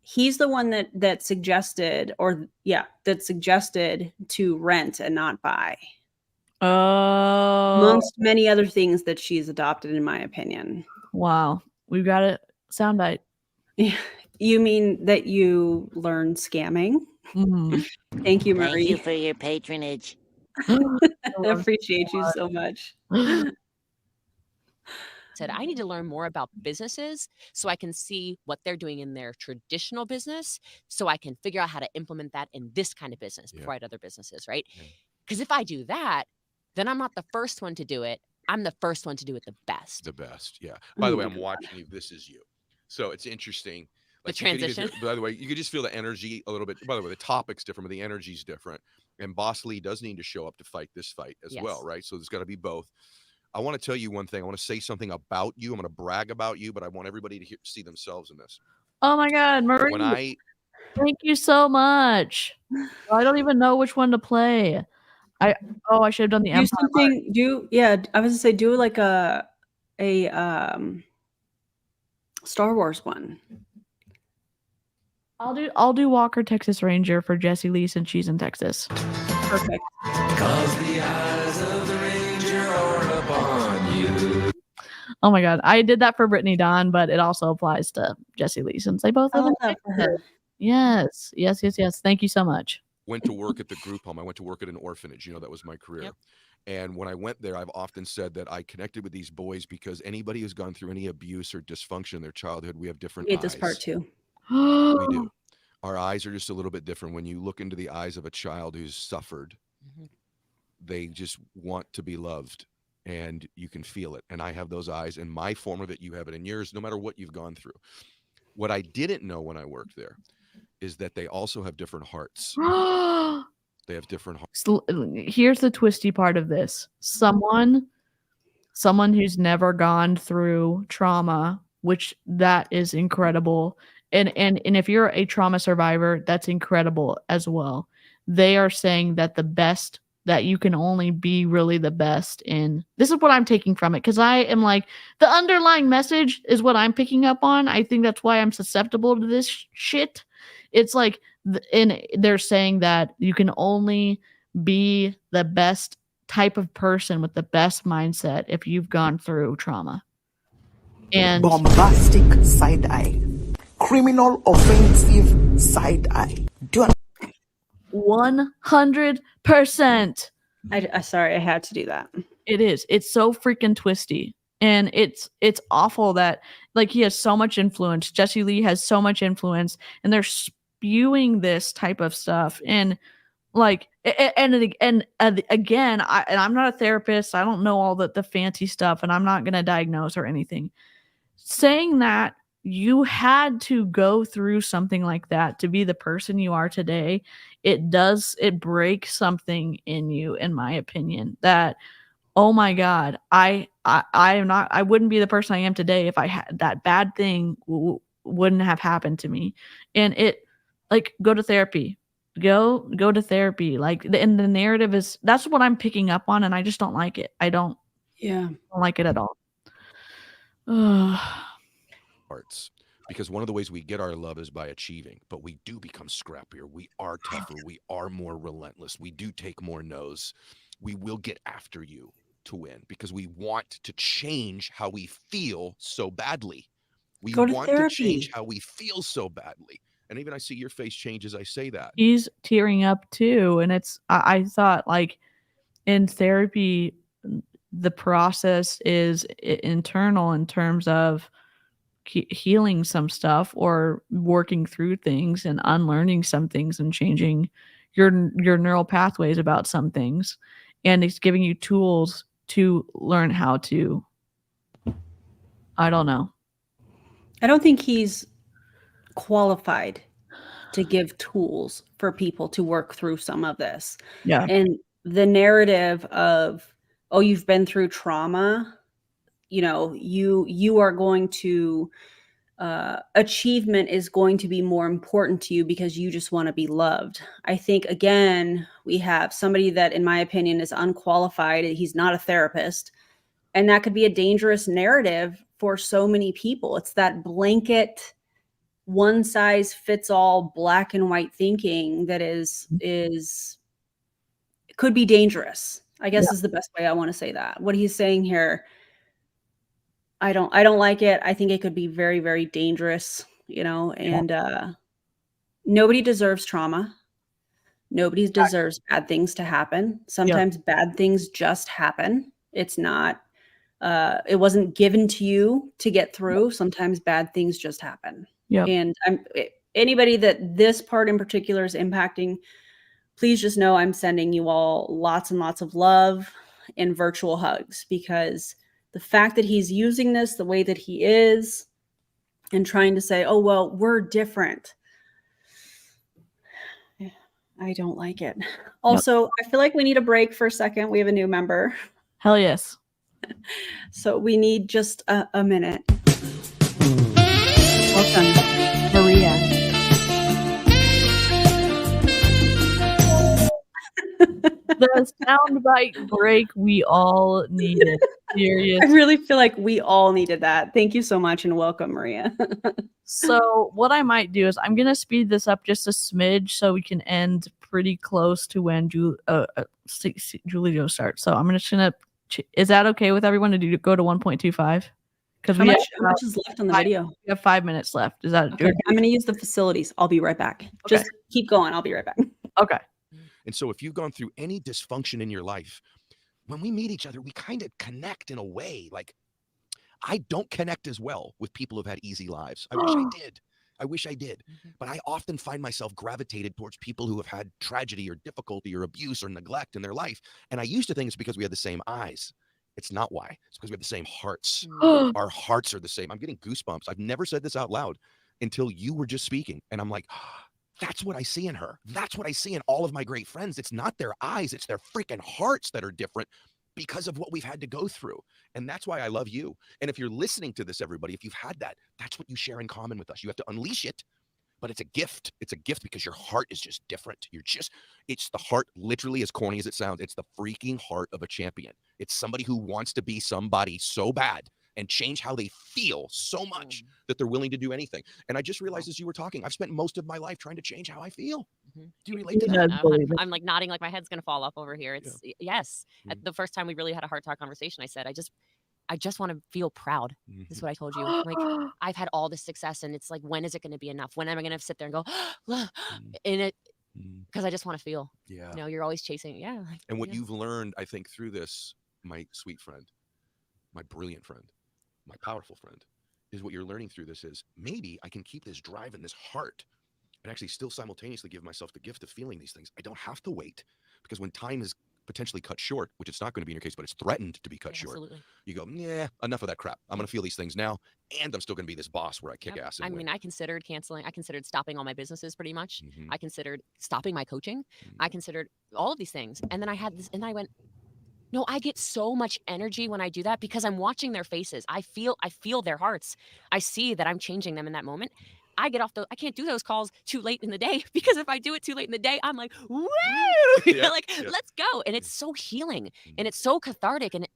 Speaker 5: He's the one that suggested to rent and not buy.
Speaker 4: Oh,
Speaker 5: Amongst many other things that she's adopted, in my opinion.
Speaker 4: wow. We've got a soundbite.
Speaker 5: You mean that you learned scamming? Thank you, Marie.
Speaker 6: Thank you for your patronage.
Speaker 5: I appreciate you so much.
Speaker 8: Said, I need to learn more about businesses so I can see what they're doing in their traditional business, so I can figure out how to implement that in this kind of business before I had other businesses, right? Because if I do that, then I'm not the first one to do it. I'm the first one to do it the best.
Speaker 7: The best, yeah. By the way, I'm watching you. This is you. So it's interesting.
Speaker 8: The transition.
Speaker 7: By the way, you could just feel the energy a little bit. By the way, the topic's different, but the energy's different. And Boss Lee does need to show up to fight this fight as well, right? So there's got to be both. I want to tell you one thing. I want to say something about you. I'm going to brag about you, but I want everybody to see themselves in this.
Speaker 4: Oh my God, Marie. Thank you so much. I don't even know which one to play. I should have done the Empire.
Speaker 5: I was gonna say do like a Star Wars one.
Speaker 4: I'll do Walker Texas Ranger for Jessie Lee since she's in Texas.
Speaker 5: Perfect.
Speaker 9: Cause the eyes of the ranger are upon you.
Speaker 4: Oh my God, I did that for Brittany Dawn, but it also applies to Jessie Lee since they both live in Texas. Yes. Thank you so much.
Speaker 7: Went to work at the group home. I went to work at an orphanage. That was my career. And when I went there, I've often said that I connected with these boys because anybody who's gone through any abuse or dysfunction in their childhood, we have different eyes.
Speaker 5: This part too.
Speaker 7: We do. Our eyes are just a little bit different. When you look into the eyes of a child who's suffered, they just want to be loved, and you can feel it. And I have those eyes in my form of it. You have it in yours, no matter what you've gone through. What I didn't know when I worked there is that they also have different hearts. They have different hearts.
Speaker 4: Here's the twisty part of this. Someone who's never gone through trauma, which that is incredible. And if you're a trauma survivor, that's incredible as well. They are saying that the best, that you can only be really the best in. This is what I'm taking from it, because I am like, the underlying message is what I'm picking up on. I think that's why I'm susceptible to this shit. It's like, and they're saying that you can only be the best type of person with the best mindset if you've gone through trauma. And
Speaker 11: bombastic side eye, criminal offensive side eye.
Speaker 4: 100%.
Speaker 5: Sorry, I had to do that.
Speaker 4: It is. It's so freaking twisty. And it's awful that, like, he has so much influence. Jessie Lee has so much influence, and they're spewing this type of stuff, and like, and again, I'm not a therapist. I don't know all the fancy stuff, and I'm not going to diagnose or anything. Saying that you had to go through something like that to be the person you are today, it breaks something in you, in my opinion, that, oh my God, I wouldn't be the person I am today if I had that bad thing wouldn't have happened to me. And it, like, go to therapy. Go to therapy. Like, and the narrative is, that's what I'm picking up on, and I just don't like it. I don't like it at all.
Speaker 7: Parts. Because one of the ways we get our love is by achieving, but we do become scrappier. We are tougher. We are more relentless. We do take more no's. We will get after you to win because we want to change how we feel so badly. We want to change how we feel so badly. And even I see your face change as I say that.
Speaker 4: He's tearing up too. And it's, I thought, like, in therapy, the process is internal in terms of healing some stuff or working through things and unlearning some things and changing your neural pathways about some things. And it's giving you tools to learn how to, I don't know.
Speaker 5: I don't think he's qualified to give tools for people to work through some of this.
Speaker 4: Yeah.
Speaker 5: And the narrative of, oh, you've been through trauma, you know, you are going to, achievement is going to be more important to you because you just want to be loved. I think, again, we have somebody that, in my opinion, is unqualified. He's not a therapist. And that could be a dangerous narrative for so many people. It's that blanket, one size fits all, black and white thinking that could be dangerous, I guess, is the best way I want to say that. What he's saying here, I don't like it. I think it could be very, very dangerous, you know, and nobody deserves trauma. Nobody deserves bad things to happen. Sometimes bad things just happen. It's not, it wasn't given to you to get through. Sometimes bad things just happen. And anybody that this part in particular is impacting, please just know I'm sending you all lots and lots of love and virtual hugs, because the fact that he's using this the way that he is and trying to say, oh, well, we're different, I don't like it. Also, I feel like we need a break for a second. We have a new member.
Speaker 4: Hell yes.
Speaker 5: So we need just a minute. Welcome, Maria.
Speaker 4: The soundbite break we all needed. Serious.
Speaker 5: I really feel like we all needed that. Thank you so much, and welcome, Maria.
Speaker 4: So what I might do is I'm going to speed this up just a smidge so we can end pretty close to when Julio starts. So I'm just going to, is that okay with everyone to go to 1.25? Because
Speaker 5: how much is left on the video?
Speaker 4: We have 5 minutes left. Is that
Speaker 5: okay? I'm going to use the facilities. I'll be right back.
Speaker 4: Okay.
Speaker 5: Just keep going. I'll be right back.
Speaker 4: Okay.
Speaker 7: And so if you've gone through any dysfunction in your life, when we meet each other, we kind of connect in a way. Like, I don't connect as well with people who've had easy lives. I wish I did. But I often find myself gravitated towards people who have had tragedy or difficulty or abuse or neglect in their life. And I used to think it's because we had the same eyes. It's not why. It's because we have the same hearts. Our hearts are the same. I'm getting goosebumps. I've never said this out loud until you were just speaking. And I'm like, that's what I see in her. That's what I see in all of my great friends. It's not their eyes. It's their freaking hearts that are different because of what we've had to go through. And that's why I love you. And if you're listening to this, everybody, if you've had that, that's what you share in common with us. You have to unleash it, but it's a gift. It's a gift because your heart is just different. It's the heart, literally, as corny as it sounds, it's the freaking heart of a champion. It's somebody who wants to be somebody so bad and change how they feel so much that they're willing to do anything. And I just realized as you were talking, I've spent most of my life trying to change how I feel. Do you relate to that?
Speaker 8: I'm like nodding like my head's going to fall off over here. It's yes. At the first time we really had a heart talk conversation, I said, I just want to feel proud. This is what I told you. Like, I've had all this success and it's like, when is it going to be enough? When am I going to sit there and go, in it? Because I just want to feel, you know, you're always chasing. Yeah.
Speaker 7: And what you've learned, I think, through this, my sweet friend, my brilliant friend, my powerful friend, is what you're learning through this is maybe I can keep this drive and this heart but actually still simultaneously give myself the gift of feeling these things. I don't have to wait, because when time is potentially cut short, which it's not going to be in your case, but it's threatened to be cut short,
Speaker 8: Absolutely.
Speaker 7: you go, yeah, enough of that crap. I'm going to feel these things now, and I'm still going to be this boss where I kick ass. And
Speaker 8: I mean, I considered canceling. I considered stopping all my businesses pretty much.
Speaker 7: Mhm.
Speaker 8: I considered stopping my coaching. I considered all of these things. And then I had this, and I went, no, I get so much energy when I do that because I'm watching their faces. I feel their hearts. I see that I'm changing them in that moment. I get off I can't do those calls too late in the day, because if I do it too late in the day, I'm like, woo,
Speaker 7: Yeah,
Speaker 8: like,
Speaker 7: yeah.
Speaker 8: let's go. And it's so healing and it's so cathartic. And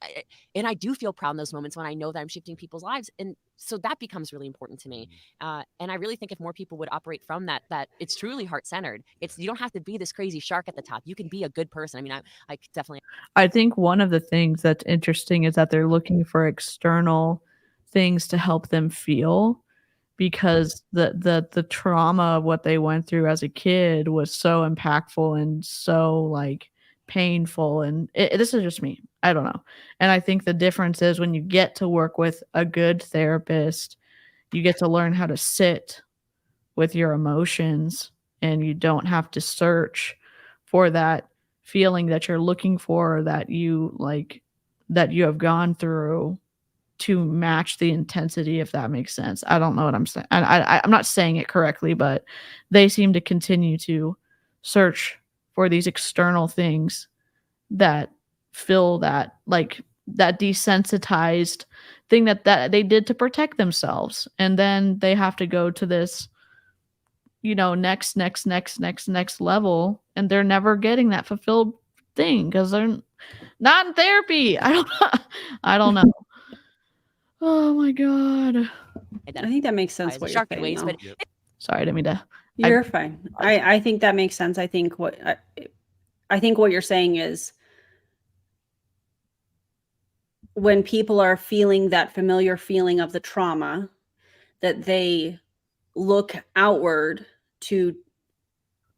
Speaker 8: I do feel proud in those moments when I know that I'm shifting people's lives. And so that becomes really important to me. And I really think if more people would operate from that it's truly heart-centered. You don't have to be this crazy shark at the top. You can be a good person. I mean, I definitely.
Speaker 4: I think one of the things that's interesting is that they're looking for external things to help them feel, because the trauma of what they went through as a kid was so impactful and so like painful. And this is just me. I don't know. And I think the difference is when you get to work with a good therapist, you get to learn how to sit with your emotions, and you don't have to search for that feeling that you're looking for, or that you have gone through to match the intensity, if that makes sense. I don't know what I'm saying. I'm not saying it correctly, but they seem to continue to search for these external things that fill that, like, that desensitized thing that they did to protect themselves. And then they have to go to this, next level, and they're never getting that fulfilled thing because they're not in therapy. I don't know. Oh my God.
Speaker 5: I think that makes sense. What you're saying,
Speaker 8: ways, but
Speaker 4: sorry, I didn't mean to.
Speaker 5: You're fine. I think that makes sense. I think what you're saying is, when people are feeling that familiar feeling of the trauma, that they look outward to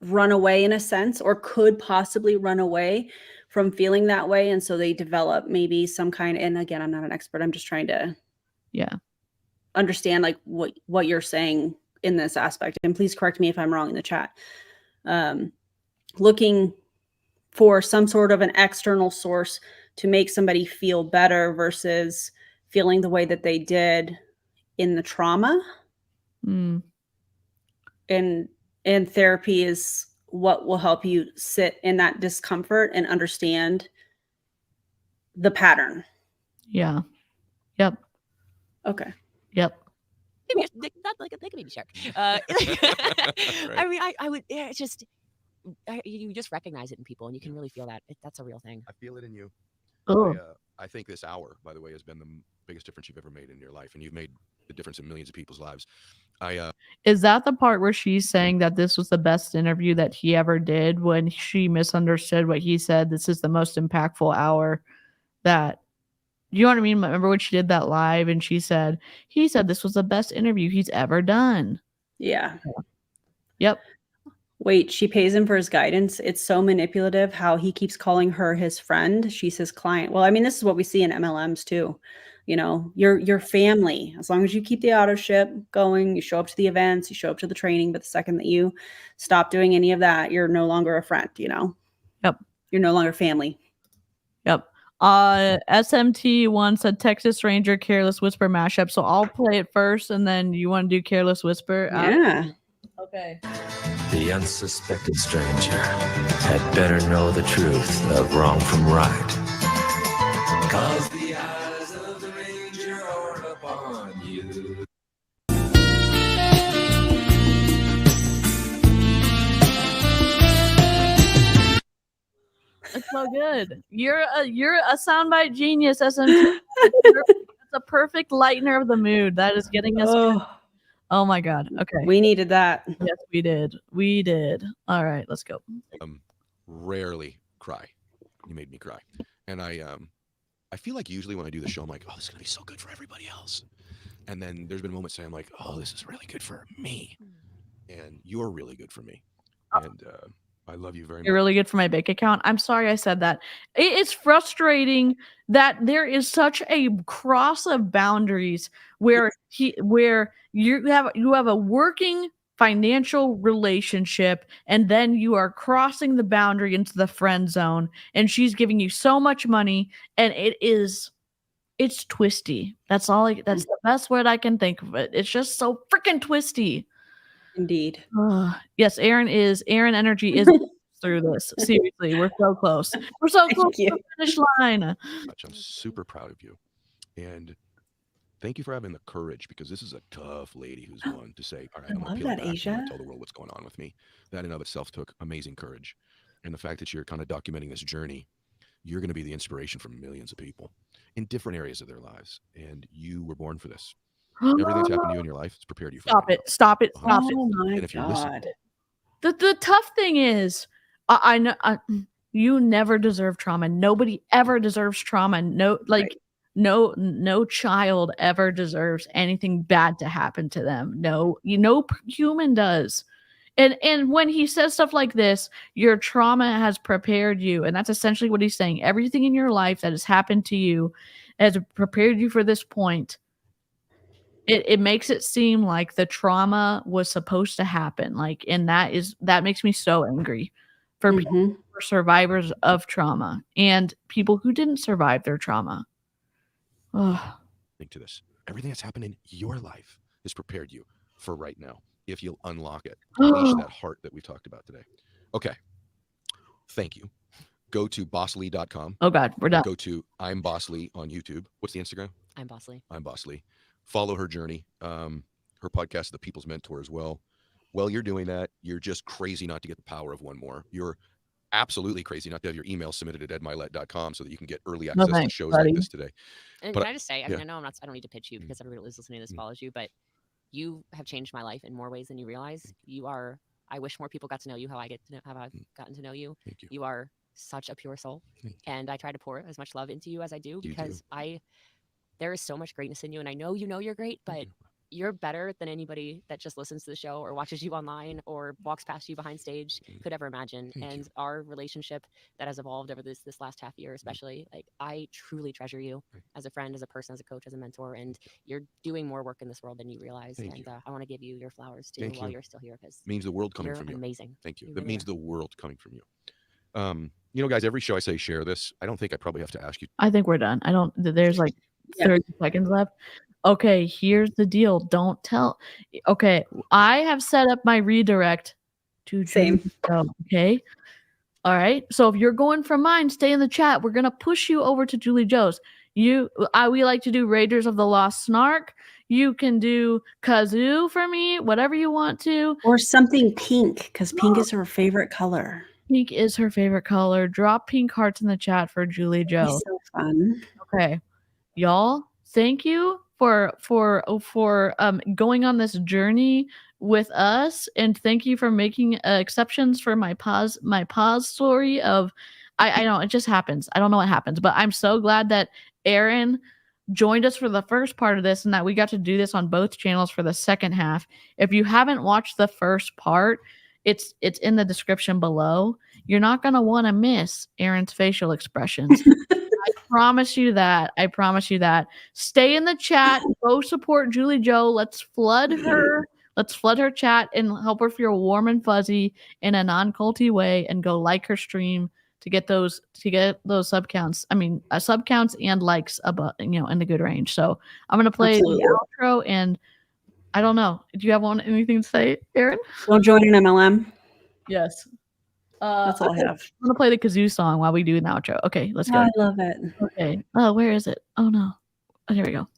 Speaker 5: run away, in a sense, or could possibly run away from feeling that way. And so they develop maybe some kind, and again, I'm not an expert. I'm just trying to understand like what you're saying in this aspect. And please correct me if I'm wrong in the chat. Looking for some sort of an external source to make somebody feel better versus feeling the way that they did in the trauma. And therapy is what will help you sit in that discomfort and understand the pattern.
Speaker 4: Yeah. Yep.
Speaker 5: Okay.
Speaker 4: Yep.
Speaker 8: Not like a baby shark. I mean, I would. It's just you just recognize it in people, and you can really feel that. That's a real thing.
Speaker 7: I feel it in you.
Speaker 4: Oh.
Speaker 7: I think this hour, by the way, has been the biggest difference you've ever made in your life, and you've made the difference in millions of people's lives.
Speaker 4: Is that the part where she's saying that this was the best interview that he ever did, when she misunderstood what he said? This is the most impactful hour that, you know what I mean? Remember when she did that live and he said this was the best interview he's ever done.
Speaker 5: Yeah.
Speaker 4: Yep.
Speaker 5: Wait, she pays him for his guidance. It's so manipulative how he keeps calling her his friend. She's his client. Well, I mean, this is what we see in MLMs too. Your family, as long as you keep the auto ship going, you show up to the events, you show up to the training, but the second that you stop doing any of that, you're no longer a friend,
Speaker 4: Yep.
Speaker 5: You're no longer family.
Speaker 4: Yep. SMT wants a Texas Ranger Careless Whisper mashup, so I'll play it first, and then you want to do Careless Whisper?
Speaker 5: Yeah.
Speaker 4: Okay.
Speaker 9: The unsuspected stranger had better know the truth of wrong from right. 'Cause the eyes of the ranger are upon you.
Speaker 4: It's so good. You're a soundbite genius, SMT. It's a perfect lightener of the mood. That is getting us. Oh my God. Okay.
Speaker 5: We needed that.
Speaker 4: Yes, we did. We did. All right, let's go.
Speaker 7: Rarely cry. You made me cry. And I feel like usually when I do the show, I'm like, oh, this is going to be so good for everybody else. And then there's been moments where I'm like, oh, this is really good for me. And you're really good for me. And I love you very much.
Speaker 4: You're really good for my bank account. I'm sorry I said that. It's frustrating that there is such a cross of boundaries where you have a working financial relationship, and then you are crossing the boundary into the friend zone, and she's giving you so much money, and it's twisty. That's that's the best word I can think of it. It's just so freaking twisty.
Speaker 5: Indeed.
Speaker 4: Yes, Aaron energy is through this. Seriously, we're so close. We're so close to the finish line.
Speaker 7: I'm super proud of you. And thank you for having the courage, because this is a tough lady who's one to say, all right, I'm going to peel it back. I'm going to tell the world what's going on with me. That in of itself took amazing courage. And the fact that you're kind of documenting this journey, you're going to be the inspiration for millions of people in different areas of their lives. And you were born for this. Everything that's happened to you in your life has prepared you for
Speaker 4: Stop it. Stop it. Stop it.
Speaker 5: Oh my
Speaker 7: and if you listen,
Speaker 5: God.
Speaker 4: The tough thing is, I know you never deserve trauma. Nobody ever deserves trauma. No, like no child ever deserves anything bad to happen to them. No, human does. And when he says stuff like this, your trauma has prepared you, and that's essentially what he's saying. Everything in your life that has happened to you has prepared you for this point. It makes it seem like the trauma was supposed to happen, like, and that makes me so angry for people, for survivors of trauma and people who didn't survive their trauma.
Speaker 7: Think to this. Everything that's happened in your life has prepared you for right now, if you'll unlock it. Unleash that heart that we talked about today. Okay. Thank you. Go to bosslee.com.
Speaker 4: Oh God, we're done.
Speaker 7: Go to I'm Boss Lee on YouTube. What's the Instagram?
Speaker 8: I'm Boss Lee.
Speaker 7: I'm Boss Lee. Follow her journey. Her podcast, The People's Mentor, as well. While you're doing that, you're just crazy not to get the power of one more. You're absolutely crazy not to have your email submitted at edmylett.com so that you can get early access to shows like this today.
Speaker 8: And can I just say, I mean, I know I don't need to pitch you because everybody who's listening to this follows you, but you have changed my life in more ways than you realize. I wish more people got to know you how I've gotten to know you.
Speaker 7: Thank you.
Speaker 8: You are such a pure soul. And I try to pour as much love into you as I do, because there is so much greatness in you. And I know you're great, but you're better than anybody that just listens to the show or watches you online or walks past you behind stage could ever imagine. And our relationship that has evolved over this last half year, especially, like, I truly treasure you as a friend, as a person, as a coach, as a mentor, and you're doing more work in this world than you realize. I want to give you your flowers too while you're still here, because
Speaker 7: it means the world coming from you.
Speaker 8: Amazing.
Speaker 7: Thank you. That means the world coming from you. Guys, every show I say share this. I don't think I probably have to ask you.
Speaker 4: I think we're done. There's like 30 seconds left. Okay, here's the deal. Don't tell. Okay, I have set up my redirect to
Speaker 5: Same.
Speaker 4: Okay. All right. So if you're going from mine, stay in the chat. We're gonna push you over to Julie Joe's. We like to do Raiders of the Lost Snark. You can do Kazoo for me, whatever you want to.
Speaker 5: Or something pink, because pink is her favorite color.
Speaker 4: Pink is her favorite color. Drop pink hearts in the chat for Julie Joe.
Speaker 5: It's so fun.
Speaker 4: Okay. Y'all, thank you for going on this journey with us, and thank you for making exceptions for my pause story of I know it just happens. I don't know what happens, but I'm so glad that Aaron joined us for the first part of this and that we got to do this on both channels for the second half. If you haven't watched the first part, it's in the description below. You're not going to want to miss Aaron's facial expressions. I promise you that. Stay in the chat. Go support Julie Joe. Let's flood her. Let's flood her chat and help her feel warm and fuzzy in a non-culty way, and go like her stream to get those sub counts. I mean, sub counts and likes above, in the good range. So I'm going to play the outro, and I don't know. Do you have anything to say, Aaron?
Speaker 5: Don't join an MLM.
Speaker 4: Yes.
Speaker 5: That's all I have.
Speaker 4: I'm going to play the kazoo song while we do an outro. Okay, let's go.
Speaker 5: I love it.
Speaker 4: Okay. Oh, where is it? Oh, no. Oh, here we go.